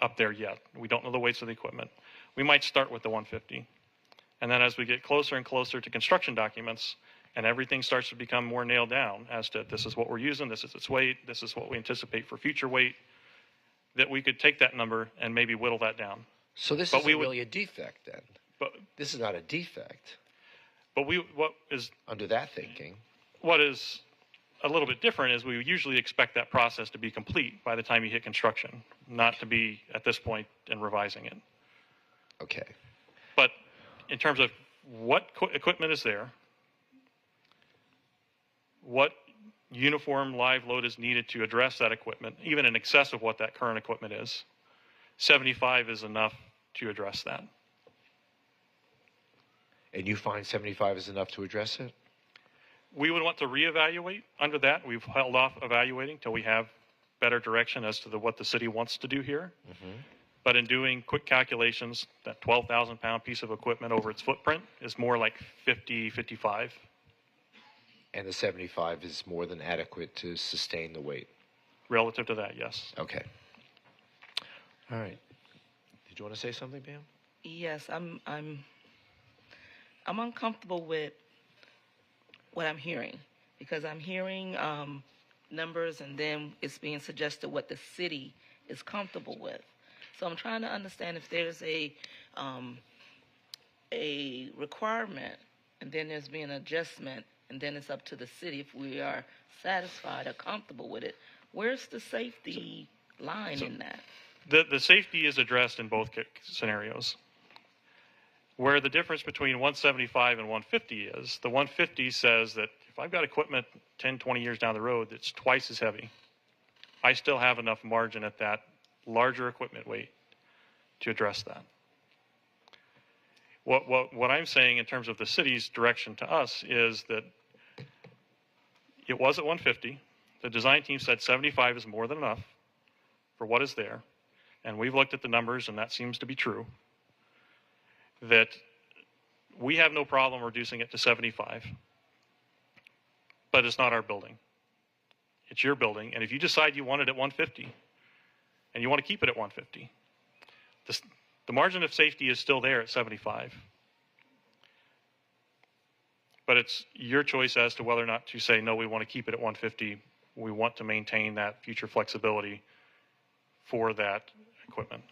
up there yet, we don't know the weights of the equipment, we might start with the 150. And then as we get closer and closer to construction documents and everything starts to become more nailed down as to this is what we're using, this is its weight, this is what we anticipate for future weight, that we could take that number and maybe whittle that down. So this isn't really a defect then? But this is not a defect. But what is... Under that thinking. What is a little bit different is we usually expect that process to be complete by the time you hit construction, not to be at this point and revising it. Okay. But in terms of what equipment is there, what uniform live load is needed to address that equipment, even in excess of what that current equipment is, 75 is enough to address that. And you find 75 is enough to address it? We would want to reevaluate under that. We've held off evaluating till we have better direction as to what the city wants to do here. But in doing quick calculations, that 12,000 pound piece of equipment over its footprint is more like 50, 55. And the 75 is more than adequate to sustain the weight. Relative to that, yes. Okay. All right. Did you want to say something, Pam? Yes, I'm uncomfortable with what I'm hearing, because I'm hearing numbers, and then it's being suggested what the city is comfortable with. So I'm trying to understand if there's a requirement, and then there's being an adjustment, and then it's up to the city if we are satisfied or comfortable with it. Where's the safety line in that? The safety is addressed in both scenarios. Where the difference between 175 and 150 is, the 150 says that if I've got equipment 10, 20 years down the road that's twice as heavy, I still have enough margin at that larger equipment weight to address that. What I'm saying in terms of the city's direction to us is that it was at 150. The design team said 75 is more than enough for what is there. And we've looked at the numbers, and that seems to be true. That we have no problem reducing it to 75. But it's not our building. It's your building. And if you decide you want it at 150, and you want to keep it at 150, the margin of safety is still there at 75. But it's your choice as to whether or not to say, no, we want to keep it at 150. We want to maintain that future flexibility for that equipment.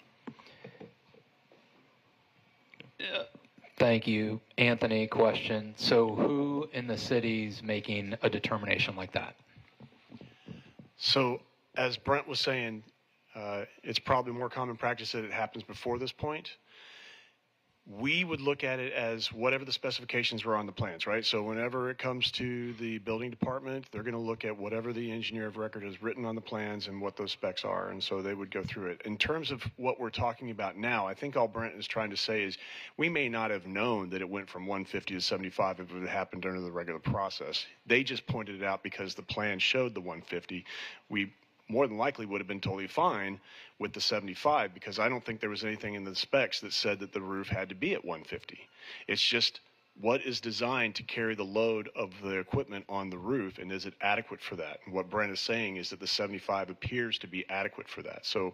Thank you. Anthony, question. So who in the city's making a determination like that? So as Brent was saying, it's probably more common practice that it happens before this point. We would look at it as whatever the specifications were on the plans, right? So whenever it comes to the building department, they're going to look at whatever the engineer of record has written on the plans and what those specs are, and so they would go through it. In terms of what we're talking about now, I think all Brent is trying to say is we may not have known that it went from 150 to 75 if it had happened under the regular process. They just pointed it out because the plan showed the 150. We more than likely would have been totally fine with the 75, because I don't think there was anything in the specs that said that the roof had to be at 150. It's just what is designed to carry the load of the equipment on the roof, and is it adequate for that? And what Brent is saying is that the 75 appears to be adequate for that. So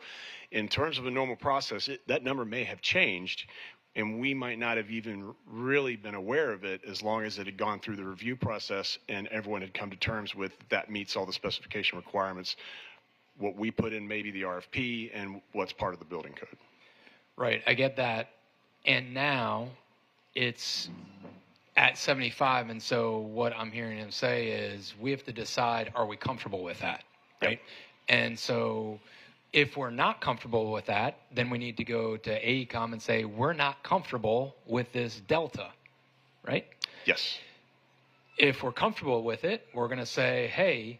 in terms of a normal process, that number may have changed, and we might not have even really been aware of it as long as it had gone through the review process and everyone had come to terms with that meets all the specification requirements, what we put in maybe the RFP and what's part of the building code. Right, I get that. And now it's at 75, and so what I'm hearing him say is we have to decide, are we comfortable with that, right? Yep. And so if we're not comfortable with that, then we need to go to AECOM and say, we're not comfortable with this delta, right? Yes. If we're comfortable with it, we're going to say, hey,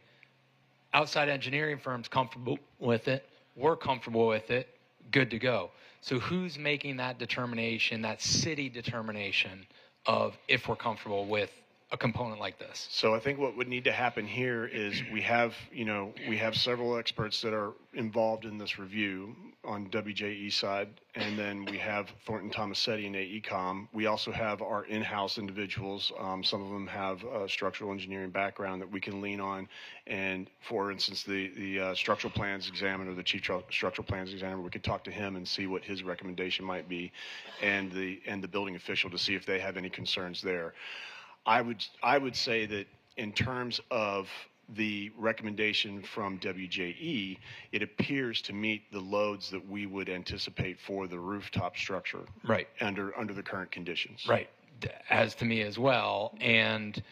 outside engineering firms comfortable with it, we're comfortable with it, good to go. So who's making that determination, that city determination of if we're comfortable with a component like this? So I think what would need to happen here is we have several experts that are involved in this review on WJE side, and then we have Thornton Tomasetti and AECOM. We also have our in-house individuals. Some of them have a structural engineering background that we can lean on. And for instance, the structural plans examiner, the chief structural plans examiner, we could talk to him and see what his recommendation might be, and the building official to see if they have any concerns there. I would say that in terms of the recommendation from WJE, it appears to meet the loads that we would anticipate for the rooftop structure, right, under the current conditions. Right, as to me as well, and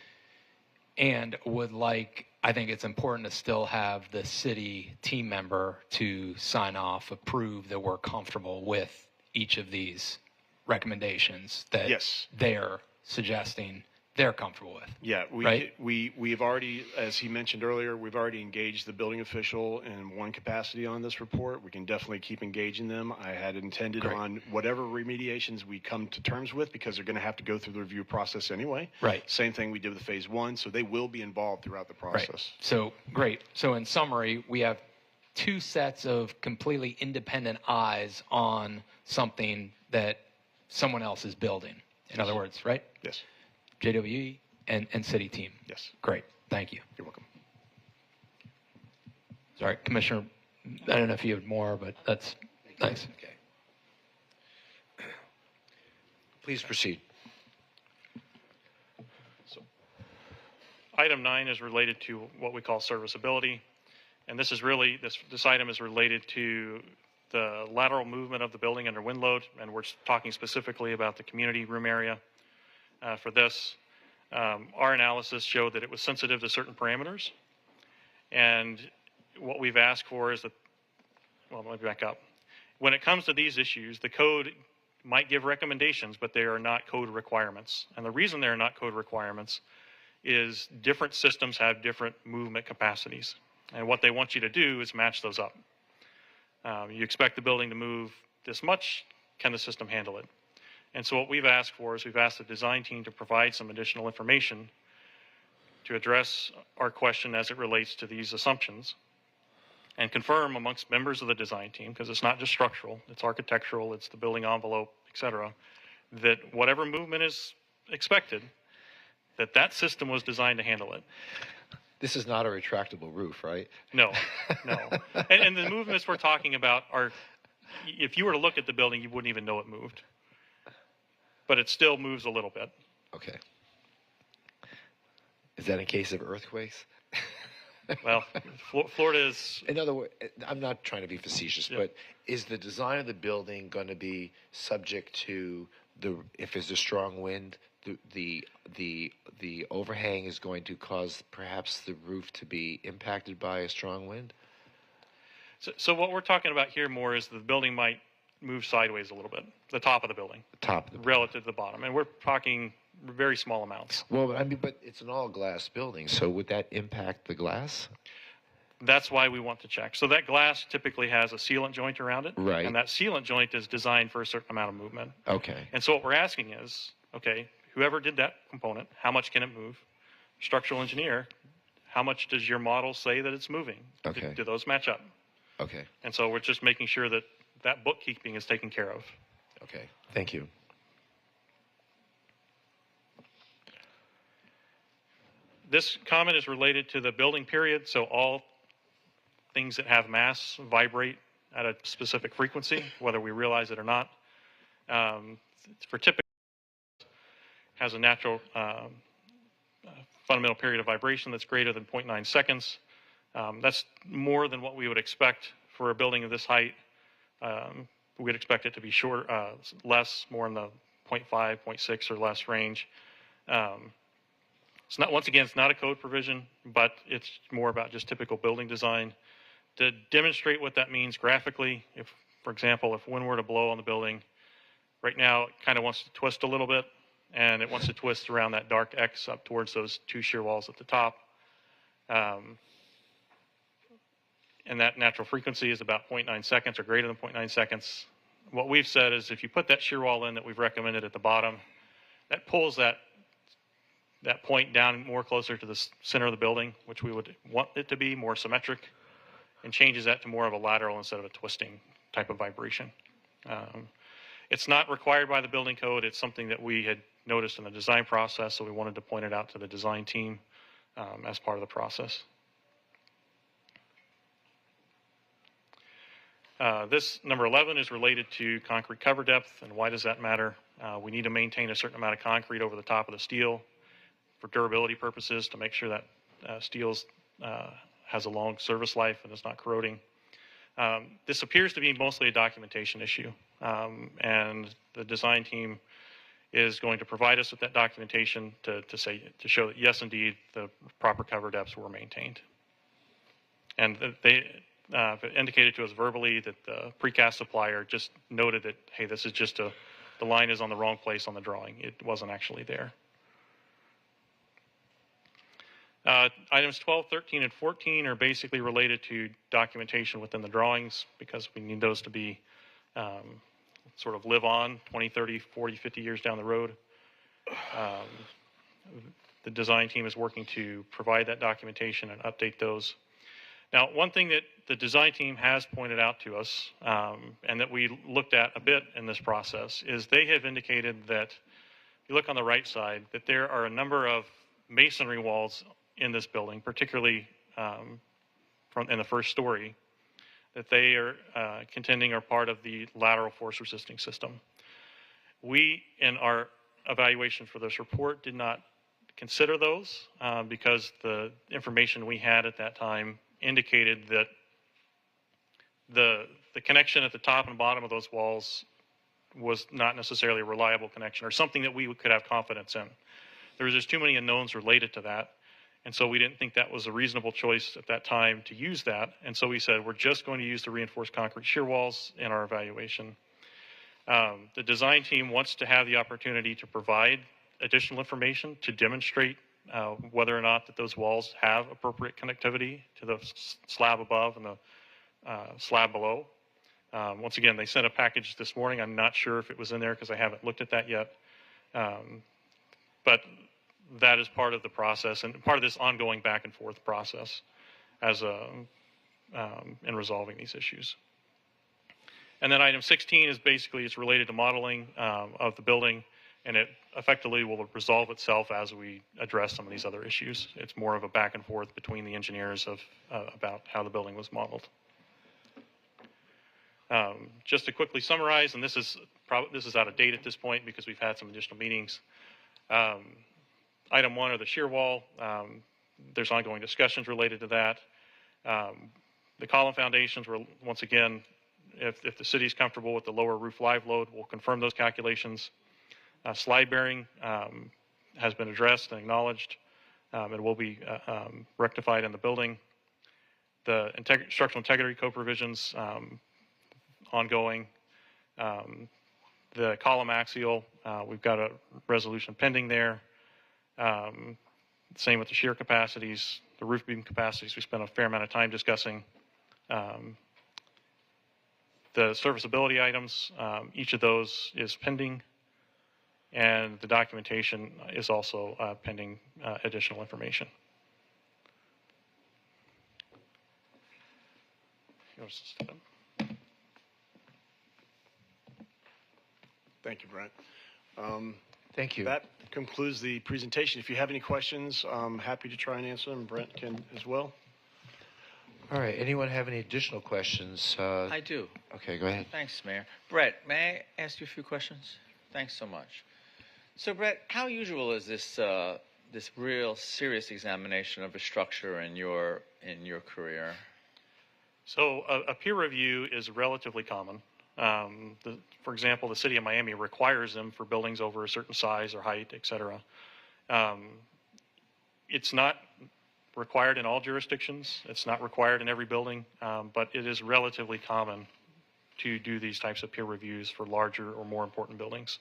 would like, I think it's important to still have the city team member to sign off, approve that we're comfortable with each of these recommendations that yes, they're suggesting they're comfortable with. Yeah, we've already, as he mentioned earlier, we've already engaged the building official in one capacity on this report. We can definitely keep engaging them. I had intended on whatever remediations we come to terms with, because they're going to have to go through the review process anyway. Right. Same thing we did with phase one, so they will be involved throughout the process. Right. So great. So in summary, we have two sets of completely independent eyes on something that someone else is building. In other words, right? Yes. JWE and city team. Yes. Great. Thank you. You're welcome. Sorry, Commissioner. I don't know if you have more, but that's thanks. Okay. Please proceed. Item 9 is related to what we call serviceability, and this is really this item is related to the lateral movement of the building under wind load, and we're talking specifically about the community room area. For this, our analysis showed that it was sensitive to certain parameters, and what we've asked for is that, well, let me back up. When it comes to these issues, the code might give recommendations, but they are not code requirements. And the reason they're not code requirements is different systems have different movement capacities. And what they want you to do is match those up. You expect the building to move this much, can the system handle it? And so what we've asked for is we've asked the design team to provide some additional information to address our question as it relates to these assumptions and confirm amongst members of the design team, because it's not just structural, it's architectural, it's the building envelope, et cetera, that whatever movement is expected, that system was designed to handle it. This is not a retractable roof, right? No, no. And the movements we're talking about are, if you were to look at the building, you wouldn't even know it moved. But it still moves a little bit. Okay. Is that in case of earthquakes? Well, Florida is... In other words, I'm not trying to be facetious, but is the design of the building going to be subject to if there's a strong wind, the overhang is going to cause perhaps the roof to be impacted by a strong wind? So what we're talking about here more is the building might move sideways a little bit, the top of the building. The top of the building. Relative to the bottom. And we're talking very small amounts. Well, I mean, but it's an all-glass building, so would that impact the glass? That's why we want to check. So that glass typically has a sealant joint around it. Right. And that sealant joint is designed for a certain amount of movement. Okay. And so what we're asking is, okay, whoever did that component, how much can it move? Structural engineer, how much does your model say that it's moving? Okay. Do those match up? Okay. And so we're just making sure that that bookkeeping is taken care of. Okay. Thank you. This comment is related to the building period, so all things that have mass vibrate at a specific frequency, whether we realize it or not. For typical, has a natural fundamental period of vibration that's greater than 0.9 seconds. That's more than what we would expect for a building of this height. We'd expect it to be short, less, more in the 0.5, 0.6 or less range. It's not, once again, it's not a code provision, but it's more about just typical building design. To demonstrate what that means graphically, if, for example, if wind were to blow on the building, right now it kind of wants to twist a little bit, and it wants to twist around that dark X up towards those two shear walls at the top. And that natural frequency is about 0.9 seconds or greater than 0.9 seconds. What we've said is if you put that shear wall in that we've recommended at the bottom, that pulls that point down more closer to the center of the building, which we would want it to be more symmetric, and changes that to more of a lateral instead of a twisting type of vibration. It's not required by the building code. It's something that we had noticed in the design process, so we wanted to point it out to the design team as part of the process. This number 11 is related to concrete cover depth, and why does that matter? We need to maintain a certain amount of concrete over the top of the steel for durability purposes to make sure that steel has a long service life and is not corroding. This appears to be mostly a documentation issue, and the design team is going to provide us with that documentation to show that yes, indeed, the proper cover depths were maintained. And they indicated to us verbally that the precast supplier just noted that, hey, this is just the line is on the wrong place on the drawing. It wasn't actually there. Items 12, 13, and 14 are basically related to documentation within the drawings because we need those to be sort of live on 20, 30, 40, 50 years down the road. The design team is working to provide that documentation and update those. Now, one thing that the design team has pointed out to us, and that we looked at a bit in this process, is they have indicated that, if you look on the right side, that there are a number of masonry walls in this building, particularly in the first story, that they are contending are part of the lateral force resisting system. We, in our evaluation for this report, did not consider those because the information we had at that time indicated that the connection at the top and bottom of those walls was not necessarily a reliable connection or something that we could have confidence in. There was just too many unknowns related to that. And so we didn't think that was a reasonable choice at that time to use that. And so we said, we're just going to use the reinforced concrete shear walls in our evaluation. The design team wants to have the opportunity to provide additional information to demonstrate whether or not that those walls have appropriate connectivity to the slab above and the slab below. Once again, they sent a package this morning. I'm not sure if it was in there because I haven't looked at that yet. But that is part of the process and part of this ongoing back and forth process as in resolving these issues. And then item 16 is basically, it's related to modeling of the building, and it effectively will resolve itself as we address some of these other issues. It's more of a back and forth between the engineers of about how the building was modeled. Just to quickly summarize, and this is out of date at this point because we've had some additional meetings. Item 1 are the shear wall. There's ongoing discussions related to that. The column foundations were, once again, if the city's comfortable with the lower roof live load, we'll confirm those calculations. Slide bearing has been addressed and acknowledged. It will be rectified in the building. The structural integrity code provisions ongoing. The column axial, we've got a resolution pending there. Same with the shear capacities, the roof beam capacities. We spent a fair amount of time discussing. The serviceability items, each of those is pending, and the documentation is also pending additional information. Thank you, Brent. Thank you. That concludes the presentation. If you have any questions, I'm happy to try and answer them. Brent can as well. All right. Anyone have any additional questions? I do. Okay, go ahead. Thanks, Mayor. Brett, may I ask you a few questions? Thanks so much. So, Brett, how usual is this this real serious examination of a structure in your career? So, a peer review is relatively common. For example, the city of Miami requires them for buildings over a certain size or height, et cetera. It's not required in all jurisdictions. It's not required in every building, but it is relatively common to do these types of peer reviews for larger or more important buildings.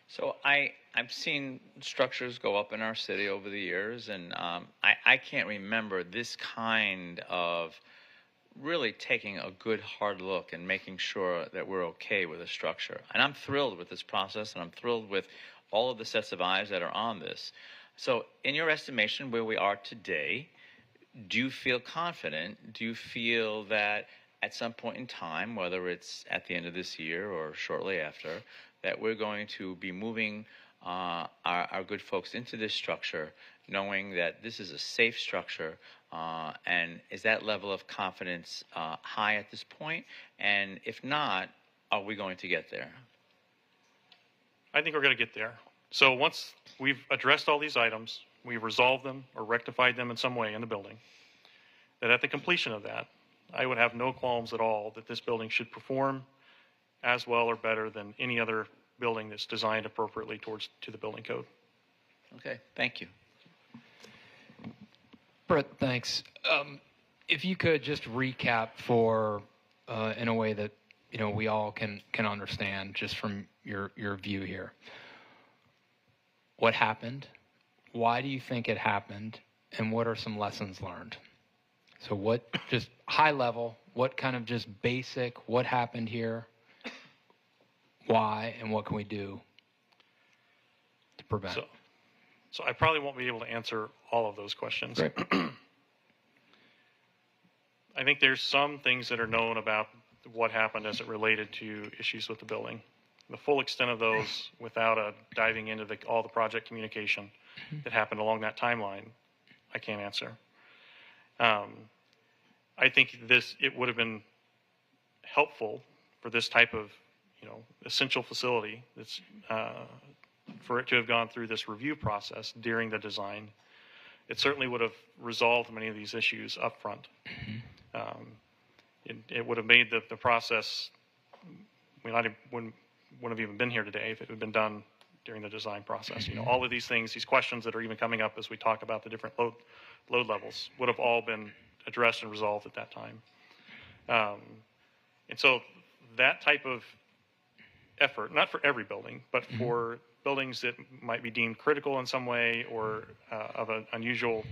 So I've seen structures go up in our city over the years, and I can't remember this kind of really taking a good hard look and making sure that we're okay with a structure. And I'm thrilled with this process, and I'm thrilled with all of the sets of eyes that are on this. So in your estimation, where we are today, do you feel confident? Do you feel that at some point in time, whether it's at the end of this year or shortly after, that we're going to be moving our good folks into this structure, knowing that this is a safe structure, and is that level of confidence high at this point? And if not, are we going to get there? I think we're going to get there. So once we've addressed all these items, we've resolved them or rectified them in some way in the building, that at the completion of that, I would have no qualms at all that this building should perform as well or better than any other building that's designed appropriately to the building code. Okay, thank you. Brett, thanks. If you could just recap for in a way that we all can understand, just from your view here. What happened? Why do you think it happened? And what are some lessons learned? So what, just high level, what kind of just basic, what happened here? Why, and what can we do to prevent? So I probably won't be able to answer all of those questions. Great. I think there's some things that are known about what happened as it related to issues with the building. The full extent of those, without diving into all the project communication that happened along that timeline, I can't answer. I think it would have been helpful for this type of, essential facility that's for it to have gone through this review process during the design. It certainly would have resolved many of these issues up front. It would have made the process, wouldn't have even been here today if it had been done during the design process. All of these things, these questions that are even coming up as we talk about the different load levels would have all been addressed and resolved at that time. And so that type of effort, not for every building, but for buildings that might be deemed critical in some way or of an unusual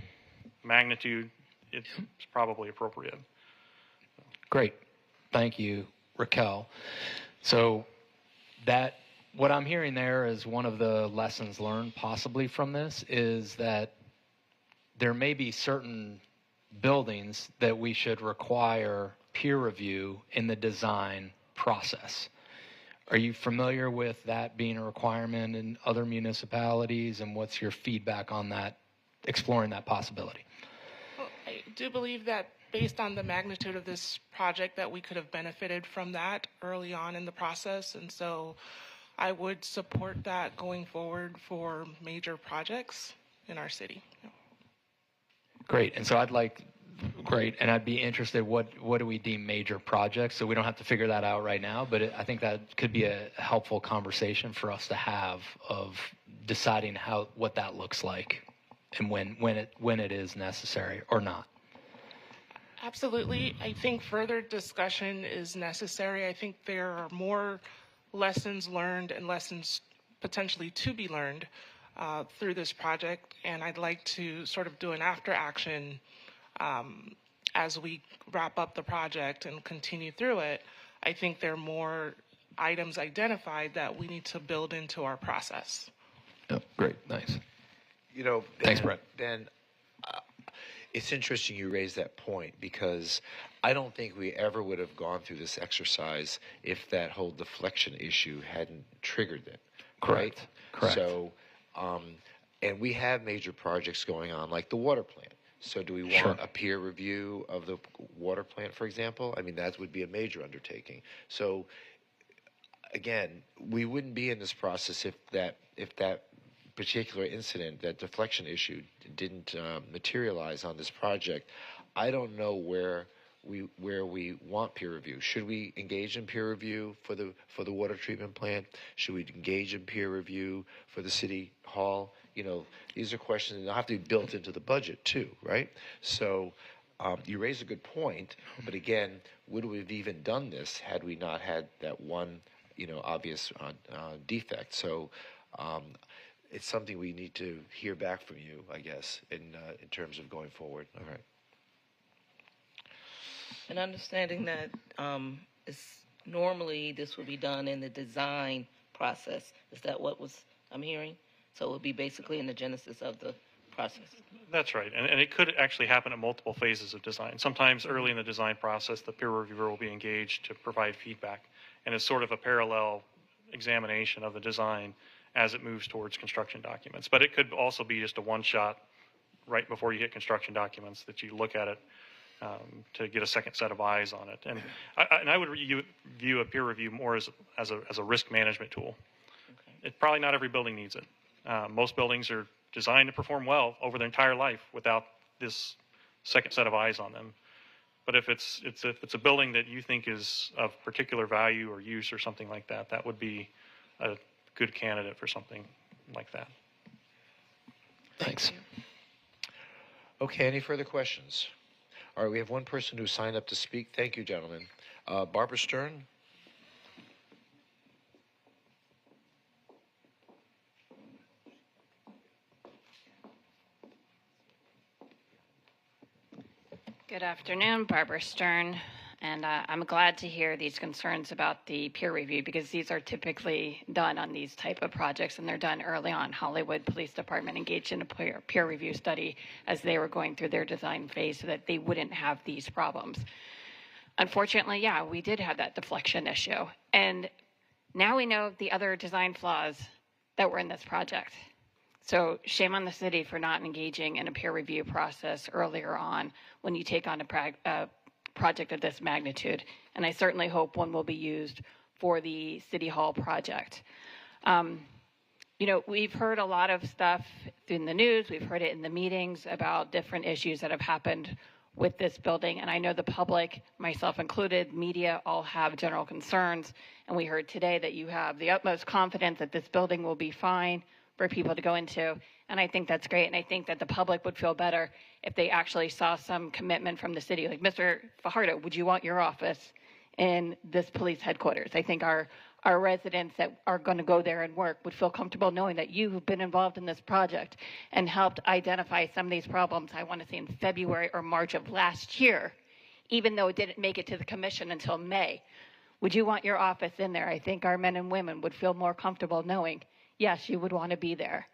magnitude, it's probably appropriate. Great. Thank you, Raquel. So what I'm hearing there is one of the lessons learned possibly from this is that there may be certain buildings that we should require peer review in the design process. Are you familiar with that being a requirement in other municipalities, and what's your feedback on that, exploring that possibility? Well, I do believe that based on the magnitude of this project that we could have benefited from that early on in the process, and so I would support that going forward for major projects in our city. Great. And so and I'd be interested, what do we deem major projects? So we don't have to figure that out right now, but I think that could be a helpful conversation for us to have of deciding what that looks like and when it is necessary or not. Absolutely. I think further discussion is necessary. I think there are more lessons learned and lessons potentially to be learned through this project, and I'd like to sort of do an after action as we wrap up the project and continue through it. I think there are more items identified that we need to build into our process. Oh, great. Nice. Thanks, Brett. Ben, it's interesting you raised that point because I don't think we ever would have gone through this exercise if that whole deflection issue hadn't triggered it. Correct. Right? Correct. So, and we have major projects going on like the water plant. So do we want Sure. a peer review of the water plant, for example? I mean, that would be a major undertaking. So again, we wouldn't be in this process if that particular incident, that deflection issue, didn't materialize on this project. I don't know where we want peer review. Should we engage in peer review for the water treatment plant? Should we engage in peer review for the city hall? These are questions that have to be built into the budget too, right? So you raise a good point, but again, would we have even done this had we not had that one, obvious defect? So it's something we need to hear back from you, I guess, in terms of going forward. All right. And understanding that normally this would be done in the design process. Is that what I'm hearing? So it would be basically in the genesis of the process. That's right. And it could actually happen at multiple phases of design. Sometimes early in the design process, the peer reviewer will be engaged to provide feedback. And it's sort of a parallel examination of the design as it moves towards construction documents. But it could also be just a one-shot right before you hit construction documents that you look at it to get a second set of eyes on it. And I would view a peer review more as a risk management tool. Okay. Probably not every building needs it. Most buildings are designed to perform well over their entire life without this second set of eyes on them. But if it's a building that you think is of particular value or use or something like that, that would be a good candidate for something like that. Thanks. Okay, any further questions? All right, we have one person who signed up to speak. Thank you, gentlemen. Barbara Stern. Good afternoon, Barbara Stern, And I'm glad to hear these concerns about the peer review because these are typically done on these type of projects and they're done early on. Hollywood Police Department engaged in a peer review study as they were going through their design phase so that they wouldn't have these problems. Unfortunately, yeah, we did have that deflection issue. And now we know the other design flaws that were in this project. So shame on the city for not engaging in a peer review process earlier on when you take on a project of this magnitude. And I certainly hope one will be used for the City Hall project. You know, we've heard a lot of stuff in the news. We've heard it in the meetings about different issues that have happened with this building. And I know the public, myself included, media, all have general concerns. And we heard today that you have the utmost confidence that this building will be fine for people to go into. And I think that's great. And I think that the public would feel better if they actually saw some commitment from the city. Like, Mr. Fajardo, would you want your office in this police headquarters? I think our residents that are going to go there and work would feel comfortable knowing that you have been involved in this project and helped identify some of these problems, I want to say in February or March of last year, even though it didn't make it to the commission until May. Would you want your office in there? I think our men and women would feel more comfortable knowing, yes, you would want to be there.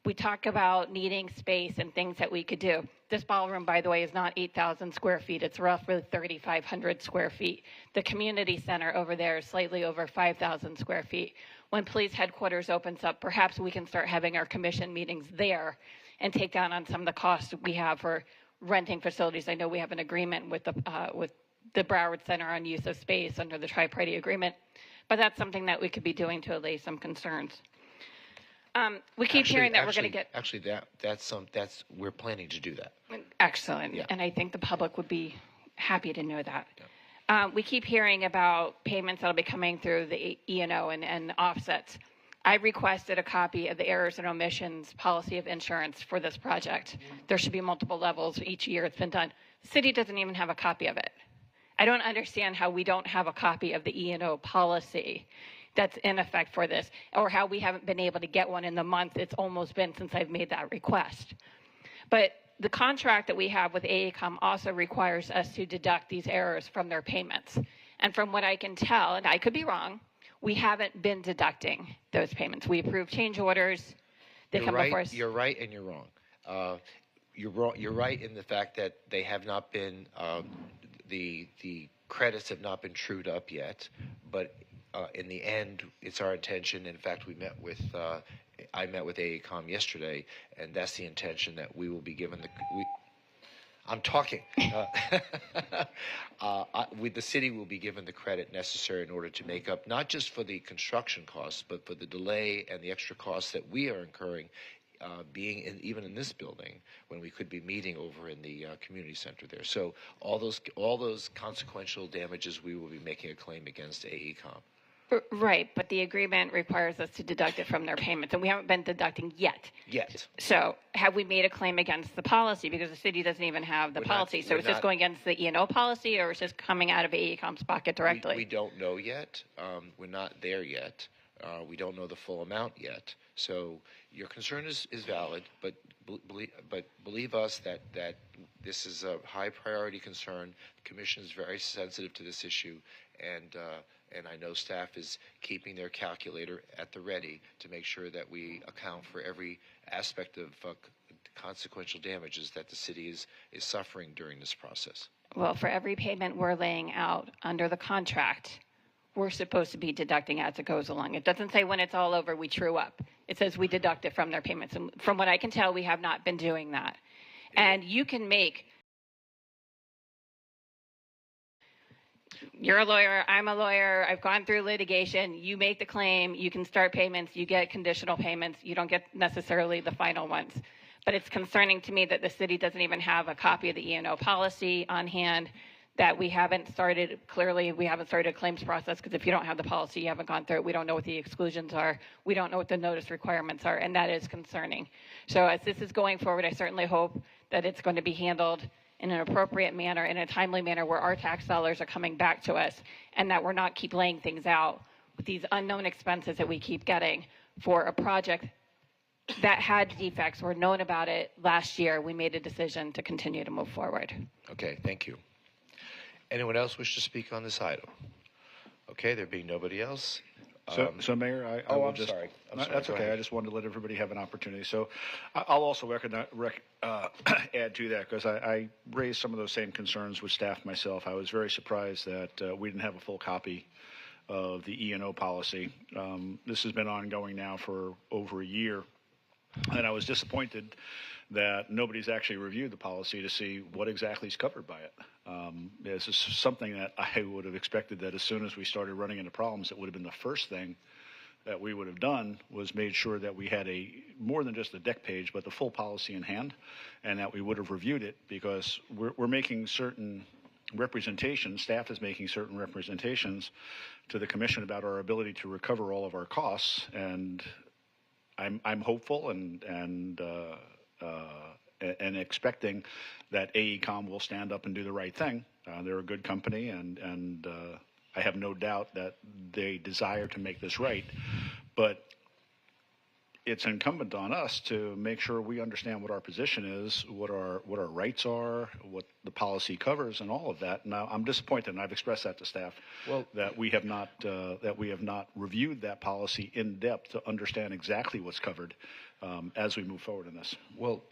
We talk about needing space and things that we could do. This ballroom, by the way, is not 8,000 square feet. It's roughly 3,500 square feet. The community center over there is slightly over 5,000 square feet. When police headquarters opens up, perhaps we can start having our commission meetings there and take down on some of the costs we have for renting facilities. I know we have an agreement with the Broward Center on use of space under the tri-party agreement, but that's something that we could be doing to allay some concerns. We keep hearing that we're going to get. Actually, that's we're planning to do that. Excellent. Yeah. And I think the public would be happy to know that. Yeah. We keep hearing about payments that'll be coming through the E&O and offsets. I requested a copy of the errors and omissions policy of insurance for this project. There should be multiple levels each year it's been done. The city doesn't even have a copy of it. I don't understand how we don't have a copy of the E&O policy that's in effect for this, or how we haven't been able to get one in the month it's almost been since I've made that request. But the contract that we have with AECOM also requires us to deduct these errors from their payments. And from what I can tell, and I could be wrong, we haven't been deducting those payments. We approve change orders. They come before us. You're right, and you're wrong. You're right in the fact that they have not been the credits have not been trued up yet, but in the end, it's our intention. In fact, I met with AECOM yesterday, and that's the intention that we will be given I'm talking. The city will be given the credit necessary in order to make up not just for the construction costs, but for the delay and the extra costs that we are incurring, being even in this building when we could be meeting over in the community center there. So all those consequential damages, we will be making a claim against AECOM. Right, but the agreement requires us to deduct it from their payments, and we haven't been deducting yet. Yet. So have we made a claim against the policy? Because the city doesn't even have the policy. So is this going against the E&O policy, or is this coming out of AECOM's pocket directly? We don't know yet. We're not there yet. We don't know the full amount yet. So your concern is valid, but believe us that this is a high priority concern. The commission is very sensitive to this issue, and I know staff is keeping their calculator at the ready to make sure that we account for every aspect of consequential damages that the city is suffering during this process. Well, for every payment we're laying out under the contract, we're supposed to be deducting as it goes along. It doesn't say when it's all over, we true up. It says we deduct it from their payments. And from what I can tell, we have not been doing that. And you can make... You're a lawyer, I'm a lawyer, I've gone through litigation, you make the claim, you can start payments, you get conditional payments, you don't get necessarily the final ones. But it's concerning to me that the city doesn't even have a copy of the E&O policy on hand, that we haven't started a claims process, because if you don't have the policy, you haven't gone through it, we don't know what the exclusions are, we don't know what the notice requirements are, and that is concerning. So as this is going forward, I certainly hope that it's going to be handled in an appropriate manner, in a timely manner, where our tax dollars are coming back to us, and that we're not keep laying things out with these unknown expenses that we keep getting for a project that had defects. We're known about it last year. We made a decision to continue to move forward. Okay, thank you. Anyone else wish to speak on this item? Okay, there being nobody else. So Mayor, I will I'm just. sorry. I'm sorry. That's Go okay. ahead. I just wanted to let everybody have an opportunity. So I'll also add to that because I raised some of those same concerns with staff myself. I was very surprised that we didn't have a full copy of the E&O policy. This has been ongoing now for over a year, and I was disappointed that nobody's actually reviewed the policy to see what exactly is covered by it. This is something that I would have expected that as soon as we started running into problems, it would have been the first thing that we would have done was made sure that we had more than just a deck page, but the full policy in hand, and that we would have reviewed it because we're making certain representations, staff is making certain representations to the commission about our ability to recover all of our costs, and I'm hopeful and expecting that AECOM will stand up and do the right thing. They're a good company, and I have no doubt that they desire to make this right. But it's incumbent on us to make sure we understand what our position is, what our rights are, what the policy covers, and all of that. Now, I'm disappointed, and I've expressed that to staff, that we have not reviewed that policy in depth to understand exactly what's covered as we move forward in this. Well,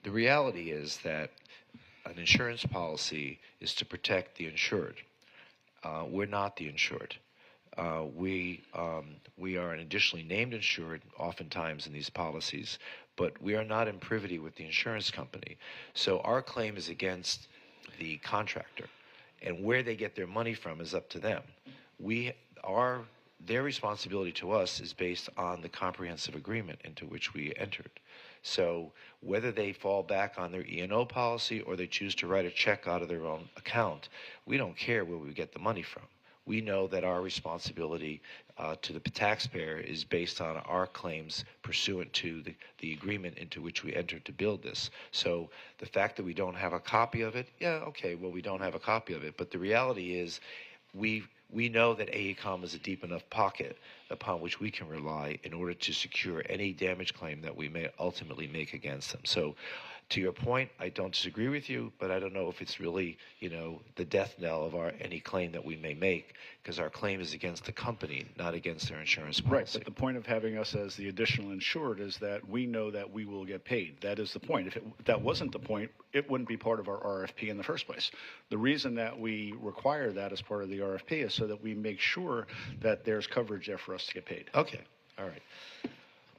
the reality is that an insurance policy is to protect the insured. We're not the insured. We are an additionally named insured oftentimes in these policies, but we are not in privity with the insurance company. So our claim is against the contractor, and where they get their money from is up to them. Their responsibility to us is based on the comprehensive agreement into which we entered. So whether they fall back on their E&O policy or they choose to write a check out of their own account, we don't care where we get the money from. We know that our responsibility to the taxpayer is based on our claims pursuant to the agreement into which we entered to build this. So the fact that we don't have a copy of it, we don't have a copy of it. But the reality is we know that AECOM is a deep enough pocket upon which we can rely in order to secure any damage claim that we may ultimately make against them. So to your point, I don't disagree with you, but I don't know if it's really, the death knell of any claim that we may make, because our claim is against the company, not against their insurance policy. Right, but the point of having us as the additional insured is that we know that we will get paid. That is the point. If that wasn't the point, it wouldn't be part of our RFP in the first place. The reason that we require that as part of the RFP is so that we make sure that there's coverage there for us to get paid. Okay, all right.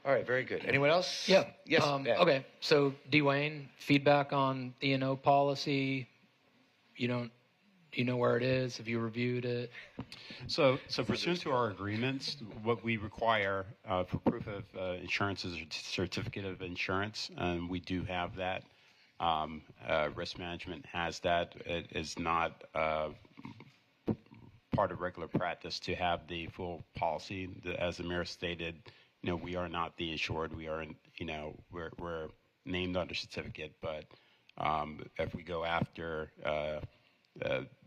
All right, very good. Anyone else? Yeah. Yes. Okay. So, Dwayne, feedback on E&O policy. You know where it is. Have you reviewed it? So pursuant to our agreements, what we require for proof of insurance is a certificate of insurance, and we do have that. Risk management has that. It is not part of regular practice to have the full policy. As the mayor stated, we are not the insured. We are, we're named under certificate, but if we go after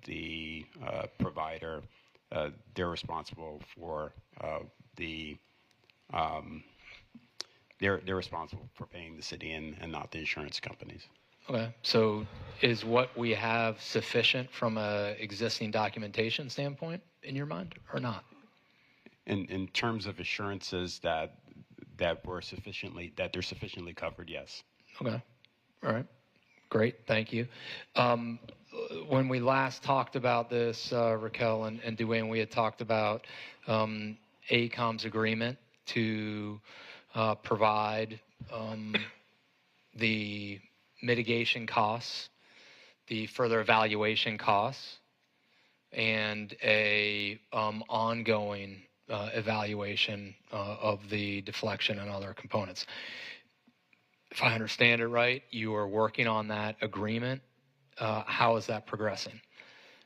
the provider, they're responsible for they're responsible for paying the city and not the insurance companies. Okay. So is what we have sufficient from a existing documentation standpoint in your mind, or not? In terms of assurances that they're sufficiently covered, yes. Okay. All right. Great. Thank you. When we last talked about this, Raquel and Dwayne, we had talked about AECOM's agreement to provide the mitigation costs, the further evaluation costs, and a ongoing evaluation of the deflection and other components. If I understand it right, you are working on that agreement. How is that progressing?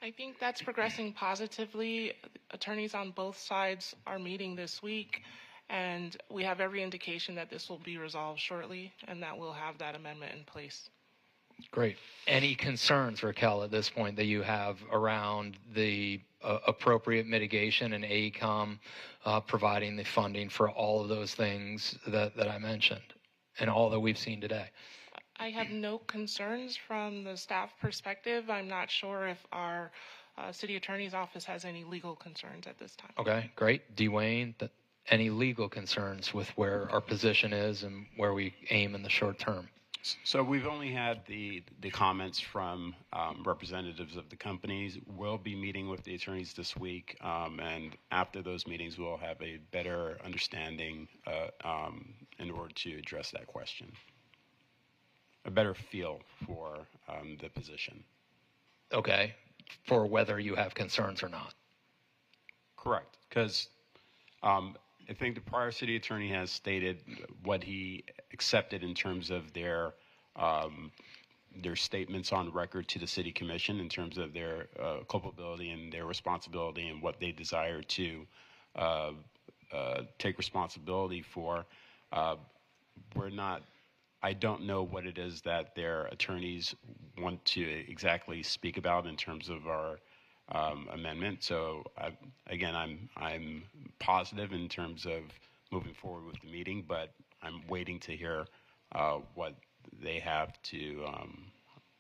I think that's progressing positively. Attorneys on both sides are meeting this week, and we have every indication that this will be resolved shortly and that we'll have that amendment in place. Great. Any concerns, Raquel, at this point that you have around the appropriate mitigation and AECOM providing the funding for all of those things that I mentioned and all that we've seen today? I have no concerns from the staff perspective. I'm not sure if our city attorney's office has any legal concerns at this time. Okay, great. Dwayne, any legal concerns with where our position is and where we aim in the short term? So we've only had the comments from representatives of the companies. We'll be meeting with the attorneys this week, and after those meetings, we'll have a better understanding in order to address that question, a better feel for the position. Okay, for whether you have concerns or not. Correct, because I think the prior city attorney has stated what he accepted in terms of their statements on record to the city commission in terms of their culpability and their responsibility and what they desire to take responsibility for. I don't know what it is that their attorneys want to exactly speak about in terms of our amendment. So I'm positive in terms of moving forward with the meeting, but I'm waiting to hear what they have to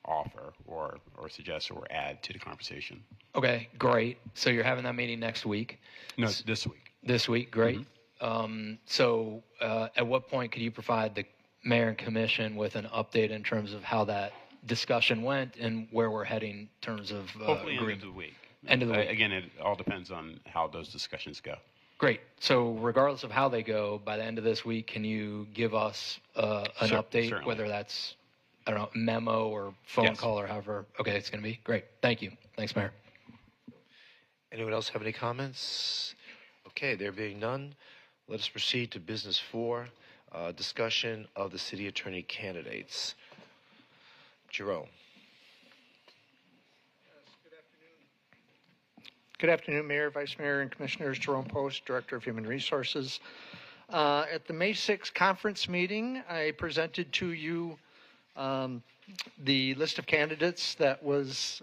offer or suggest or add to the conversation. Okay, great. So you're having that meeting next week? No, this week. This week, great. Mm-hmm. So at what point could you provide the mayor and commission with an update in terms of how that discussion went and where we're heading in terms of hopefully end of the week. End of the week. Again, it all depends on how those discussions go. Great. So regardless of how they go, by the end of this week, can you give us an update, certainly. whether that's, I don't know, memo or phone Yes. call or however? Okay, it's going to be great. Thank you. Thanks, Mayor. Anyone else have any comments? Okay, there being none, let us proceed to business 4, discussion of the city attorney candidates. Jerome. Good afternoon, Mayor, Vice Mayor, and Commissioners. Jerome Post, Director of Human Resources. At the May 6th conference meeting, I presented to you the list of candidates that was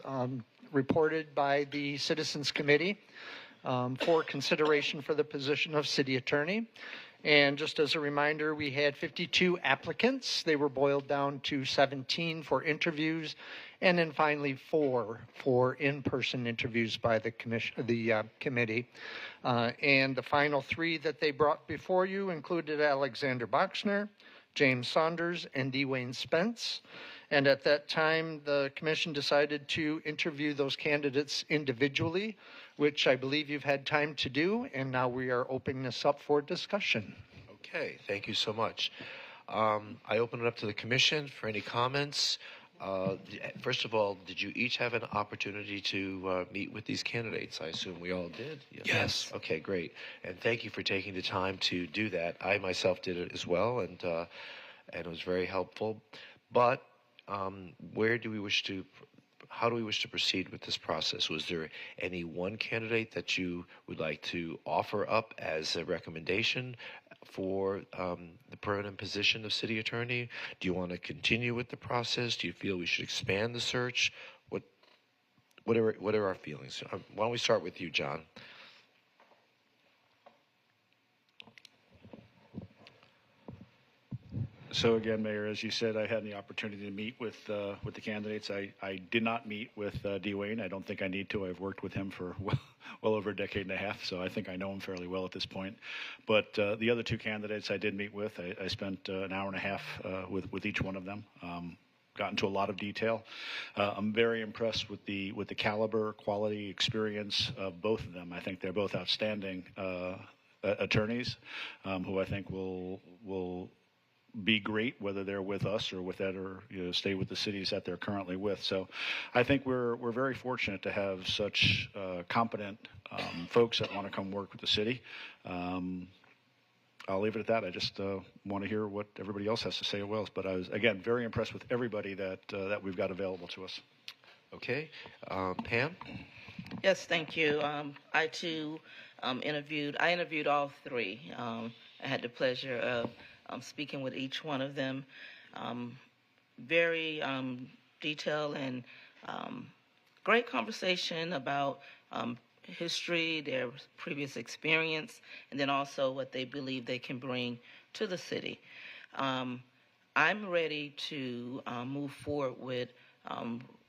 reported by the Citizens Committee for consideration for the position of City Attorney. And just as a reminder, we had 52 applicants. They were boiled down to 17 for interviews, and then finally 4 for in-person interviews by the committee. And the final 3 that they brought before you included Alexander Boxner, James Saunders, and Dwayne Spence. And at that time, the commission decided to interview those candidates individually, which I believe you've had time to do, and now we are opening this up for discussion. Okay, thank you so much. I open it up to the commission for any comments. First of all, did you each have an opportunity to meet with these candidates? I assume we all did. Yes. Okay, great. And thank you for taking the time to do that. I myself did it as well, and it was very helpful. But how do we wish to proceed with this process? Was there any one candidate that you would like to offer up as a recommendation for the permanent position of city attorney? Do you want to continue with the process? Do you feel we should expand the search? What are our feelings? Why don't we start with you, John? So again, Mayor, as you said, I had the opportunity to meet with the candidates. I did not meet with Dwayne. I don't think I need to. I've worked with him for well over a decade and a half, so I think I know him fairly well at this point. But the other 2 candidates I did meet with. I spent an hour and a half with each one of them. Got into a lot of detail. I'm very impressed with the caliber, quality, experience of both of them. I think they're both outstanding attorneys who I think will be great whether they're with us or with that or stay with the cities that they're currently with. So I think we're very fortunate to have such competent folks that want to come work with the city. I'll leave it at that. I just want to hear what everybody else has to say as well. But I was, again, very impressed with everybody that we've got available to us. Okay. Pam? Yes, thank you. I too interviewed all 3. I had the pleasure of speaking with each one of them. Very detailed and great conversation about history, their previous experience, and then also what they believe they can bring to the city. I'm ready to move forward with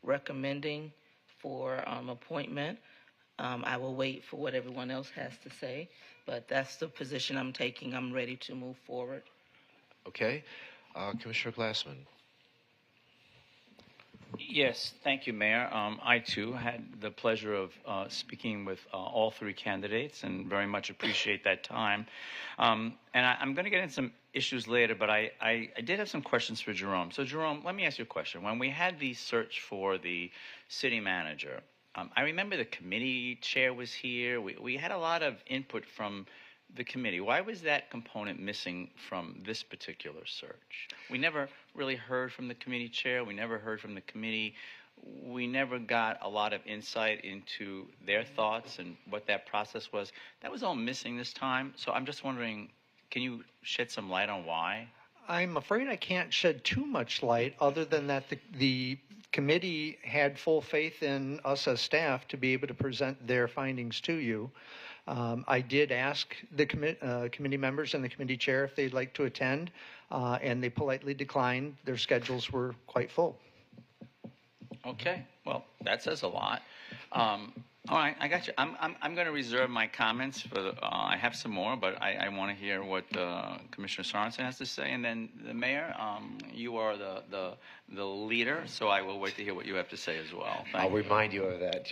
recommending for appointment. I will wait for what everyone else has to say, but that's the position I'm taking. I'm ready to move forward. Okay. Commissioner Glassman. Yes, thank you, Mayor. I, too, had the pleasure of speaking with all three candidates and very much appreciate that time. And I'm going to get into some issues later, but I did have some questions for Jerome. So, Jerome, let me ask you a question. When we had the search for the city manager, I remember the committee chair was here. We had a lot of input from the committee. Why was that component missing from this particular search? We never really heard from the committee chair. We never heard from the committee. We never got a lot of insight into their thoughts and what that process was. That was all missing this time. So I'm just wondering, can you shed some light on why? I'm afraid I can't shed too much light other than that the committee had full faith in us as staff to be able to present their findings to you. I did ask the committee members and the committee chair if they'd like to attend, and they politely declined. Their schedules were quite full. Okay, well, that says a lot. All right, I got you. I'm going to reserve my comments for the, I have some more, but I want to hear what Commissioner Sorensen has to say, and then the mayor. You are the leader, so I will wait to hear what you have to say as well. I'll remind you of that.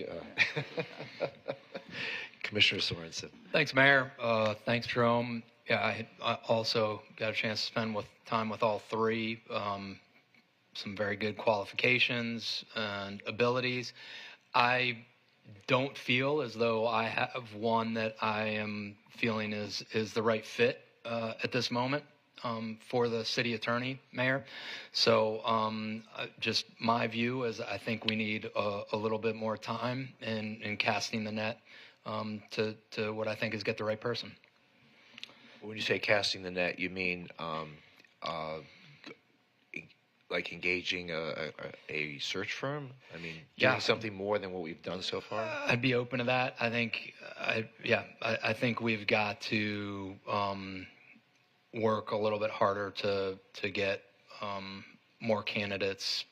Commissioner Sorensen. Thanks, Mayor. Thanks, Jerome. Yeah, I also got a chance to spend time with all three. Some very good qualifications and abilities. I don't feel as though I have one that I am feeling is the right fit at this moment for the city attorney, Mayor. So just my view is I think we need a little bit more time in casting the net to what I think is get the right person. When you say casting the net, you mean like engaging a search firm? I mean, doing something more than what we've done so far? I'd be open to that. I think, I think we've got to work a little bit harder to get more candidates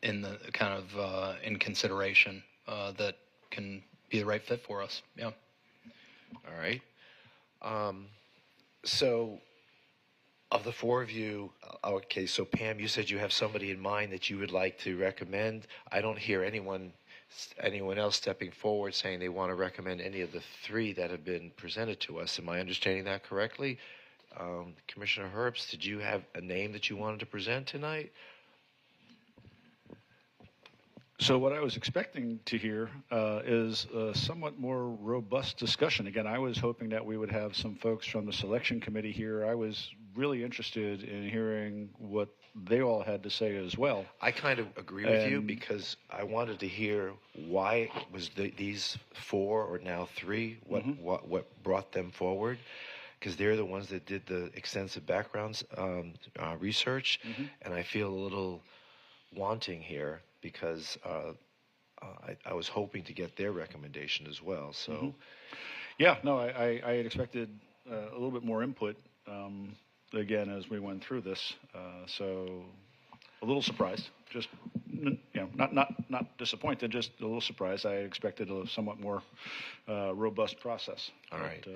in the kind of in consideration that can be the right fit for us. Yeah. All right. So, of the four of you, okay, so Pam, you said you have somebody in mind that you would like to recommend. I don't hear anyone else stepping forward saying they want to recommend any of the three that have been presented to us. Am I understanding that correctly? Commissioner Herbst, did you have a name that you wanted to present tonight? So what I was expecting to hear is a somewhat more robust discussion. Again, I was hoping that we would have some folks from the selection committee here. I was really interested in hearing what they all had to say as well. I kind of agree with you because I wanted to hear why was these four or now three, what brought them forward, because they're the ones that did the extensive backgrounds research, and I feel a little wanting here because I was hoping to get their recommendation as well. So, yeah, no, I had expected a little bit more input again as we went through this. So, a little surprised. Just not disappointed. Just a little surprised. I expected a somewhat more robust process. All right. But,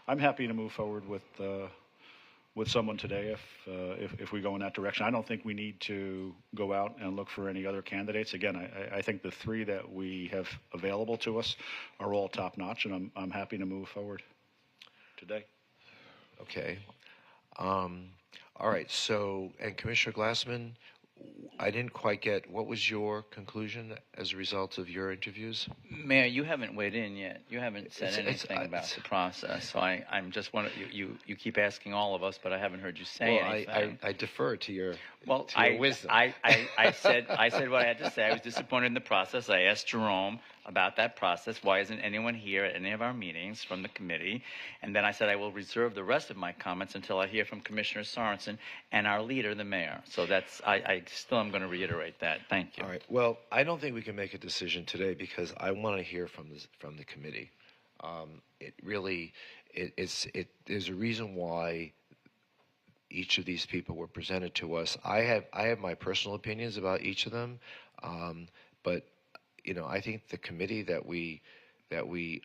I'm happy to move forward with someone today if we go in that direction. I don't think we need to go out and look for any other candidates. Again, I think the three that we have available to us are all top notch, and I'm happy to move forward today. Okay. All right. So, and Commissioner Glassman, I didn't quite get, what was your conclusion as a result of your interviews? Mayor, you haven't weighed in yet. You haven't said anything about the process. So I'm just wondering, you keep asking all of us, but I haven't heard you say anything. I defer to your wisdom. I said what I had to say. I was disappointed in the process. I asked Jerome about that process. Why isn't anyone here at any of our meetings from the committee? And then I said I will reserve the rest of my comments until I hear from Commissioner Sorensen and our leader, the mayor. So that's I still am going to reiterate that. Thank you. All right. Well, I don't think we can make a decision today because I want to hear from the committee. It really there's a reason why each of these people were presented to us. I have my personal opinions about each of them, but I think the committee that we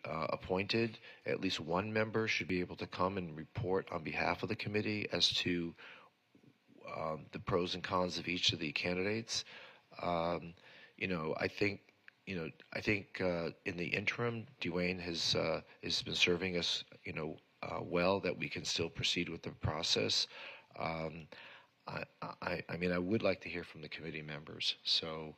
appointed, at least one member should be able to come and report on behalf of the committee as to the pros and cons of each of the candidates. I think in the interim, Dwayne has been serving us, well, that we can still proceed with the process. I would like to hear from the committee members. So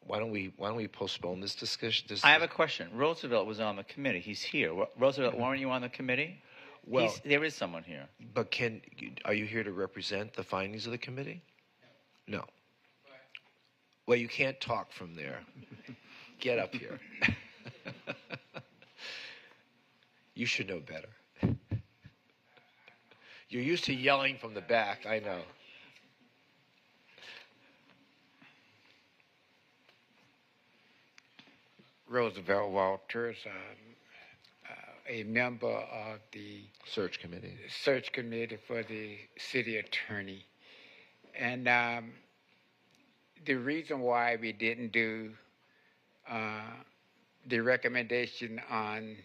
why don't we postpone this discussion? I have a question. Roosevelt was on the committee. He's here. Roosevelt, weren't you on the committee? Well, there is someone here. But are you here to represent the findings of the committee? No. Well, you can't talk from there. Get up here. You should know better. You're used to yelling from the back, I know. Roosevelt Walters, a member of the search committee for the city attorney. And the reason why we didn't do the recommendation on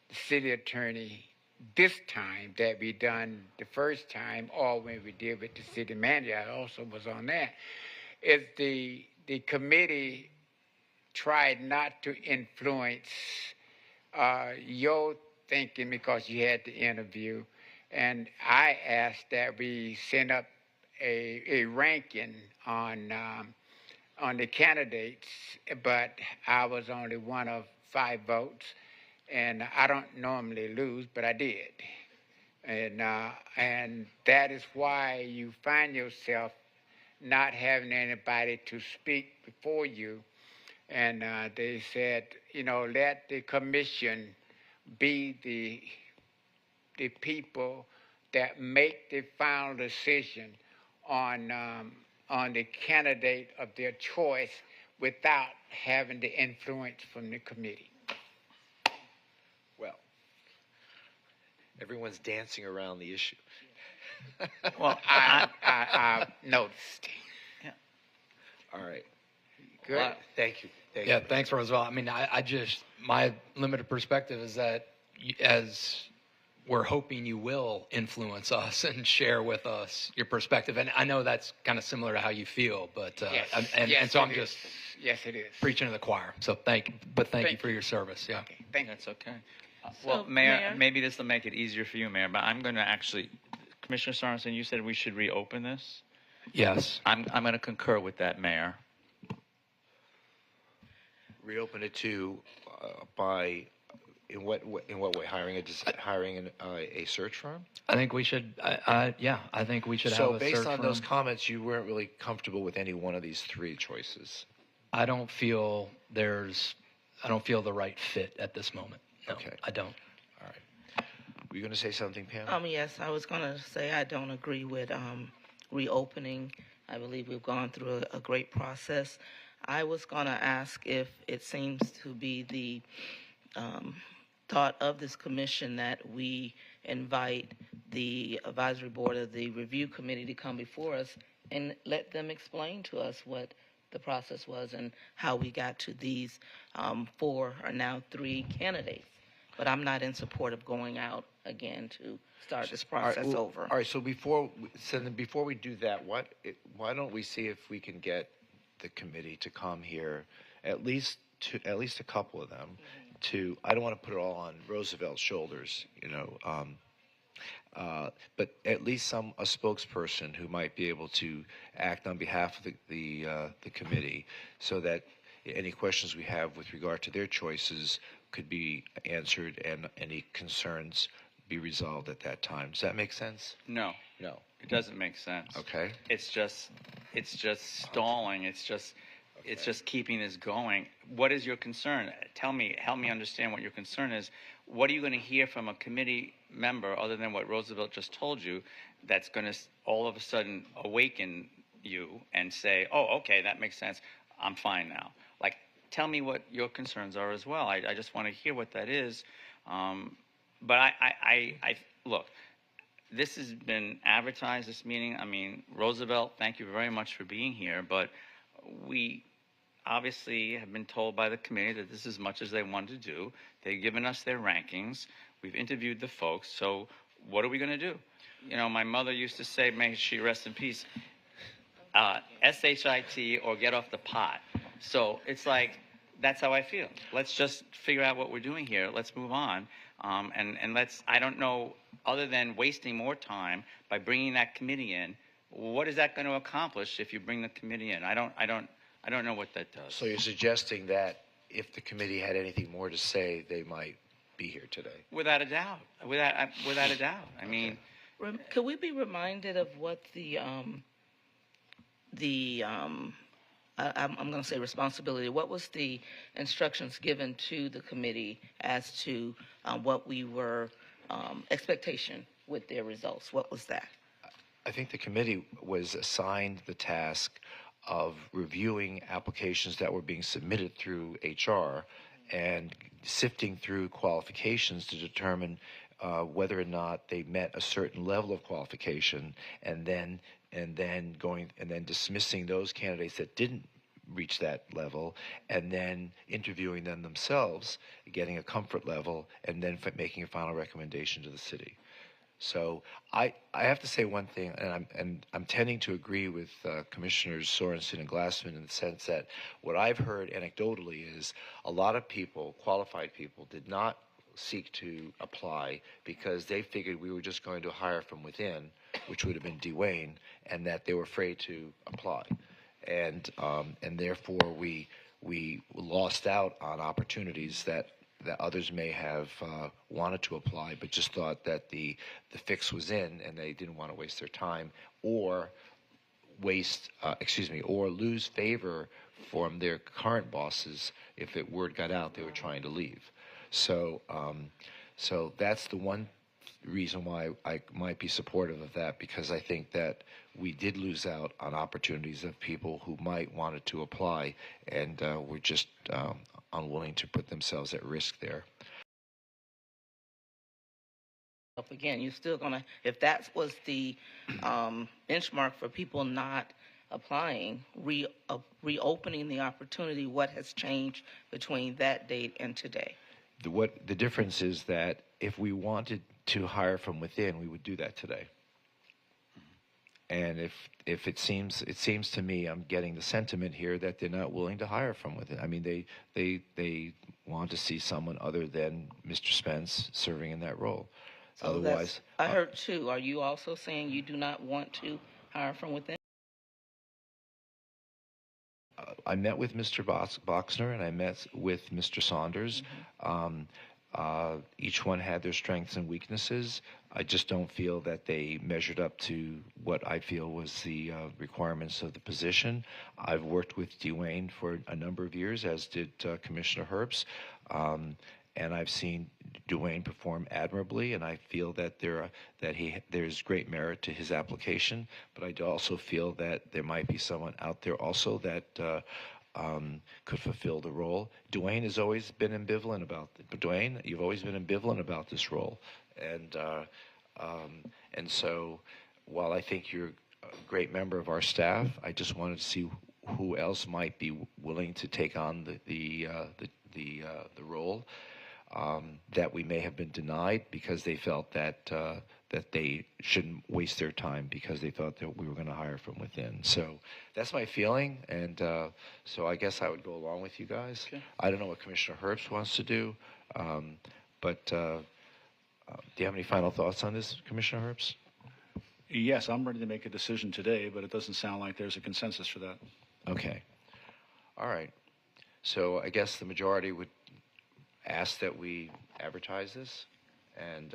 the city attorney this time that we done the first time, or when we did with the city manager, I also was on that, is the committee tried not to influence your thinking because you had the interview, and I asked that we send up a ranking on the candidates, but I was only one of 5 votes, and I don't normally lose, but I did, and that is why you find yourself not having anybody to speak before you. And they said, let the commission be the people that make the final decision on the candidate of their choice without having the influence from the committee. Well, everyone's dancing around the issue. Well, I noticed. Yeah. All right. Good. Well, thank you. Thanks, Roosevelt. I mean, my limited perspective is that as we're hoping you will influence us and share with us your perspective. And I know that's kind of similar to how you feel, but yes, so I'm just yes, it is preaching to the choir. So thank you for your service. Yeah. Okay, thank you. That's okay. Well, Mayor, maybe this will make it easier for you, Mayor, but I'm going to actually, Commissioner Sorensen, you said we should reopen this? Yes. I'm going to concur with that, Mayor. Reopen it to by in what way? Hiring a search firm? I think we should. I think we should have a search firm. So based on those comments, you weren't really comfortable with any one of these 3 choices. I don't feel the right fit at this moment. No, okay. I don't. All right. Were you going to say something, Pam? Yes, I was going to say I don't agree with reopening. I believe we've gone through a great process. I was going to ask if it seems to be the thought of this commission that we invite the advisory board of the review committee to come before us and let them explain to us what the process was and how we got to these 4 or now 3 candidates. But I'm not in support of going out again to start this process over. All right. So before we do that, why don't we see if we can get the committee to come here, at least a couple of them, to, I don't want to put it all on Roosevelt's shoulders, but at least a spokesperson who might be able to act on behalf of the committee, so that any questions we have with regard to their choices could be answered and any concerns be resolved at that time. Does that make sense? No. It doesn't make sense. Okay. It's just stalling. It's just keeping this going. What is your concern? Help me understand what your concern is. What are you going to hear from a committee member other than what Roosevelt just told you that's going to all of a sudden awaken you and say, oh, okay, that makes sense. I'm fine now. Like, tell me what your concerns are as well. I just want to hear what that is. But I look, this has been advertised, this meeting. I mean, Roosevelt, thank you very much for being here, but we obviously have been told by the committee that this is as much as they wanted to do. They've given us their rankings. We've interviewed the folks. So what are we going to do? You know, my mother used to say, may she rest in peace, SHIT or get off the pot. So it's like, that's how I feel. Let's just figure out what we're doing here. Let's move on. And let's, I don't know, other than wasting more time by bringing that committee in, what is that going to accomplish if you bring the committee in? I don't know what that does. So you're suggesting that if the committee had anything more to say, they might be here today? Without a doubt. Without a doubt. I mean, could we be reminded of what I'm going to say responsibility. What was the instructions given to the committee as to what we were expectation with their results? What was that? I think the committee was assigned the task of reviewing applications that were being submitted through HR and sifting through qualifications to determine whether or not they met a certain level of qualification, and then dismissing those candidates that didn't reach that level, and then interviewing them themselves, getting a comfort level, and then making a final recommendation to the city. So I have to say one thing, and I'm tending to agree with Commissioners Sorensen and Glassman in the sense that what I've heard anecdotally is a lot of people, qualified people, did not seek to apply because they figured we were just going to hire from within, which would have been Dwayne, and that they were afraid to apply, and therefore we lost out on opportunities that others may have wanted to apply, but just thought that the fix was in, and they didn't want to waste their time or lose favor from their current bosses if word got out they were trying to leave. So that's the one reason why I might be supportive of that, because I think that we did lose out on opportunities of people who might wanted to apply and were just unwilling to put themselves at risk there. Again, you're still gonna, if that was the benchmark for people not applying, reopening the opportunity, what has changed between that date and today? The difference is that if we wanted to hire from within, we would do that today. And if it seems to me, I'm getting the sentiment here that they're not willing to hire from within. I mean, they want to see someone other than Mr. Spence serving in that role. So otherwise, I heard two. Are you also saying you do not want to hire from within? I met with Mr. Boxner and I met with Mr. Saunders. Each one had their strengths and weaknesses. I just don't feel that they measured up to what I feel was the requirements of the position. I've worked with Dwayne for a number of years, as did Commissioner Herbst, and I've seen Dwayne perform admirably, and I feel that there's great merit to his application. But I also feel that there might be someone out there also that could fulfill the role. Dwayne has always been ambivalent about it. But Dwayne, you've always been ambivalent about this role, and so while I think you're a great member of our staff, I just wanted to see who else might be willing to take on the role that we may have been denied because they felt that they shouldn't waste their time because they thought that we were going to hire from within. So that's my feeling, and so I guess I would go along with you guys. Okay. I don't know what Commissioner Herbst wants to do, but do you have any final thoughts on this, Commissioner Herbst? Yes, I'm ready to make a decision today, but it doesn't sound like there's a consensus for that. Okay. All right. So I guess the majority would ask that we advertise this and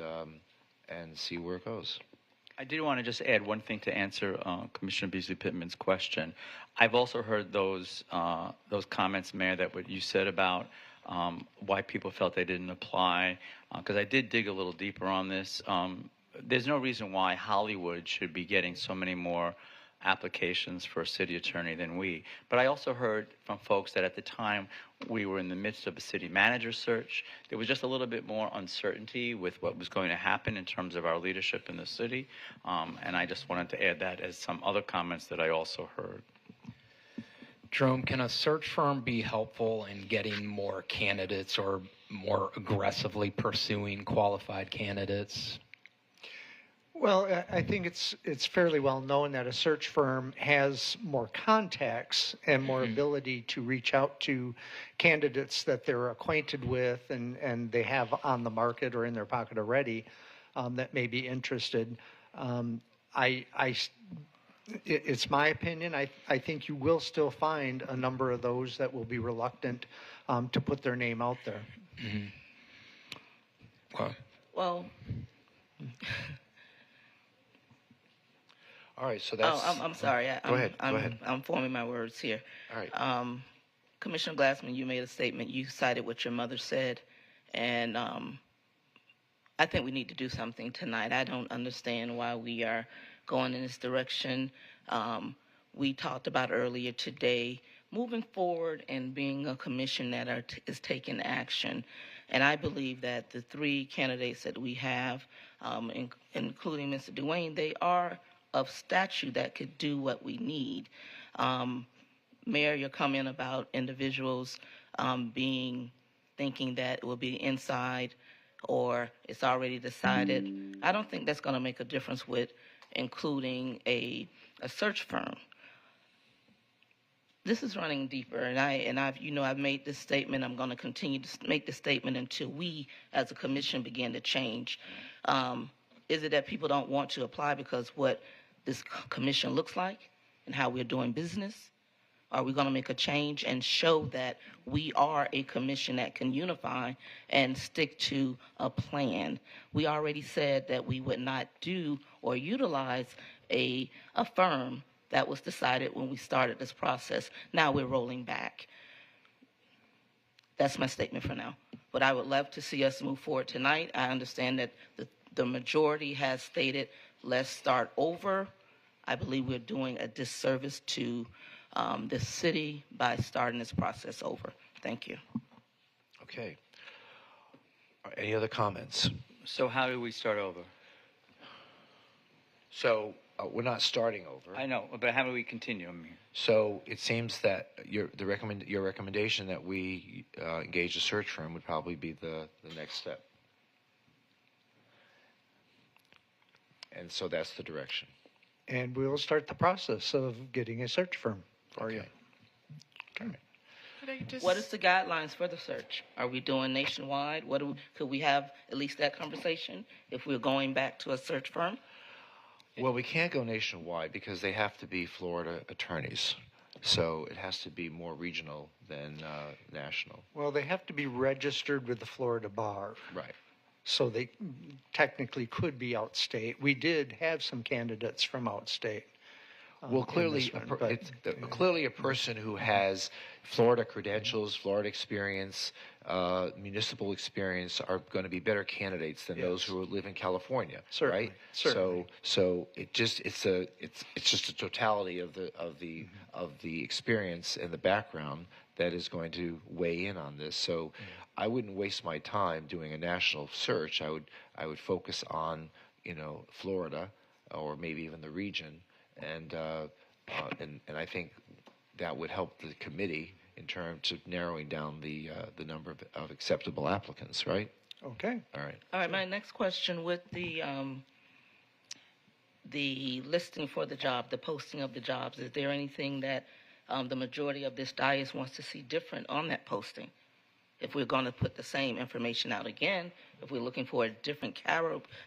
see where it goes. I did want to just add one thing to answer Commissioner Beasley Pittman's question. I've also heard those comments, Mayor, that what you said about why people felt they didn't apply, because I did dig a little deeper on this. There's no reason why Hollywood should be getting so many more applications for a city attorney than we. But I also heard from folks that at the time we were in the midst of a city manager search. There was just a little bit more uncertainty with what was going to happen in terms of our leadership in the city. And I just wanted to add that as some other comments that I also heard. Jerome, can a search firm be helpful in getting more candidates or more aggressively pursuing qualified candidates? Well, I think it's fairly well known that a search firm has more contacts and more ability to reach out to candidates that they're acquainted with and they have on the market or in their pocket already that may be interested. It's my opinion. I think you will still find a number of those that will be reluctant to put their name out there. Well. All right, so that's. Oh, I'm sorry. Go ahead. I'm forming my words here. All right. Commissioner Glassman, you made a statement. You cited what your mother said, and I think we need to do something tonight. I don't understand why we are going in this direction. We talked about earlier today moving forward and being a commission that is taking action. And I believe that the three candidates that we have, including Mr. Duane, they are of statute that could do what we need. Mayor, your comment about individuals thinking that it will be inside or it's already decided, I don't think that's going to make a difference with including a search firm. This is running deeper, and I've made this statement. I'm going to continue to make this statement until we, as a commission, begin to change. Is it that people don't want to apply because what this commission looks like and how we're doing business? Are we going to make a change and show that we are a commission that can unify and stick to a plan? We already said that we would not do or utilize a firm that was decided when we started this process. Now we're rolling back. That's my statement for now. But I would love to see us move forward tonight. I understand that the majority has stated, let's start over. I believe we're doing a disservice to the city by starting this process over. Thank you. Okay. Any other comments? So how do we start over? So we're not starting over. I know, but how do we continue? So it seems that your recommendation that we engage a search firm would probably be the next step. And so that's the direction. And we'll start the process of getting a search firm for you. Okay. What is the guidelines for the search? Are we doing nationwide? Could we have at least that conversation if we're going back to a search firm? Well, we can't go nationwide because they have to be Florida attorneys. So it has to be more regional than national. Well, they have to be registered with the Florida Bar. Right. So they technically could be outstate. We did have some candidates from outstate. Well, clearly, clearly a person who has Florida credentials, Florida experience, municipal experience are going to be better candidates than those who live in California, right? Certainly. So it's just a totality of the experience and the background that is going to weigh in on this. So I wouldn't waste my time doing a national search. I would focus on Florida or maybe even the region. And I think that would help the committee in terms of narrowing down the number of acceptable applicants, right? Okay. All right. All right. My next question with the listing for the job, the posting of the jobs, is there anything that the majority of this dais wants to see different on that posting? If we're going to put the same information out again, if we're looking for a different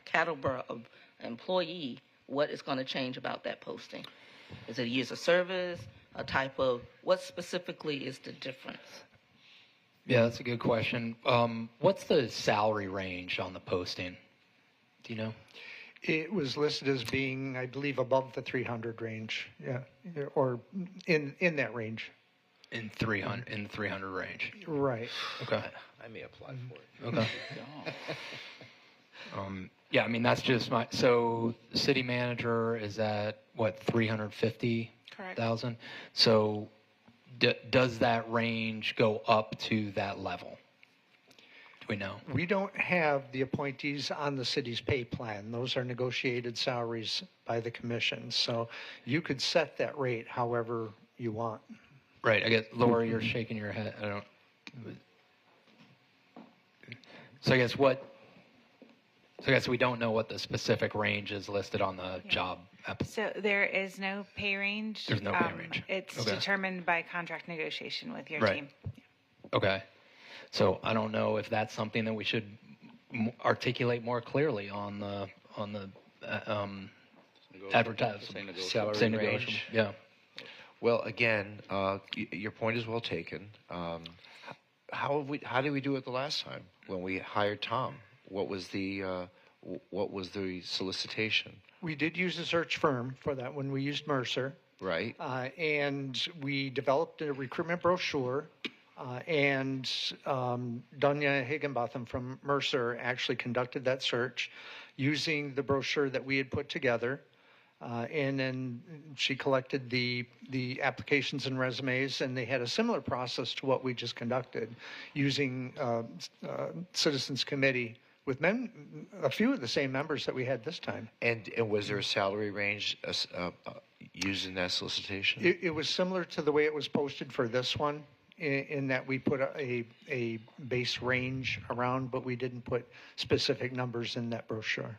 caliber of employee, what is going to change about that posting? Is it years of service, a type of, what specifically is the difference? Yeah, that's a good question. What's the salary range on the posting? Do you know? It was listed as being, I believe, above the 300 range. Yeah, or in that range. In 300 range. Right. Okay. I may apply for it. Okay. Yeah, I mean, that's just my, so the city manager is at, what, 350,000? So does that range go up to that level? Do we know? We don't have the appointees on the city's pay plan. Those are negotiated salaries by the commission. So you could set that rate however you want. Right, I guess, Laura, you're shaking your head. I don't. So I guess we don't know what the specific range is listed on the job application. So there is no pay range. There's no pay range. It's Okay. determined by contract negotiation with your Right. team. Okay. So I don't know if that's something that we should articulate more clearly on the advertisement. Salary range. Yeah. Well, again, your point is well taken. How did we do it the last time when we hired Tom? What was the solicitation? We did use a search firm for that when we used Mercer. Right. And we developed a recruitment brochure. And Dunya Higginbotham from Mercer actually conducted that search using the brochure that we had put together. And then she collected the applications and resumes, and they had a similar process to what we just conducted using Citizens Committee with a few of the same members that we had this time. And was there a salary range used in that solicitation? It was similar to the way it was posted for this one, in that we put a base range around, but we didn't put specific numbers in that brochure.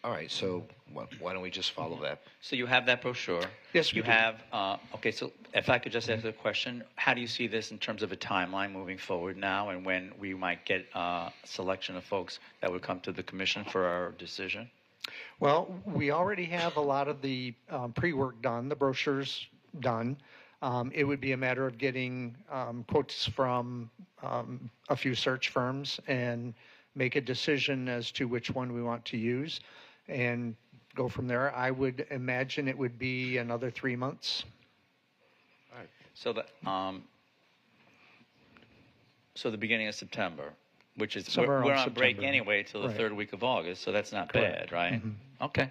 All right, so why don't we just follow that? So you have that brochure. Yes, we you do. have. Okay, so if I could just ask a question, how do you see this in terms of a timeline moving forward now, and when we might get a selection of folks that would come to the commission for our decision? Well, we already have a lot of the pre-work done, the brochures done. It would be a matter of getting quotes from a few search firms and make a decision as to which one we want to use and go from there. I would imagine it would be another 3 months. All right. So the beginning of September, which is we're on break September. anyway till the Right. third week of August, so that's not Correct. bad, right? Mm-hmm. Okay.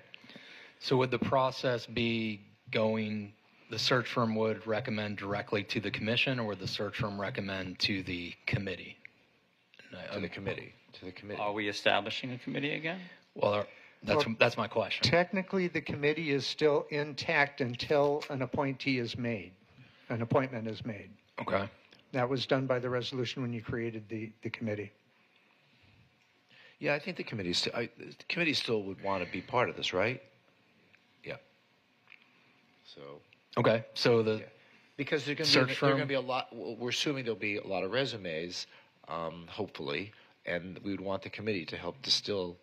So would the process be going, the search firm would recommend directly to the commission, or would the search firm recommend to the committee? To the committee. Are we establishing a committee again? Well, that's my question. Technically, the committee is still intact until an appointment is made. Okay. That was done by the resolution when you created the committee. Yeah, I think the committee still would want to be part of this, right? Yeah. So. Okay. So because there's going to be a lot. We're assuming there'll be a lot of resumes, hopefully, and we would want the committee to help distill,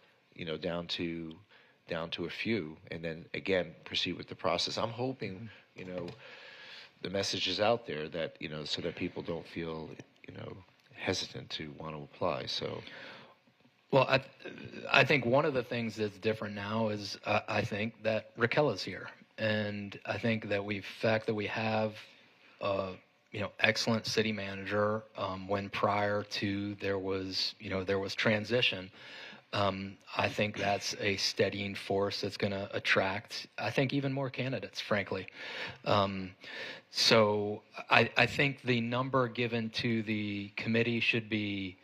down to a few, and then again proceed with the process. I'm hoping, the message is out there that so that people don't feel hesitant to want to apply. So. Well, I think one of the things that's different now is I think that Raquel is here, and I think that we have excellent city manager when prior to there was transition. I think that's a steadying force that's going to attract, I think, even more candidates, frankly. So I think the number given to the committee should be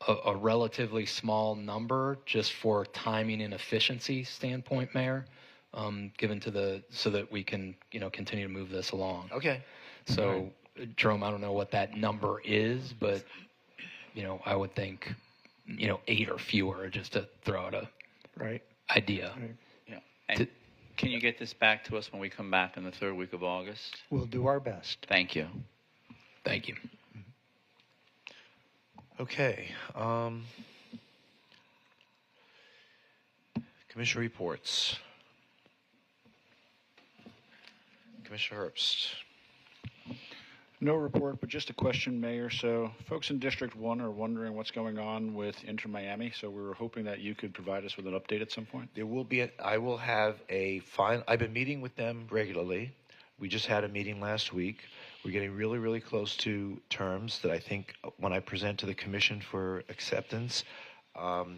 a relatively small number just for timing and efficiency standpoint, Mayor, given so that we can, continue to move this along. Okay. So, Jerome, I don't know what that number is, but, I would think, 8 or fewer, just to throw out a idea. Right. Yeah. And can you get this back to us when we come back in the third week of August? We'll do our best. Thank you. Thank you. Okay. Commissioner reports. Commissioner Herbst. No report, but just a question, Mayor. So folks in District 1 are wondering what's going on with Inter-Miami, so we were hoping that you could provide us with an update at some point. There will be I will have a final. I've been meeting with them regularly. We just had a meeting last week. We're getting really, really close to terms that I think when I present to the commission for acceptance, I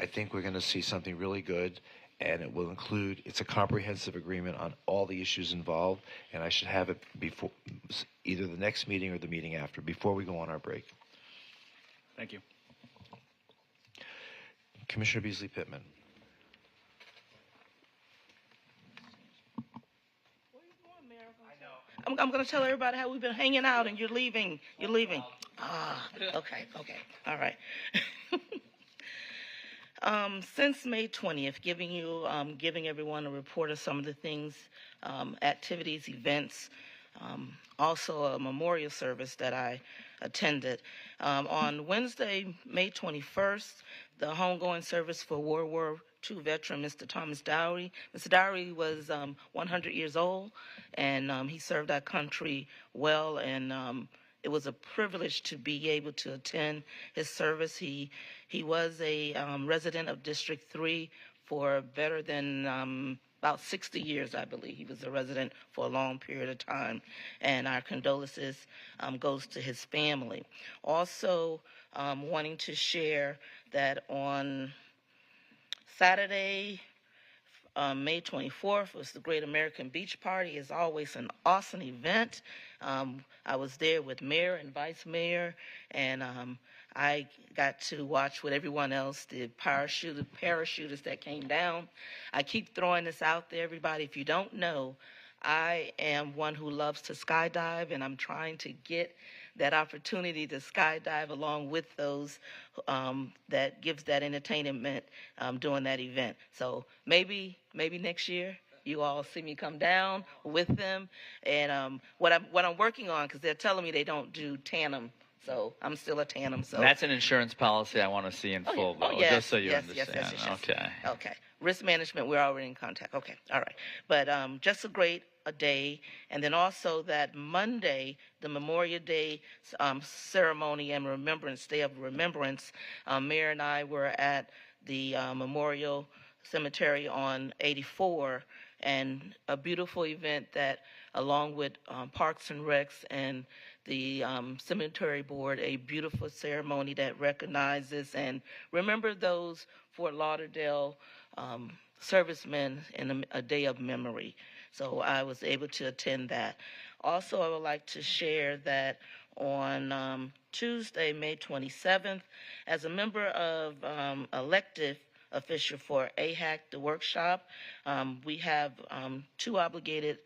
think we're going to see something really good, and it will include. It's a comprehensive agreement on all the issues involved, and I should have it before either the next meeting or the meeting after, before we go on our break. Thank you. Commissioner Beasley Pittman. I'm going to tell everybody how we've been hanging out, and you're leaving. You're leaving. Okay. All right. Since May 20th, giving everyone a report of some of the things, activities, events, also a memorial service that I attended. On Wednesday, May 21st, the homegoing service for World War II veteran Mr. Thomas Dowry. Mr. Dowry was 100 years old, and he served our country well, and it was a privilege to be able to attend his service. He was a resident of District 3 for better than about 60 years, I believe. He was a resident for a long period of time, and our condolences goes to his family. Also, wanting to share that on Saturday, May 24th, was the Great American Beach Party. It's always an awesome event. I was there with Mayor and Vice Mayor, and I got to watch with everyone else the parachuters that came down. I keep throwing this out there, everybody. If you don't know, I am one who loves to skydive, and I'm trying to get that opportunity to skydive along with those that gives that entertainment during that event. So maybe next year you all see me come down with them. And what I'm working on, because they're telling me they don't do tandem. So I'm still a tandem. So That's an insurance policy I want to see in full, though, yes, just so you yes, understand. yes. Okay. Risk management, we're already in contact. Okay, all right. But just a day. And then also that Monday, the Memorial Day ceremony and Remembrance Day of Remembrance, Mayor and I were at the Memorial Cemetery on 84, and a beautiful event that, along with Parks and Recs and the cemetery board, a beautiful ceremony that recognizes and remember those Fort Lauderdale servicemen in a day of memory. So I was able to attend that. Also, I would like to share that on Tuesday, May 27th, as a member of elective official for AHAC, the workshop, we have 2 obligated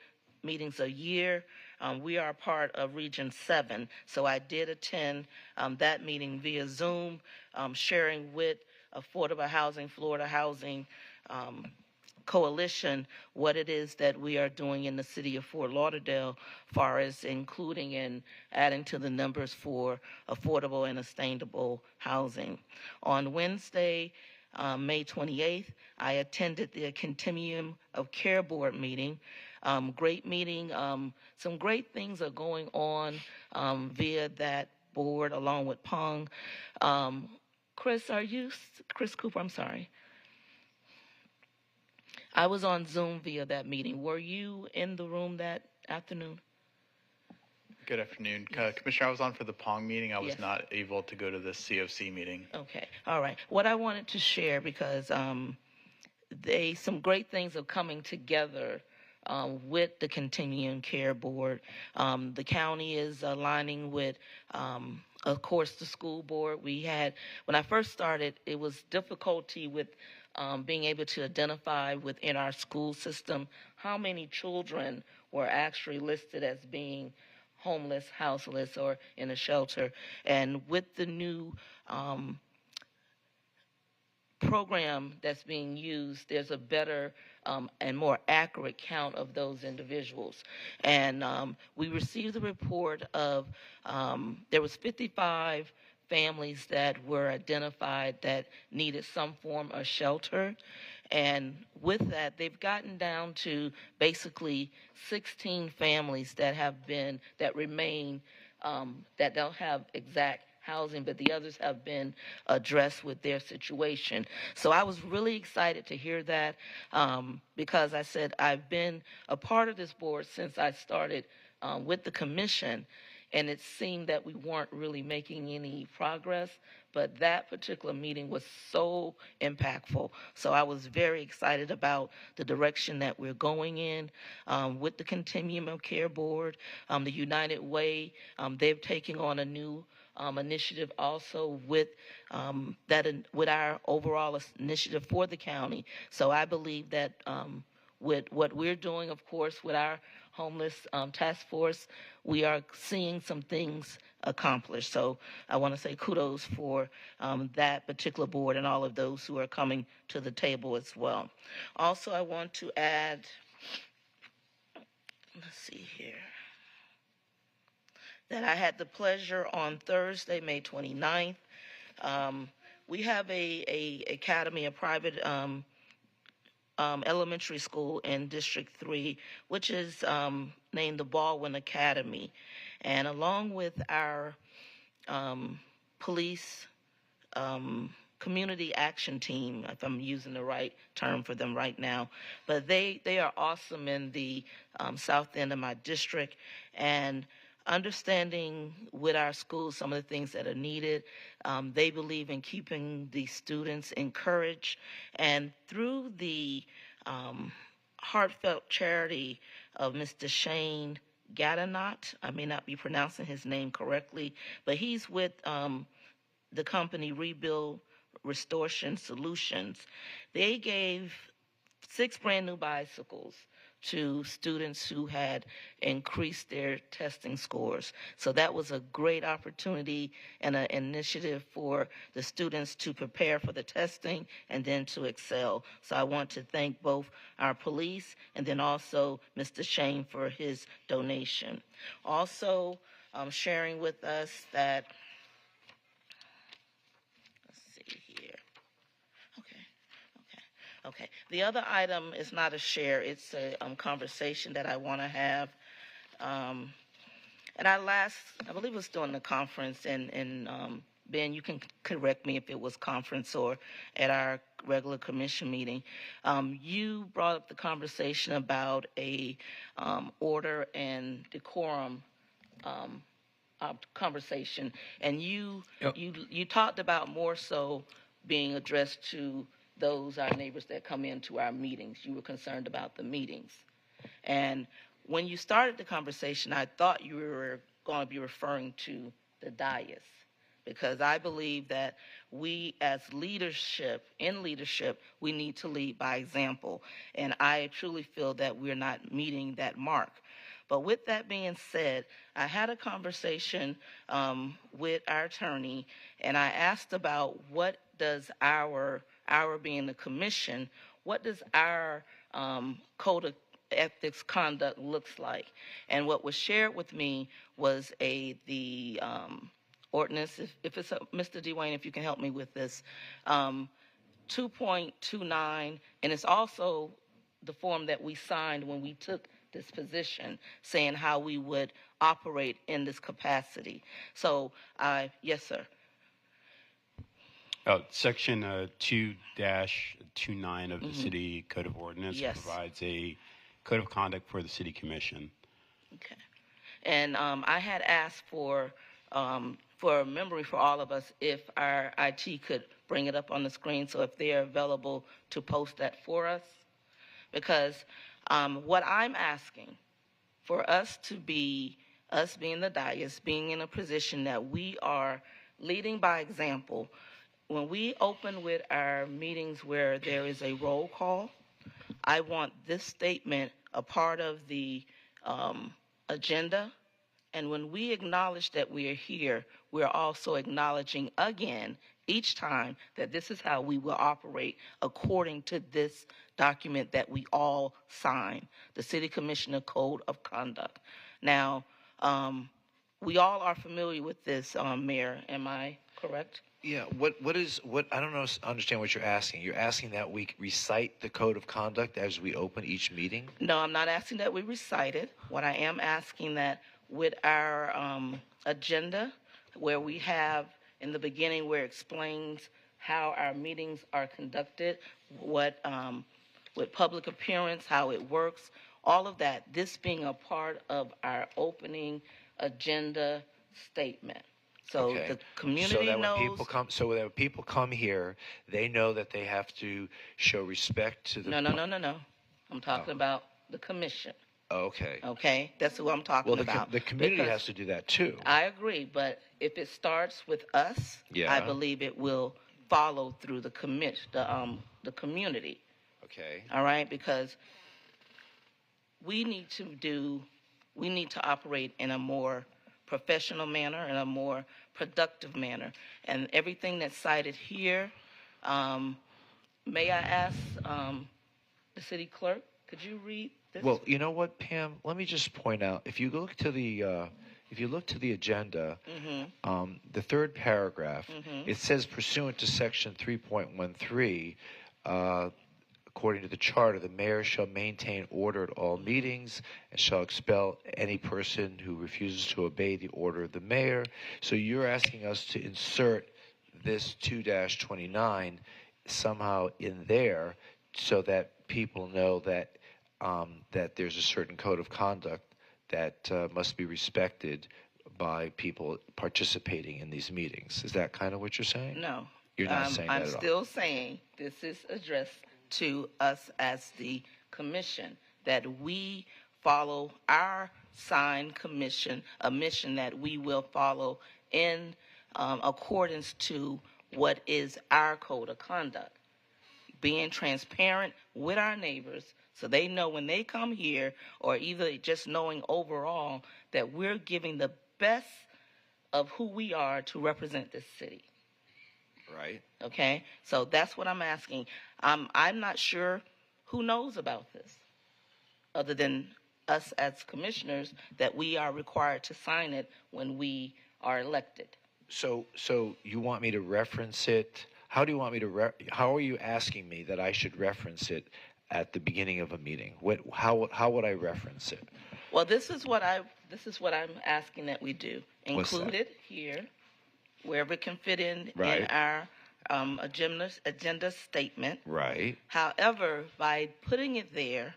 meetings a year. We are part of Region 7, so I did attend that meeting via Zoom, sharing with Affordable Housing, Florida Housing Coalition, what it is that we are doing in the city of Fort Lauderdale, far as including and adding to the numbers for affordable and sustainable housing. On Wednesday, May 28th, I attended the Continuum of Care Board meeting. Great meeting. Some great things are going on via that board, along with Pong. Chris Cooper, I'm sorry. I was on Zoom via that meeting. Were you in the room that afternoon? Good afternoon. Commissioner, I was on for the Pong meeting. I was not able to go to the COC meeting. Okay. All right. What I wanted to share, because some great things are coming together with the Continuum Care Board. The county is aligning with, of course, the school board. When I first started, it was difficulty with being able to identify within our school system how many children were actually listed as being homeless, houseless, or in a shelter. And with the new program that's being used, there's a better and more accurate count of those individuals. And we received the report of there was 55 families that were identified that needed some form of shelter. And with that, they've gotten down to basically 16 families that remain, that don't have exact housing, but the others have been addressed with their situation. So I was really excited to hear that because I said I've been a part of this board since I started with the commission. and it seemed that we weren't really making any progress. But that particular meeting was so impactful. So I was very excited about the direction that we're going in with the Continuum of Care Board, the United Way. They're taking on a new initiative also with with our overall initiative for the county. So I believe that with what we're doing, of course, with our homeless task force, we are seeing some things accomplished. So I want to say kudos for that particular board and all of those who are coming to the table as well. Also, I want to add, let's see here, that I had the pleasure on Thursday, May 29th. We have a academy, a private elementary school in District 3, which is named the Baldwin Academy. And along with our police community action team, if I'm using the right term for them right now, but they are awesome in the south end of my district, and understanding with our schools some of the things that are needed. They believe in keeping the students encouraged, and through the heartfelt charity of Mr. Shane Gadanot, I may not be pronouncing his name correctly, but he's with the company Rebuild Restoration Solutions. They gave 6 brand new bicycles to students who had increased their testing scores. So that was a great opportunity and an initiative for the students to prepare for the testing and then to excel. So I want to thank both our police and then also Mr. Shane for his donation. Also sharing with us that, okay. The other item is not a share. It's a conversation that I want to have. And I believe it was during the conference, and Ben, you can correct me if it was conference or at our regular commission meeting. You brought up the conversation about a order and decorum conversation, and you talked about more so being addressed to those our neighbors that come into our meetings. You were concerned about the meetings. And when you started the conversation, I thought you were going to be referring to the dais, because I believe that we as leadership, we need to lead by example. And I truly feel that we're not meeting that mark. But with that being said, I had a conversation with our attorney, and I asked about what does our being the commission, what does our code of ethics conduct looks like? And what was shared with me was the ordinance, if it's Mr. Dwayne, if you can help me with this, 2.29, and it's also the form that we signed when we took this position, saying how we would operate in this capacity. So, yes, sir. Section 2-29 of the City Code of Ordinance provides a code of conduct for the City Commission. Okay. And I had asked for a memory for all of us if our IT could bring it up on the screen, so if they're available to post that for us. Because what I'm asking for us to be, us being the dais, being in a position that we are leading by example. When we open with our meetings where there is a roll call, I want this statement a part of the agenda. And when we acknowledge that we are here, we're also acknowledging again each time that this is how we will operate according to this document that we all sign, the City Commissioner Code of Conduct. Now, we all are familiar with this, Mayor. Am I correct? Yeah, what I don't understand what you're asking. You're asking that we recite the code of conduct as we open each meeting? No, I'm not asking that we recite it. What I am asking that with our agenda, where we have in the beginning where it explains how our meetings are conducted, what with public appearance, how it works, all of that, this being a part of our opening agenda statement. So Okay. the community so that knows. when people come here, they know that they have to show respect to the. No. I'm talking about the commission. Okay. Okay, that's who I'm talking Well, about. the community Because has to do that too. I agree, but if it starts with us, Yeah. I believe it will follow through the community. Okay. All right, because we need to operate in a more professional manner, in a more productive manner, and everything that's cited here. May I ask the city clerk? Could you read this? Well, you know what, Pam? Let me just point out. If you look to the agenda, the third paragraph, it says pursuant to section 3.13, according to the charter, the mayor shall maintain order at all meetings and shall expel any person who refuses to obey the order of the mayor. So you're asking us to insert this 2-29 somehow in there so that people know that that there's a certain code of conduct that must be respected by people participating in these meetings. Is that kind of what you're saying? No. You're not saying that I'm at all. still saying this is addressed to us as the commission, that we follow our signed commission, a mission that we will follow in accordance to what is our code of conduct. Being transparent with our neighbors so they know when they come here, or either just knowing overall that we're giving the best of who we are to represent this city. Right. Okay? So that's what I'm asking. I'm not sure who knows about this other than us as commissioners, that we are required to sign it when we are elected. So you want me to reference it? How do you want me to? How are you asking me that I should reference it at the beginning of a meeting? How would I reference it? Well, this is what I'm asking that we do. Include it here, wherever it can fit in our agenda statement. Right. However, by putting it there,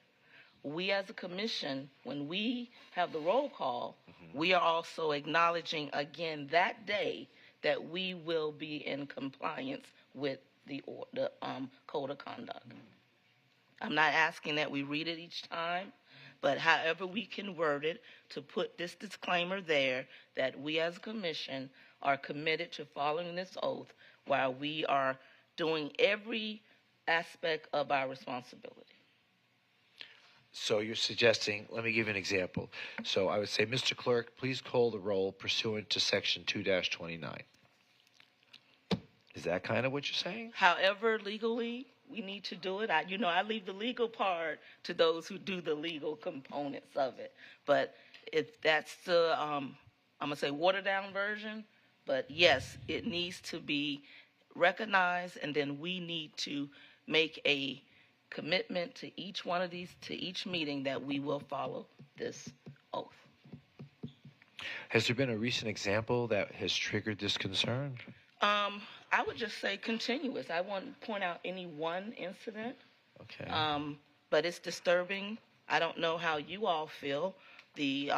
we as a commission, when we have the roll call, we are also acknowledging again that day that we will be in compliance with the code of conduct. I'm not asking that we read it each time, but however we can word it to put this disclaimer there that we as a commission are committed to following this oath while we are doing every aspect of our responsibility. So you're suggesting, let me give you an example. So I would say, Mr. Clerk, please call the roll pursuant to section 2-29. Is that kind of what you're saying? However, legally, we need to do it. I leave the legal part to those who do the legal components of it. But if that's the, I'm going to say watered down version, but yes, it needs to be recognized, and then we need to make a commitment to each one of these, to each meeting, that we will follow this oath. Has there been a recent example that has triggered this concern? I would just say continuous. I won't point out any one incident. Okay. But it's disturbing. I don't know how you all feel. The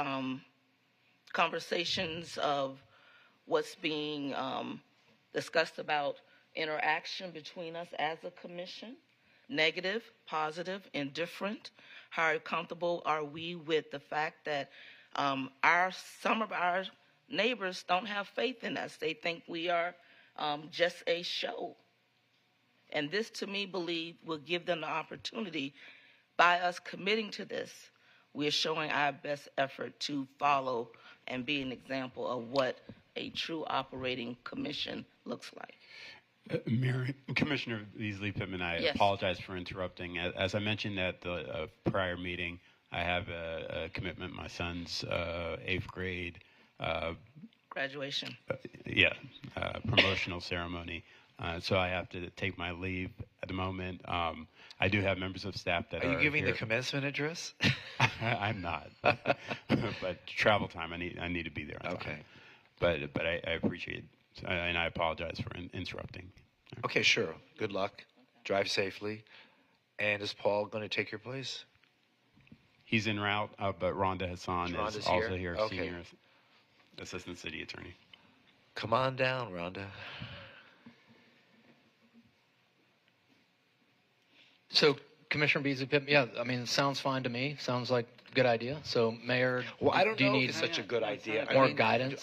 conversations of what's being discussed about interaction between us as a commission, negative, positive, indifferent. How comfortable are we with the fact that some of our neighbors don't have faith in us? They think we are just a show. And this, to me, will give them the opportunity. By us committing to this, we're showing our best effort to follow and be an example of what a true operating commission looks like. Mayor, Commissioner Beasley Pittman, I apologize for interrupting. As I mentioned at the prior meeting, I have a commitment. My son's 8th grade graduation. Promotional ceremony. So I have to take my leave at the moment. I do have members of staff that are. Are you giving here. the commencement address? I'm not, but travel time. I need to be there. On time. But I appreciate it, and I apologize for interrupting. Okay, sure. Good luck. Drive safely. And is Paul going to take your place? He's en route, but Rhonda Hassan is also here. Okay. Senior. Assistant City Attorney. Come on down, Rhonda. So, Commissioner Beasley, yeah, I mean, it sounds fine to me. Sounds like a good idea. So, Mayor, Well, I don't do you know need if it's such a good idea. more guidance?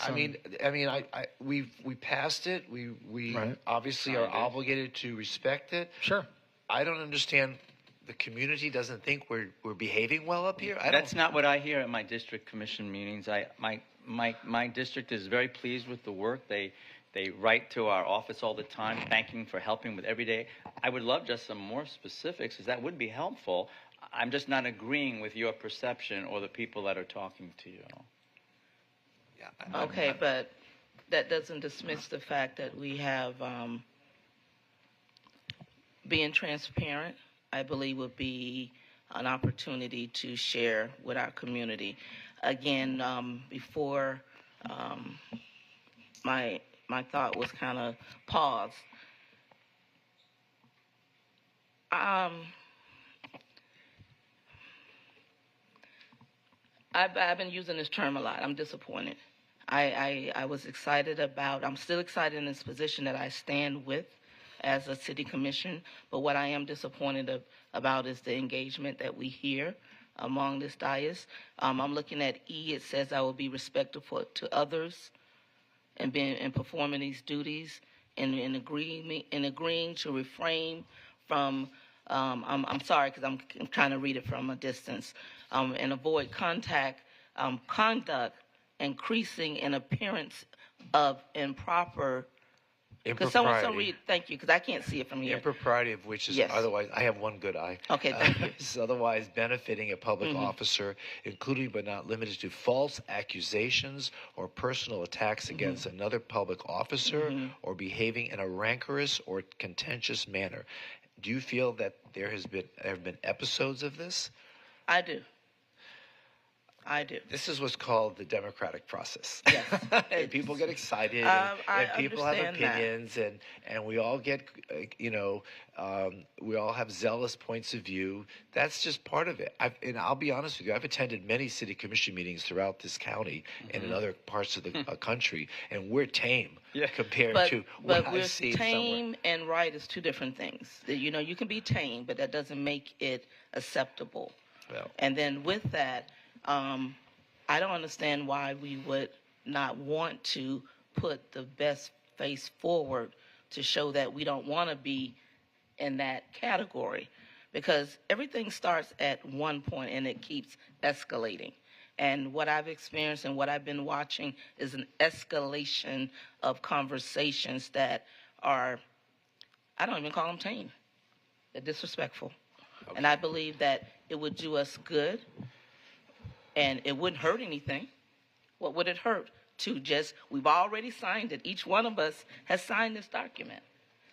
We passed it. We Right. obviously are obligated to respect it. Sure. I don't understand. The community doesn't think we're behaving well up here. That's not what I hear at my district commission meetings. My district is very pleased with the work. They write to our office all the time, thanking for helping with every day. I would love just some more specifics, because that would be helpful. I'm just not agreeing with your perception or the people that are talking to you. Okay, but that doesn't dismiss the fact that we have being transparent, I believe, would be an opportunity to share with our community. Again, before my thought was kind of paused. I've been using this term a lot. I'm disappointed. I was excited about, I'm still excited in this position that I stand with as a city commission, but what I am disappointed about is the engagement that we hear among this dais. I'm looking at E. It says I will be respectful to others and performing these duties and agreeing to refrain from, I'm sorry because I'm trying to read it from a distance, and avoid conduct increasing in appearance of impropriety. Because someone read, thank you, because I can't see it from here. Impropriety of which is otherwise, I have one good eye. Okay, thank you. Is otherwise benefiting a public officer, including but not limited to false accusations or personal attacks against another public officer or behaving in a rancorous or contentious manner. Do you feel that there have been episodes of this? I do. This is what's called the democratic process. Yes. And people get excited, and people have opinions, and we all get, we all have zealous points of view. That's just part of it. And I'll be honest with you, I've attended many city commission meetings throughout this county and in other parts of the country, and we're tame compared to what I've seen somewhere. Tame and right is two different things. You can be tame, but that doesn't make it acceptable. Well. And then with that, I don't understand why we would not want to put the best face forward to show that we don't want to be in that category, because everything starts at one point and it keeps escalating. And what I've experienced and what I've been watching is an escalation of conversations that are, I don't even call them tame. They're disrespectful. Okay. And I believe that it would do us good. And it wouldn't hurt anything. What would it hurt? We've already signed it. Each one of us has signed this document.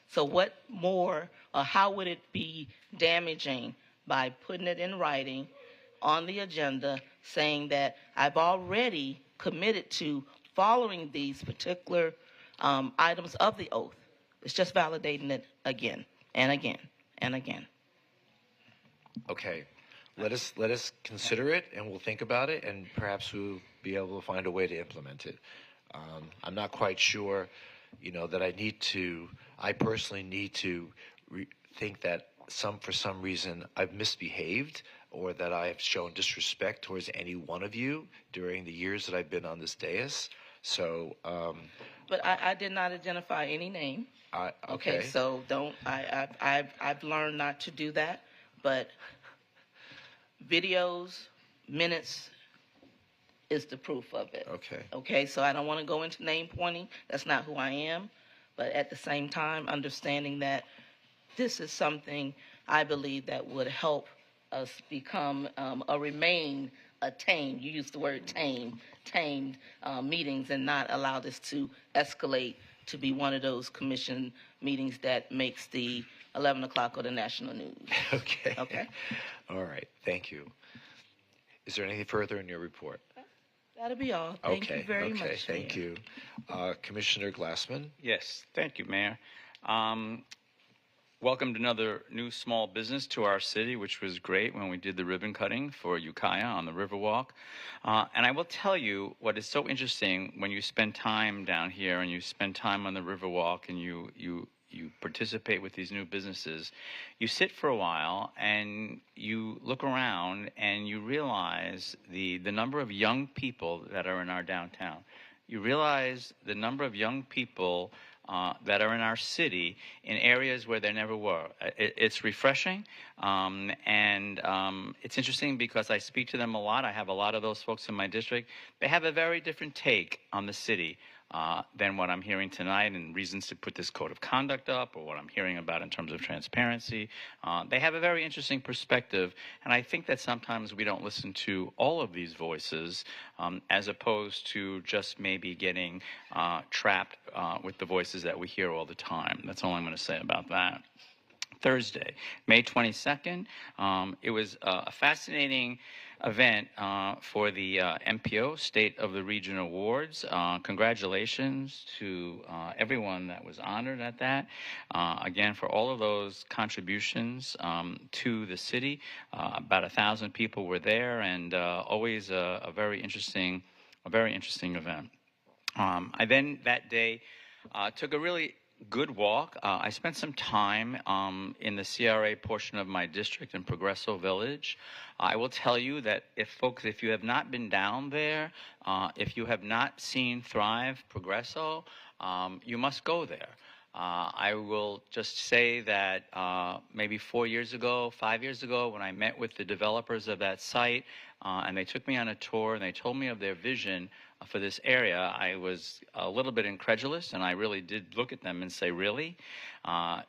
So what more, or how would it be damaging by putting it in writing on the agenda, saying that I've already committed to following these particular items of the oath? It's just validating it again and again and again. Okay. Let us consider it, and we'll think about it, and perhaps we'll be able to find a way to implement it. I'm not quite sure, that I personally need to think that for some reason I've misbehaved or that I have shown disrespect towards any one of you during the years that I've been on this dais. So. But I did not identify any name. Okay. So don't. I've learned not to do that, but. Videos, minutes is the proof of it. Okay, so I don't want to go into name pointing. That's not who I am. But at the same time, understanding that this is something I believe that would help us become remain a tamed, you used the word tamed meetings, and not allow this to escalate to be one of those commission meetings that makes the 11 o'clock or the national news. Okay. All right. Thank you. Is there anything further in your report? That'll be all. Thank you very much. Okay. Thank you. Commissioner Glassman? Yes. Thank you, Mayor. welcomed another new small business to our city, which was great when we did the ribbon cutting for Ukiah on the Riverwalk. And I will tell you what is so interesting when you spend time down here and you spend time on the Riverwalk and you participate with these new businesses, you sit for a while and you look around and you realize the number of young people that are in our downtown. You realize the number of young people that are in our city in areas where there never were. It's refreshing, and it's interesting because I speak to them a lot. I have a lot of those folks in my district. They have a very different take on the city than what I'm hearing tonight and reasons to put this code of conduct up or what I'm hearing about in terms of transparency. They have a very interesting perspective, and I think that sometimes we don't listen to all of these voices as opposed to just maybe getting trapped with the voices that we hear all the time. That's all I'm going to say about that. Thursday, May 22nd. It was a fascinating event for the MPO State of the Region Awards. Congratulations to everyone that was honored at that. Again, for all of those contributions to the city. About 1,000 people were there, and always a very interesting event. I then that day took a really good walk. I spent some time in the CRA portion of my district in Progresso Village. I will tell you that if you have not been down there, if you have not seen Thrive Progresso, you must go there. I will just say that maybe 5 years ago, when I met with the developers of that site, and they took me on a tour and they told me of their vision for this area, I was a little bit incredulous, and I really did look at them and say, really?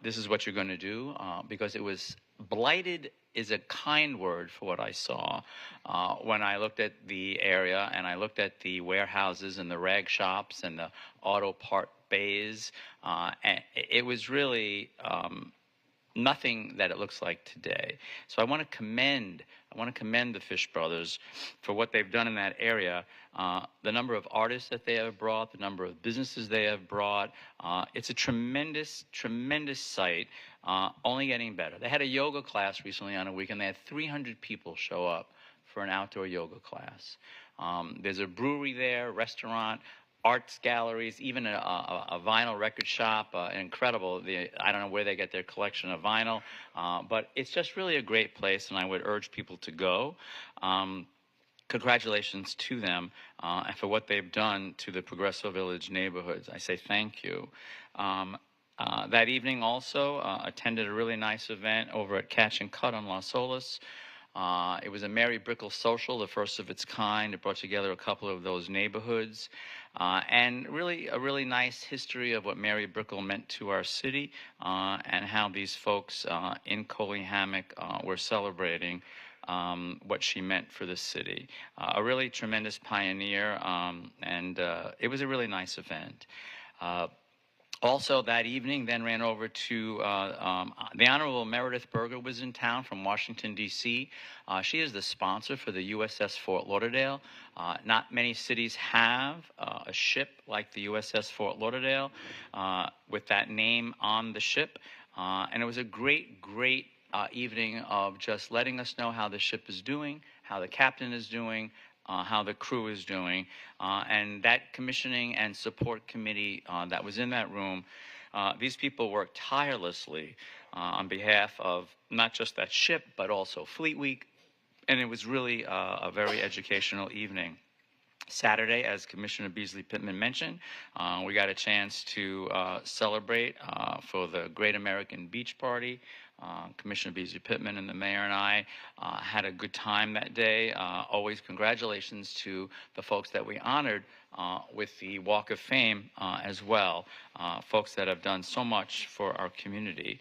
This is what you're going to do? Because it was blighted is a kind word for what I saw when I looked at the area and I looked at the warehouses and the rag shops and the auto part bays. And it was really nothing that it looks like today. So I want to commend the Fish Brothers for what they've done in that area. The number of artists that they have brought, the number of businesses they have brought. It's a tremendous, tremendous site, only getting better. They had a yoga class recently on a weekend. They had 300 people show up for an outdoor yoga class. There's a brewery there, restaurant, arts galleries, even a vinyl record shop, incredible. I don't know where they get their collection of vinyl, but it's just really a great place, and I would urge people to go. Congratulations to them and for what they've done to the Progresso Village neighborhoods. I say thank you. That evening also attended a really nice event over at Catch and Cut on Las Olas. It was a Mary Brickell social, the first of its kind. It brought together a couple of those neighborhoods. And really a really nice history of what Mary Brickell meant to our city and how these folks in Coley-Hammock were celebrating what she meant for the city. A really tremendous pioneer, and it was a really nice event. Also that evening, then ran over to the Honorable Meredith Berger was in town from Washington, D.C. She is the sponsor for the USS Fort Lauderdale. Not many cities have a ship like the USS Fort Lauderdale with that name on the ship. And it was a great, great evening of just letting us know how the ship is doing, how the captain is doing, how the crew is doing. And that commissioning and support committee that was in that room, these people worked tirelessly on behalf of not just that ship, but also Fleet Week. And it was really a very educational evening. Saturday, as Commissioner Beasley Pittman mentioned, we got a chance to celebrate for the Great American Beach Party. Commissioner Beasley Pittman and the mayor and I had a good time that day. Always congratulations to the folks that we honored with the Walk of Fame as well, folks that have done so much for our community.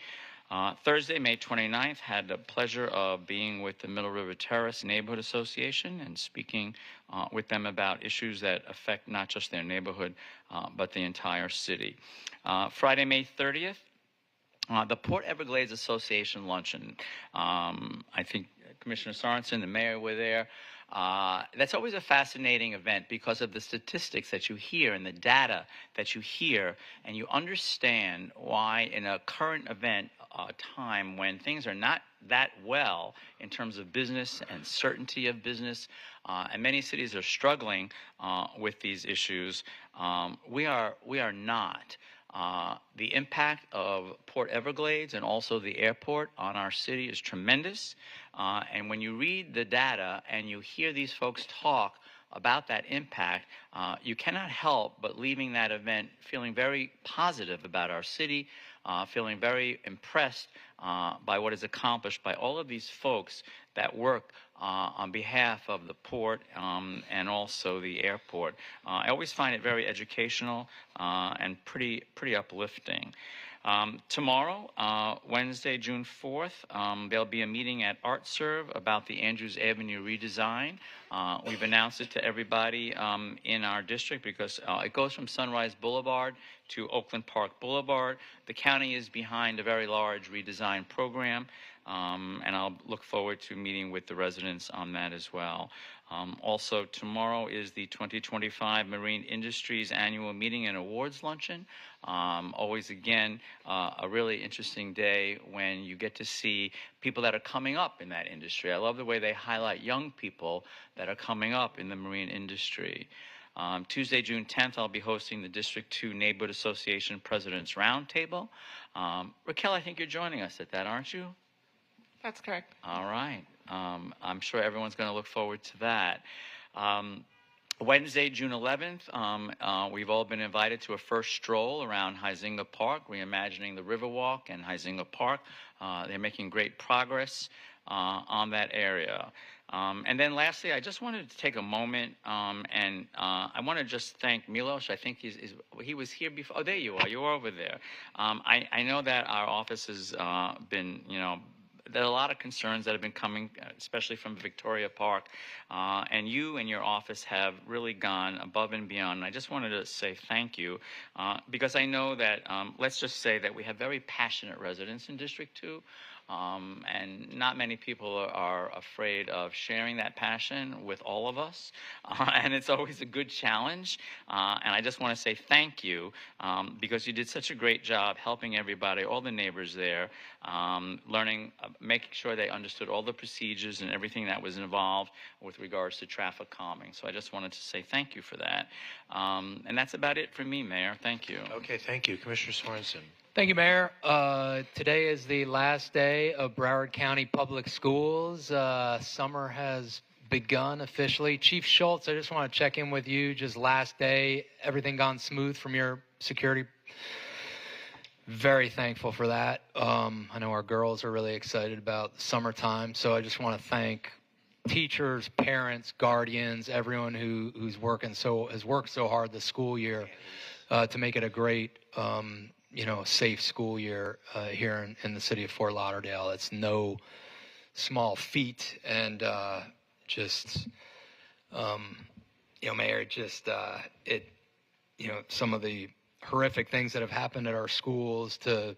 Thursday, May 29th, had the pleasure of being with the Middle River Terrace Neighborhood Association and speaking with them about issues that affect not just their neighborhood, but the entire city. Friday, May 30th, the Port Everglades Association luncheon. I think Commissioner Sorensen, the mayor, were there. That's always a fascinating event because of the statistics that you hear and the data that you hear, and you understand why in a current event a time when things are not that well in terms of business and certainty of business, and many cities are struggling with these issues. We are not. The impact of Port Everglades and also the airport on our city is tremendous. And when you read the data and you hear these folks talk about that impact, you cannot help but leaving that event feeling very positive about our city, feeling very impressed by what is accomplished by all of these folks that work on behalf of the port and also the airport. I always find it very educational and pretty uplifting. Tomorrow, Wednesday, June 4th, there'll be a meeting at ArtServe about the Andrews Avenue redesign. We've announced it to everybody in our district because it goes from Sunrise Boulevard to Oakland Park Boulevard. The county is behind a very large redesign program, and I'll look forward to meeting with the residents on that as well. Also, tomorrow is the 2025 Marine Industries Annual Meeting and Awards Luncheon. Always, again, a really interesting day when you get to see people that are coming up in that industry. I love the way they highlight young people that are coming up in the marine industry. Tuesday, June 10th, I'll be hosting the District 2 Neighborhood Association President's Roundtable. Raquel, I think you're joining us at that, aren't you? That's correct. All right. I'm sure everyone's going to look forward to that. Wednesday, June 11th, we've all been invited to a first stroll around Huizinga Park, reimagining the Riverwalk and Huizinga Park. They're making great progress on that area. And then lastly, I just wanted to take a moment and I want to just thank Milos. I think he was here before. Oh, there you are. You're over there. I know that our office has been, there are a lot of concerns that have been coming, especially from Victoria Park, and you and your office have really gone above and beyond. And I just wanted to say thank you because I know that, let's just say that we have very passionate residents in District 2. And not many people are afraid of sharing that passion with all of us. And it's always a good challenge. And I just want to say thank you because you did such a great job helping everybody, all the neighbors there, learning, making sure they understood all the procedures and everything that was involved with regards to traffic calming. So I just wanted to say thank you for that. And that's about it for me, Mayor. Thank you. Okay, thank you. Commissioner Sorensen. Thank you, Mayor. Today is the last day of Broward County Public Schools. Summer has begun officially. Chief Schultz, I just want to check in with you. Just last day, everything gone smooth from your security? Very thankful for that. I know our girls are really excited about summertime, so I just want to thank teachers, parents, guardians, everyone who's has worked so hard this school year to make it a great safe school year here in the city of Fort Lauderdale. It's no small feat, and Mayor, some of the horrific things that have happened at our schools to,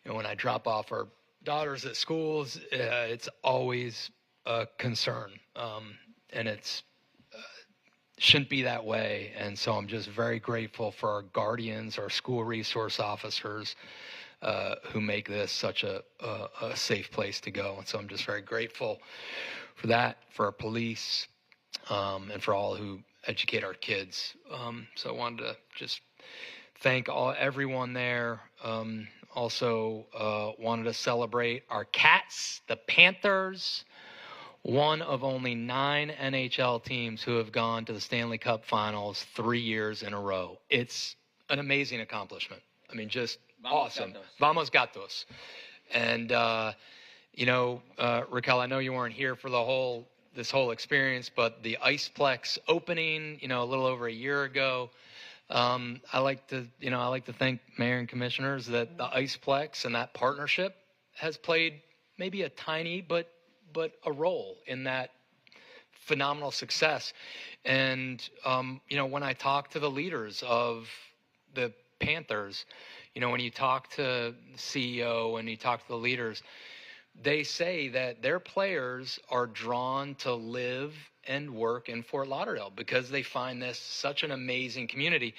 when I drop off our daughters at schools, it's always a concern, and it's shouldn't be that way. And so I'm just very grateful for our guardians, our school resource officers, who make this such a safe place to go. And so I'm just very grateful for that, for our police, and for all who educate our kids. So I wanted to just thank everyone there. Also wanted to celebrate our Cats, the Panthers, one of only 9 NHL teams who have gone to the Stanley Cup Finals 3 years in a row. It's an amazing accomplishment. I mean, just awesome. Vamos Gatos. And, Raquel, I know you weren't here for this whole experience, but the Iceplex opening, a little over a year ago, I like to thank Mayor and Commissioners that the Iceplex and that partnership has played maybe a tiny but a role in that phenomenal success. And, when I talk to the leaders of the Panthers, when you talk to the CEO and you talk to the leaders, they say that their players are drawn to live and work in Fort Lauderdale because they find this such an amazing community.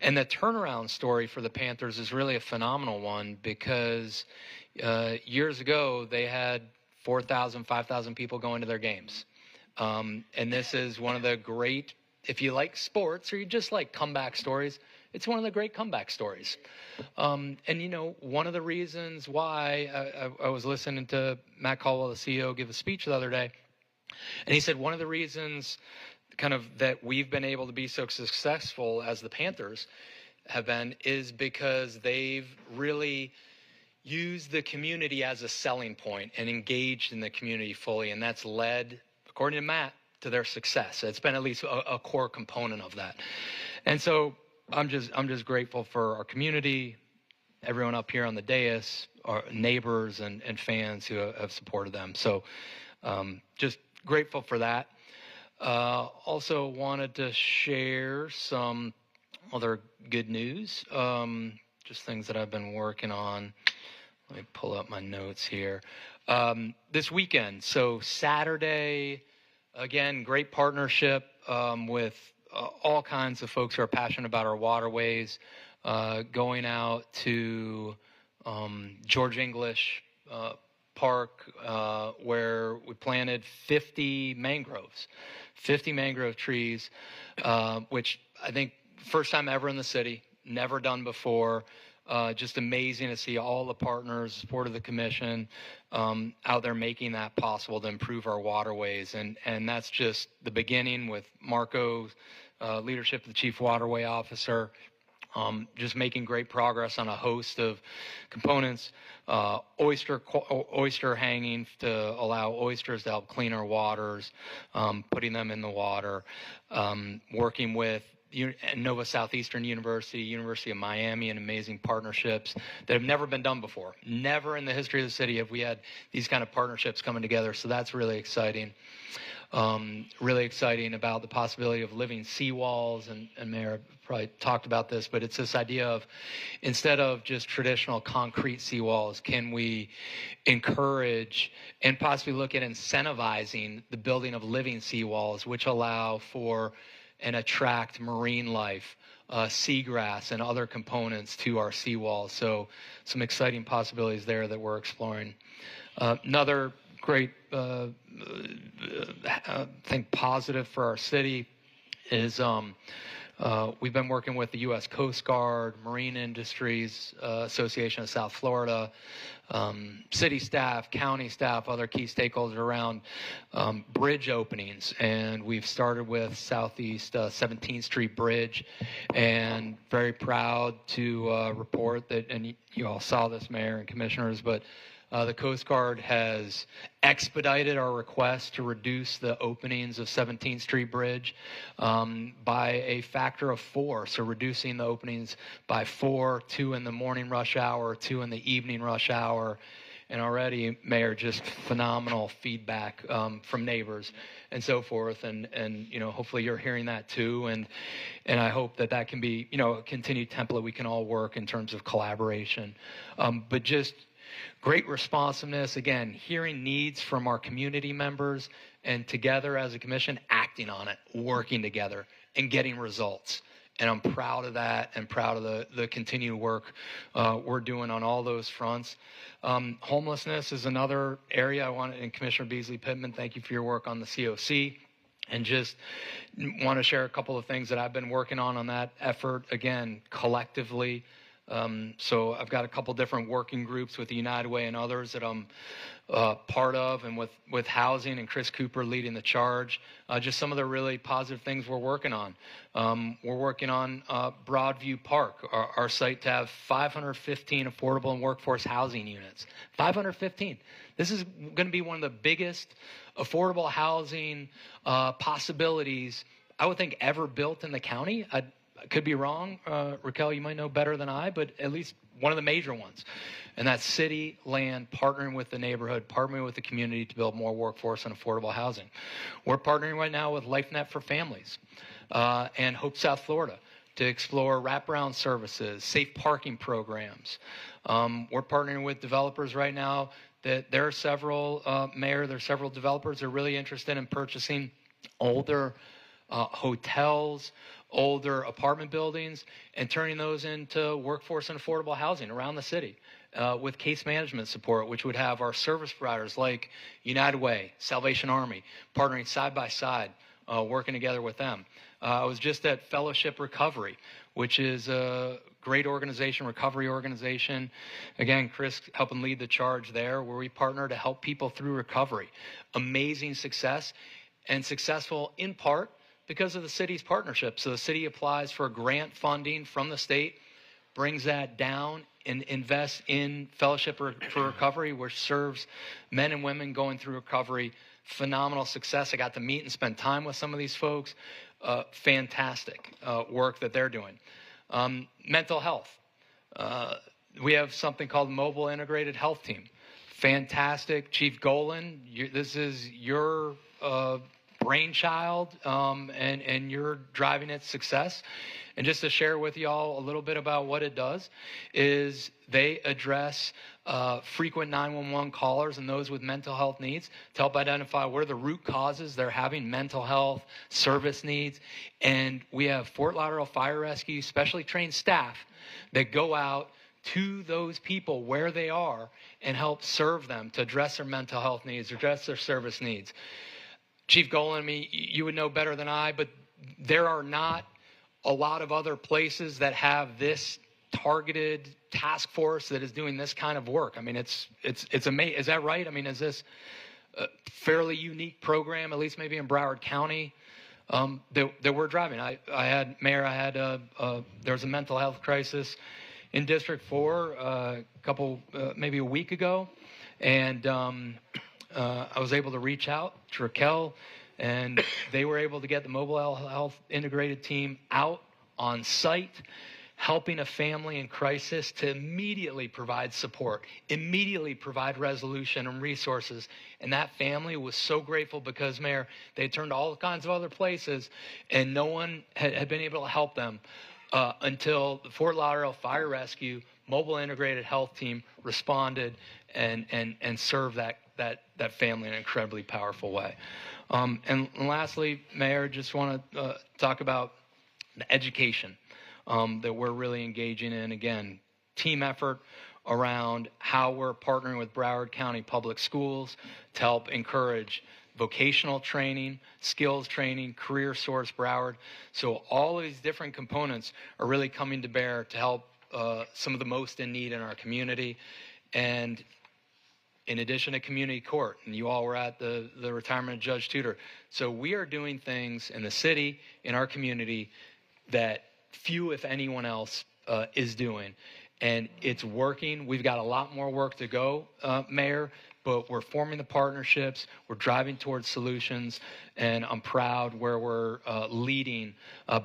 And the turnaround story for the Panthers is really a phenomenal one because, Years ago, they had 4,000, 5,000 people going to their games. And this is one of the great, if you like sports or you just like comeback stories, it's one of the great comeback stories. And, you know, one of the reasons why I was listening to Matt Caldwell, the CEO, give a speech the other day, and he said one of the reasons kind of that we've been able to be so successful as the Panthers have been is because they've really used the community as a selling point and engaged in the community fully. And that's led, according to Matt, to their success. It's been at least a core component of that. And so I'm just grateful for our community, everyone up here on the dais, our neighbors and fans who have supported them. So just grateful for that. Also wanted to share some other good news, just things that I've been working on. Let me pull up my notes here. This weekend, so Saturday, again, great partnership with all kinds of folks who are passionate about our waterways, going out to George English Park, where we planted 50 mangrove trees, which I think first time ever in the city, never done before. Just amazing to see all the partners, support of the commission, out there making that possible to improve our waterways. And that's just the beginning with Marco's leadership, the Chief Waterway Officer, just making great progress on a host of components, oyster hanging to allow oysters to help clean our waters, putting them in the water, working with Nova Southeastern University, University of Miami, and amazing partnerships that have never been done before. Never in the history of the city have we had these kind of partnerships coming together, so that's really exciting. Really exciting about the possibility of living seawalls, and Mayor probably talked about this, but it's this idea of instead of just traditional concrete seawalls, can we encourage and possibly look at incentivizing the building of living seawalls, which allow for and attract marine life, seagrass, and other components to our seawalls. So some exciting possibilities there that we're exploring. Another great, I think, positive for our city is we've been working with the U.S. Coast Guard, Marine Industries Association of South Florida, city staff, county staff, other key stakeholders around bridge openings. And we've started with Southeast 17th Street Bridge, and very proud to report that, and you all saw this, Mayor and Commissioners, but the Coast Guard has expedited our request to reduce the openings of 17th Street Bridge by a factor of 4. So reducing the openings by 4, 2 in the morning rush hour, 2 in the evening rush hour. And already, Mayor, just phenomenal feedback from neighbors and so forth. And you know, hopefully you're hearing that too. And I hope that that can be, you know, a continued template we can all work in terms of collaboration. But just great responsiveness, again, hearing needs from our community members, and together as a commission, acting on it, working together, and getting results. And I'm proud of that, and proud of the continued work we're doing on all those fronts. Homelessness is another area I want, and Commissioner Beasley Pittman, thank you for your work on the COC. And just want to share a couple of things that I've been working on that effort, again, collectively. So I've got a couple different working groups with the United Way and others that I'm part of, and with housing, and Chris Cooper leading the charge. Just some of the really positive things we're working on. We're working on Broadview Park, our site, to have 515 affordable and workforce housing units. 515. This is going to be one of the biggest affordable housing possibilities I would think ever built in the county. I could be wrong. Raquel, you might know better than I, but at least one of the major ones. And that's city, land, partnering with the neighborhood, partnering with the community to build more workforce and affordable housing. We're partnering right now with LifeNet for Families and Hope South Florida to explore wraparound services, safe parking programs. We're partnering with developers right now that there are several, Mayor, there are several developers that are really interested in purchasing older hotels, older apartment buildings and turning those into workforce and affordable housing around the city with case management support, which would have our service providers like United Way, Salvation Army, partnering side by side, working together with them. I was just at Fellowship Recovery, which is a great organization, recovery organization. Again, Chris helping lead the charge there, where we partner to help people through recovery. Amazing success, and successful in part because of the city's partnership. So the city applies for grant funding from the state, brings that down, and invests in Fellowship for Recovery, which serves men and women going through recovery. Phenomenal success. I got to meet and spend time with some of these folks. Fantastic work that they're doing. Mental health. We have something called Mobile Integrated Health Team. Fantastic. Chief Golan, this is your brainchild, and you're driving its success. And just to share with you all a little bit about what it does is they address frequent 911 callers and those with mental health needs to help identify what are the root causes they're having mental health service needs. And we have Fort Lauderdale Fire Rescue specially trained staff that go out to those people where they are and help serve them to address their mental health needs, address their service needs. Chief Golan, I mean, you would know better than I, but there are not a lot of other places that have this targeted task force that is doing this kind of work. I mean, it's amazing. Is that right? I mean, is this a fairly unique program, at least maybe in Broward County, that we're driving? There was a mental health crisis in District 4 maybe a week ago, and I was able to reach out to Raquel, and they were able to get the mobile health integrated team out on site, helping a family in crisis to immediately provide support, immediately provide resolution and resources. And that family was so grateful because, Mayor, they turned to all kinds of other places, and no one had been able to help them until the Fort Lauderdale Fire Rescue Mobile Integrated Health Team responded and served that family in an incredibly powerful way. And lastly, Mayor, just want to talk about the education that we're really engaging in. Again, team effort around how we're partnering with Broward County Public Schools to help encourage vocational training, skills training, career source Broward. So all of these different components are really coming to bear to help some of the most in need in our community. And in addition to community court, and you all were at the retirement of Judge Tudor. So we are doing things in the city, in our community, that few, if anyone else, is doing. And it's working. We've got a lot more work to go, Mayor, but we're forming the partnerships. We're driving towards solutions, and I'm proud where we're leading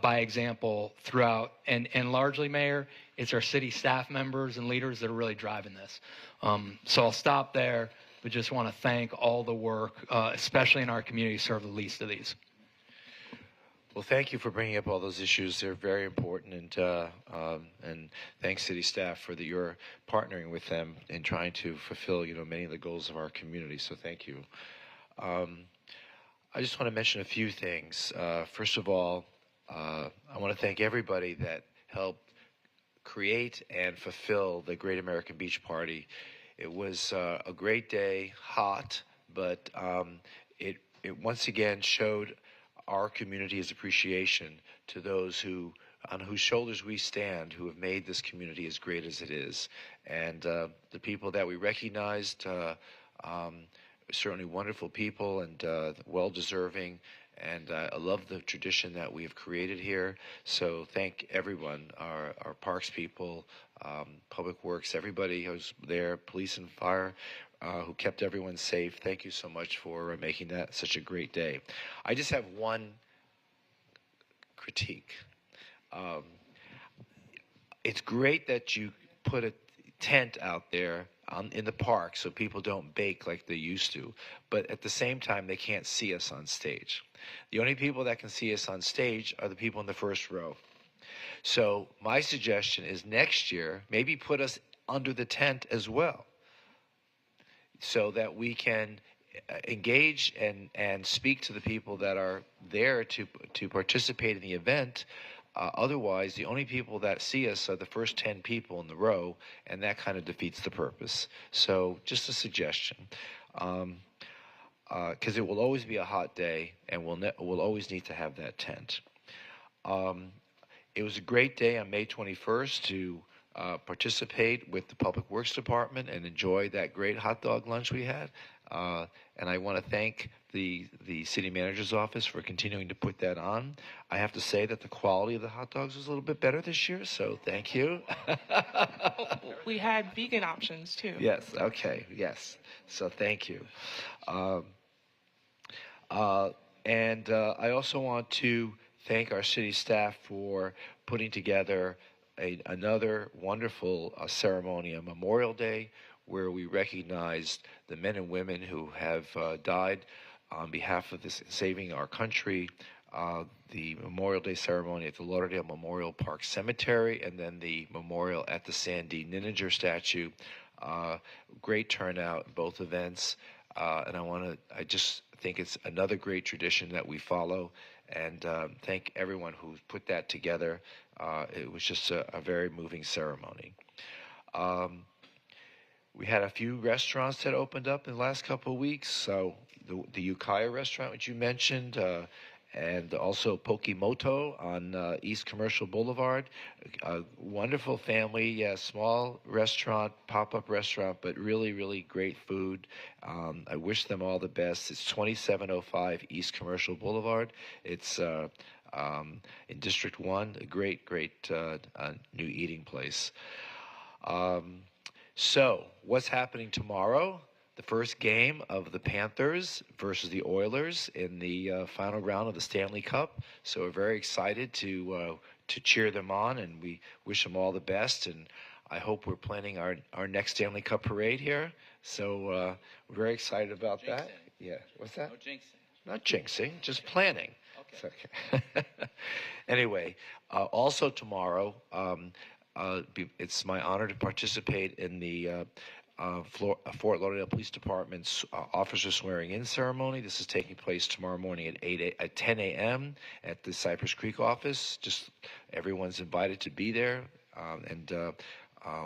by example throughout. And largely, Mayor, it's our city staff members and leaders that are really driving this. So I'll stop there, but just want to thank all the work, especially in our community, serve the least of these. Well, thank you for bringing up all those issues. They're very important, and thanks city staff for that you're partnering with them in trying to fulfill, many of the goals of our community. So thank you. I just want to mention a few things. First of all, I want to thank everybody that helped create and fulfill the Great American Beach Party. It was a great day, hot, but it once again showed our community's appreciation to those on whose shoulders we stand, who have made this community as great as it is. And the people that we recognized, certainly wonderful people and well-deserving. And I love the tradition that we have created here. So thank everyone, our parks people, public works, everybody who's there, police and fire, who kept everyone safe. Thank you so much for making that such a great day. I just have one critique. It's great that you put a tent out there in the park so people don't bake like they used to, but at the same time they can't see us on stage. The only people that can see us on stage are the people in the first row. So my suggestion is next year maybe put us under the tent as well, so that we can engage and speak to the people that are there to participate in the event Otherwise, the only people that see us are the first 10 people in the row, and that kind of defeats the purpose. So just a suggestion. Because it will always be a hot day, and we'll always need to have that tent. It was a great day on May 21st to participate with the Public Works Department and enjoy that great hot dog lunch we had. And I want to thank the city manager's office for continuing to put that on. I have to say that the quality of the hot dogs was a little bit better this year, so thank you. We had vegan options too. Yes, okay, yes. So thank you. And I also want to thank our city staff for putting together another wonderful ceremony on Memorial Day, where we recognized the men and women who have died on behalf of this saving our country. The Memorial Day ceremony at the Lauderdale Memorial Park Cemetery, and then the memorial at the Sandy Nininger statue. Great turnout in both events, and I just think it's another great tradition that we follow, and thank everyone who put that together. It was just a very moving ceremony. We had a few restaurants that opened up in the last couple of weeks. So the Ukiah restaurant, which you mentioned, and also Pokimoto on East Commercial Boulevard. A wonderful family, small restaurant, pop-up restaurant, but really, really great food. I wish them all the best. It's 2705 East Commercial Boulevard. It's in District 1, a great, great new eating place. So, what's happening tomorrow? The first game of the Panthers versus the Oilers in the final round of the Stanley Cup. So we're very excited to cheer them on, and we wish them all the best. And I hope we're planning our next Stanley Cup parade here. So we're very excited about that. Yeah, what's that? No jinxing. Not jinxing, just planning. Okay. Anyway, also tomorrow, it's my honor to participate in the Fort Lauderdale Police Department's officer swearing-in ceremony. This is taking place tomorrow morning at 10 a.m. at the Cypress Creek office. Just everyone's invited to be there, and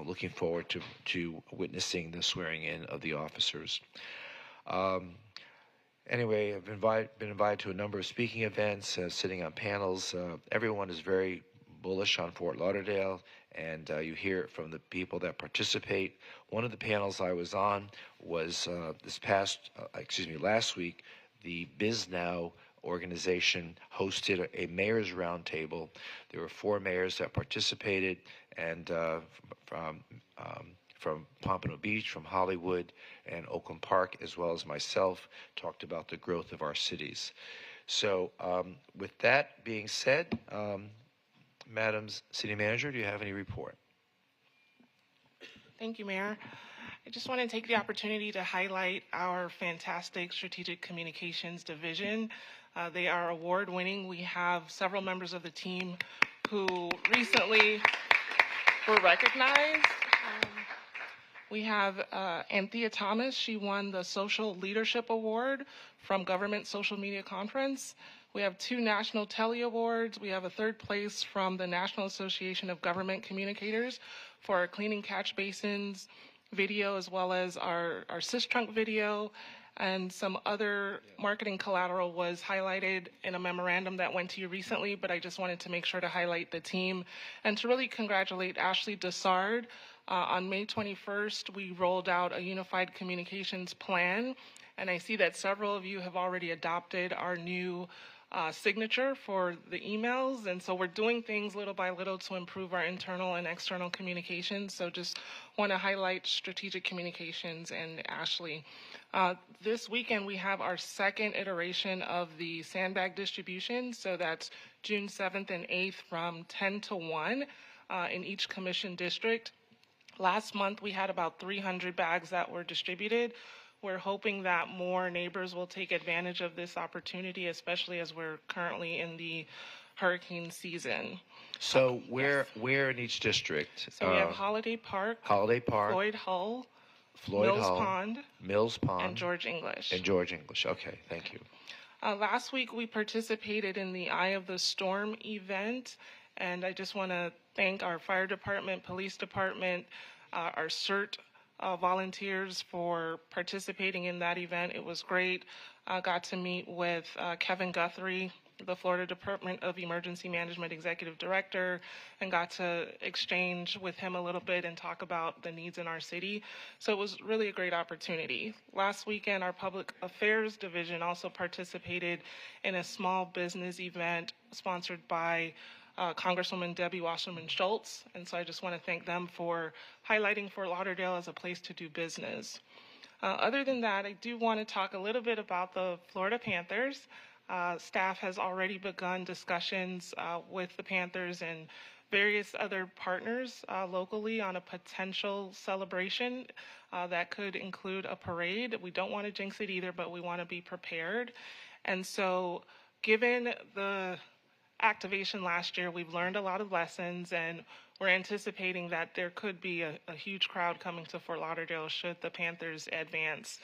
looking forward to witnessing the swearing-in of the officers. Anyway, I've been invited to a number of speaking events, sitting on panels. Everyone is very bullish on Fort Lauderdale, and you hear it from the people that participate. One of the panels I was on was last week, the BizNow organization hosted a mayor's roundtable. There were 4 mayors that participated, and from Pompano Beach, from Hollywood, and Oakland Park, as well as myself, talked about the growth of our cities. So with that being said, Madam City Manager, do you have any report? Thank you, Mayor. I just want to take the opportunity to highlight our fantastic Strategic Communications Division. They are award-winning. We have several members of the team who recently were recognized. We have Anthea Thomas. She won the Social Leadership Award from Government Social Media Conference. We have 2 National Telly Awards. We have a 3rd place from the National Association of Government Communicators for our cleaning catch basins video, as well as our Sis-Trunk video, and some other marketing collateral was highlighted in a memorandum that went to you recently, but I just wanted to make sure to highlight the team and to really congratulate Ashley Dessard. On May 21st, we rolled out a unified communications plan, and I see that several of you have already adopted our new signature for the emails, and so we're doing things little by little to improve our internal and external communications. So just want to highlight strategic communications and Ashley. This weekend we have our 2nd iteration of the sandbag distribution, so that's June 7th and 8th from 10 to 1 in each commission district. Last month we had about 300 bags that were distributed. We're hoping that more neighbors will take advantage of this opportunity, especially as we're currently in the hurricane season. So where in each district? So we have Holiday Park, Floyd Hull, Mills Pond, and George English. Okay, thank you. Last week we participated in the Eye of the Storm event, And I just want to thank our fire department, police department, our CERT volunteers for participating in that event. It was great. I got to meet with Kevin Guthrie, the Florida Department of Emergency Management Executive Director, and got to exchange with him a little bit and talk about the needs in our city. So it was really a great opportunity. Last weekend, our Public Affairs Division also participated in a small business event sponsored by Congresswoman Debbie Wasserman Schultz. And so I just want to thank them for highlighting Fort Lauderdale as a place to do business. Other than that, I do want to talk a little bit about the Florida Panthers. Staff has already begun discussions with the Panthers and various other partners locally on a potential celebration that could include a parade. We don't want to jinx it either, but we want to be prepared. And so given the activation last year, we've learned a lot of lessons, and we're anticipating that there could be a huge crowd coming to Fort Lauderdale should the Panthers advance.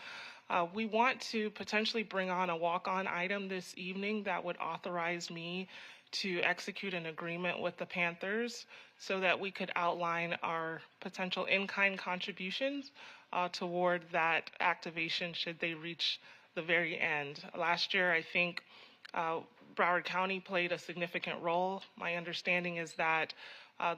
We want to potentially bring on a walk-on item this evening that would authorize me to execute an agreement with the Panthers so that we could outline our potential in-kind contributions toward that activation should they reach the very end. Last year, I think Broward County played a significant role. My understanding is that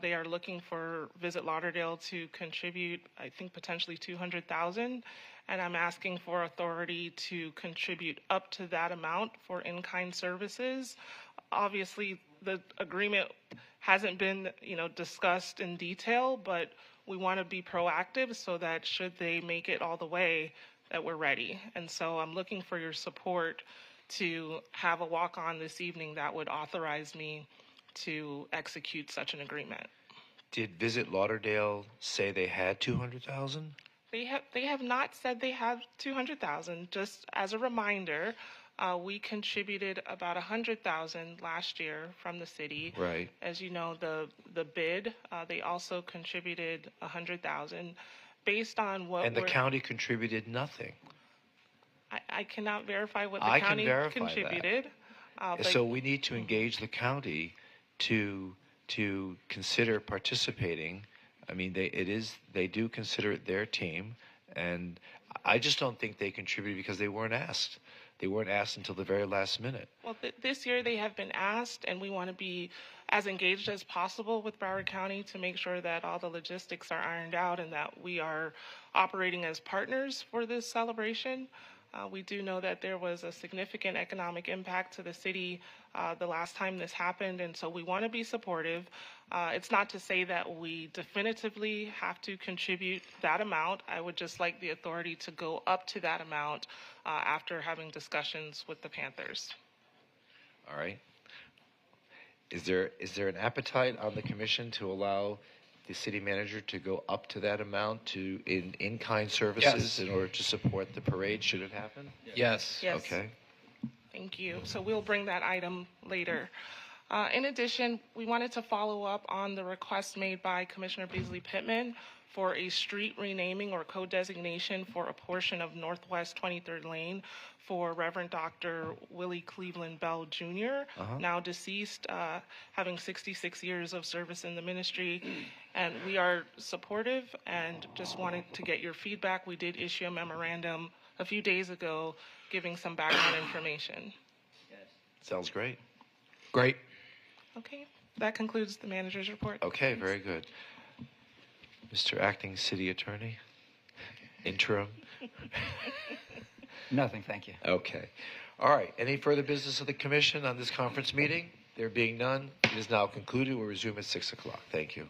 they are looking for Visit Lauderdale to contribute, I think, potentially $200,000, and I'm asking for authority to contribute up to that amount for in-kind services. Obviously, the agreement hasn't been, discussed in detail, but we want to be proactive so that should they make it all the way, that we're ready. And so I'm looking for your support to have a walk-on this evening that would authorize me to execute such an agreement. Did Visit Lauderdale say they had 200,000? They have not said they have 200,000. Just as a reminder, we contributed about 100,000 last year from the city. Right. As you know, the bid, they also contributed 100,000 based on what. And the county contributed nothing. I cannot verify what the county contributed. So we need to engage the county to consider participating. I mean, they do consider it their team, and I just don't think they contributed because they weren't asked. They weren't asked until the very last minute. Well, this year they have been asked, and we want to be as engaged as possible with Broward County to make sure that all the logistics are ironed out and that we are operating as partners for this celebration. We do know that there was a significant economic impact to the city the last time this happened, and so we want to be supportive. It's not to say that we definitively have to contribute that amount. I would just like the authority to go up to that amount after having discussions with the Panthers. All right. Is there an appetite on the commission to allow the city manager to go up to that amount in-kind services in order to support the parade should it happen? Yes. Okay. Thank you. So we'll bring that item later. In addition, we wanted to follow up on the request made by Commissioner Beasley Pittman for a street renaming or co-designation for a portion of Northwest 23rd Lane for Reverend Dr. Willie Cleveland Bell Jr., now deceased, having 66 years of service in the ministry. And we are supportive and just wanted to get your feedback. We did issue a memorandum a few days ago giving some background information. Sounds great. Great. Okay, that concludes the manager's report. Okay, very good. Mr. Acting City Attorney, interim. Nothing, thank you. Okay. All right. Any further business of the commission on this conference meeting? There being none, it is now concluded. We'll resume at 6 o'clock. Thank you.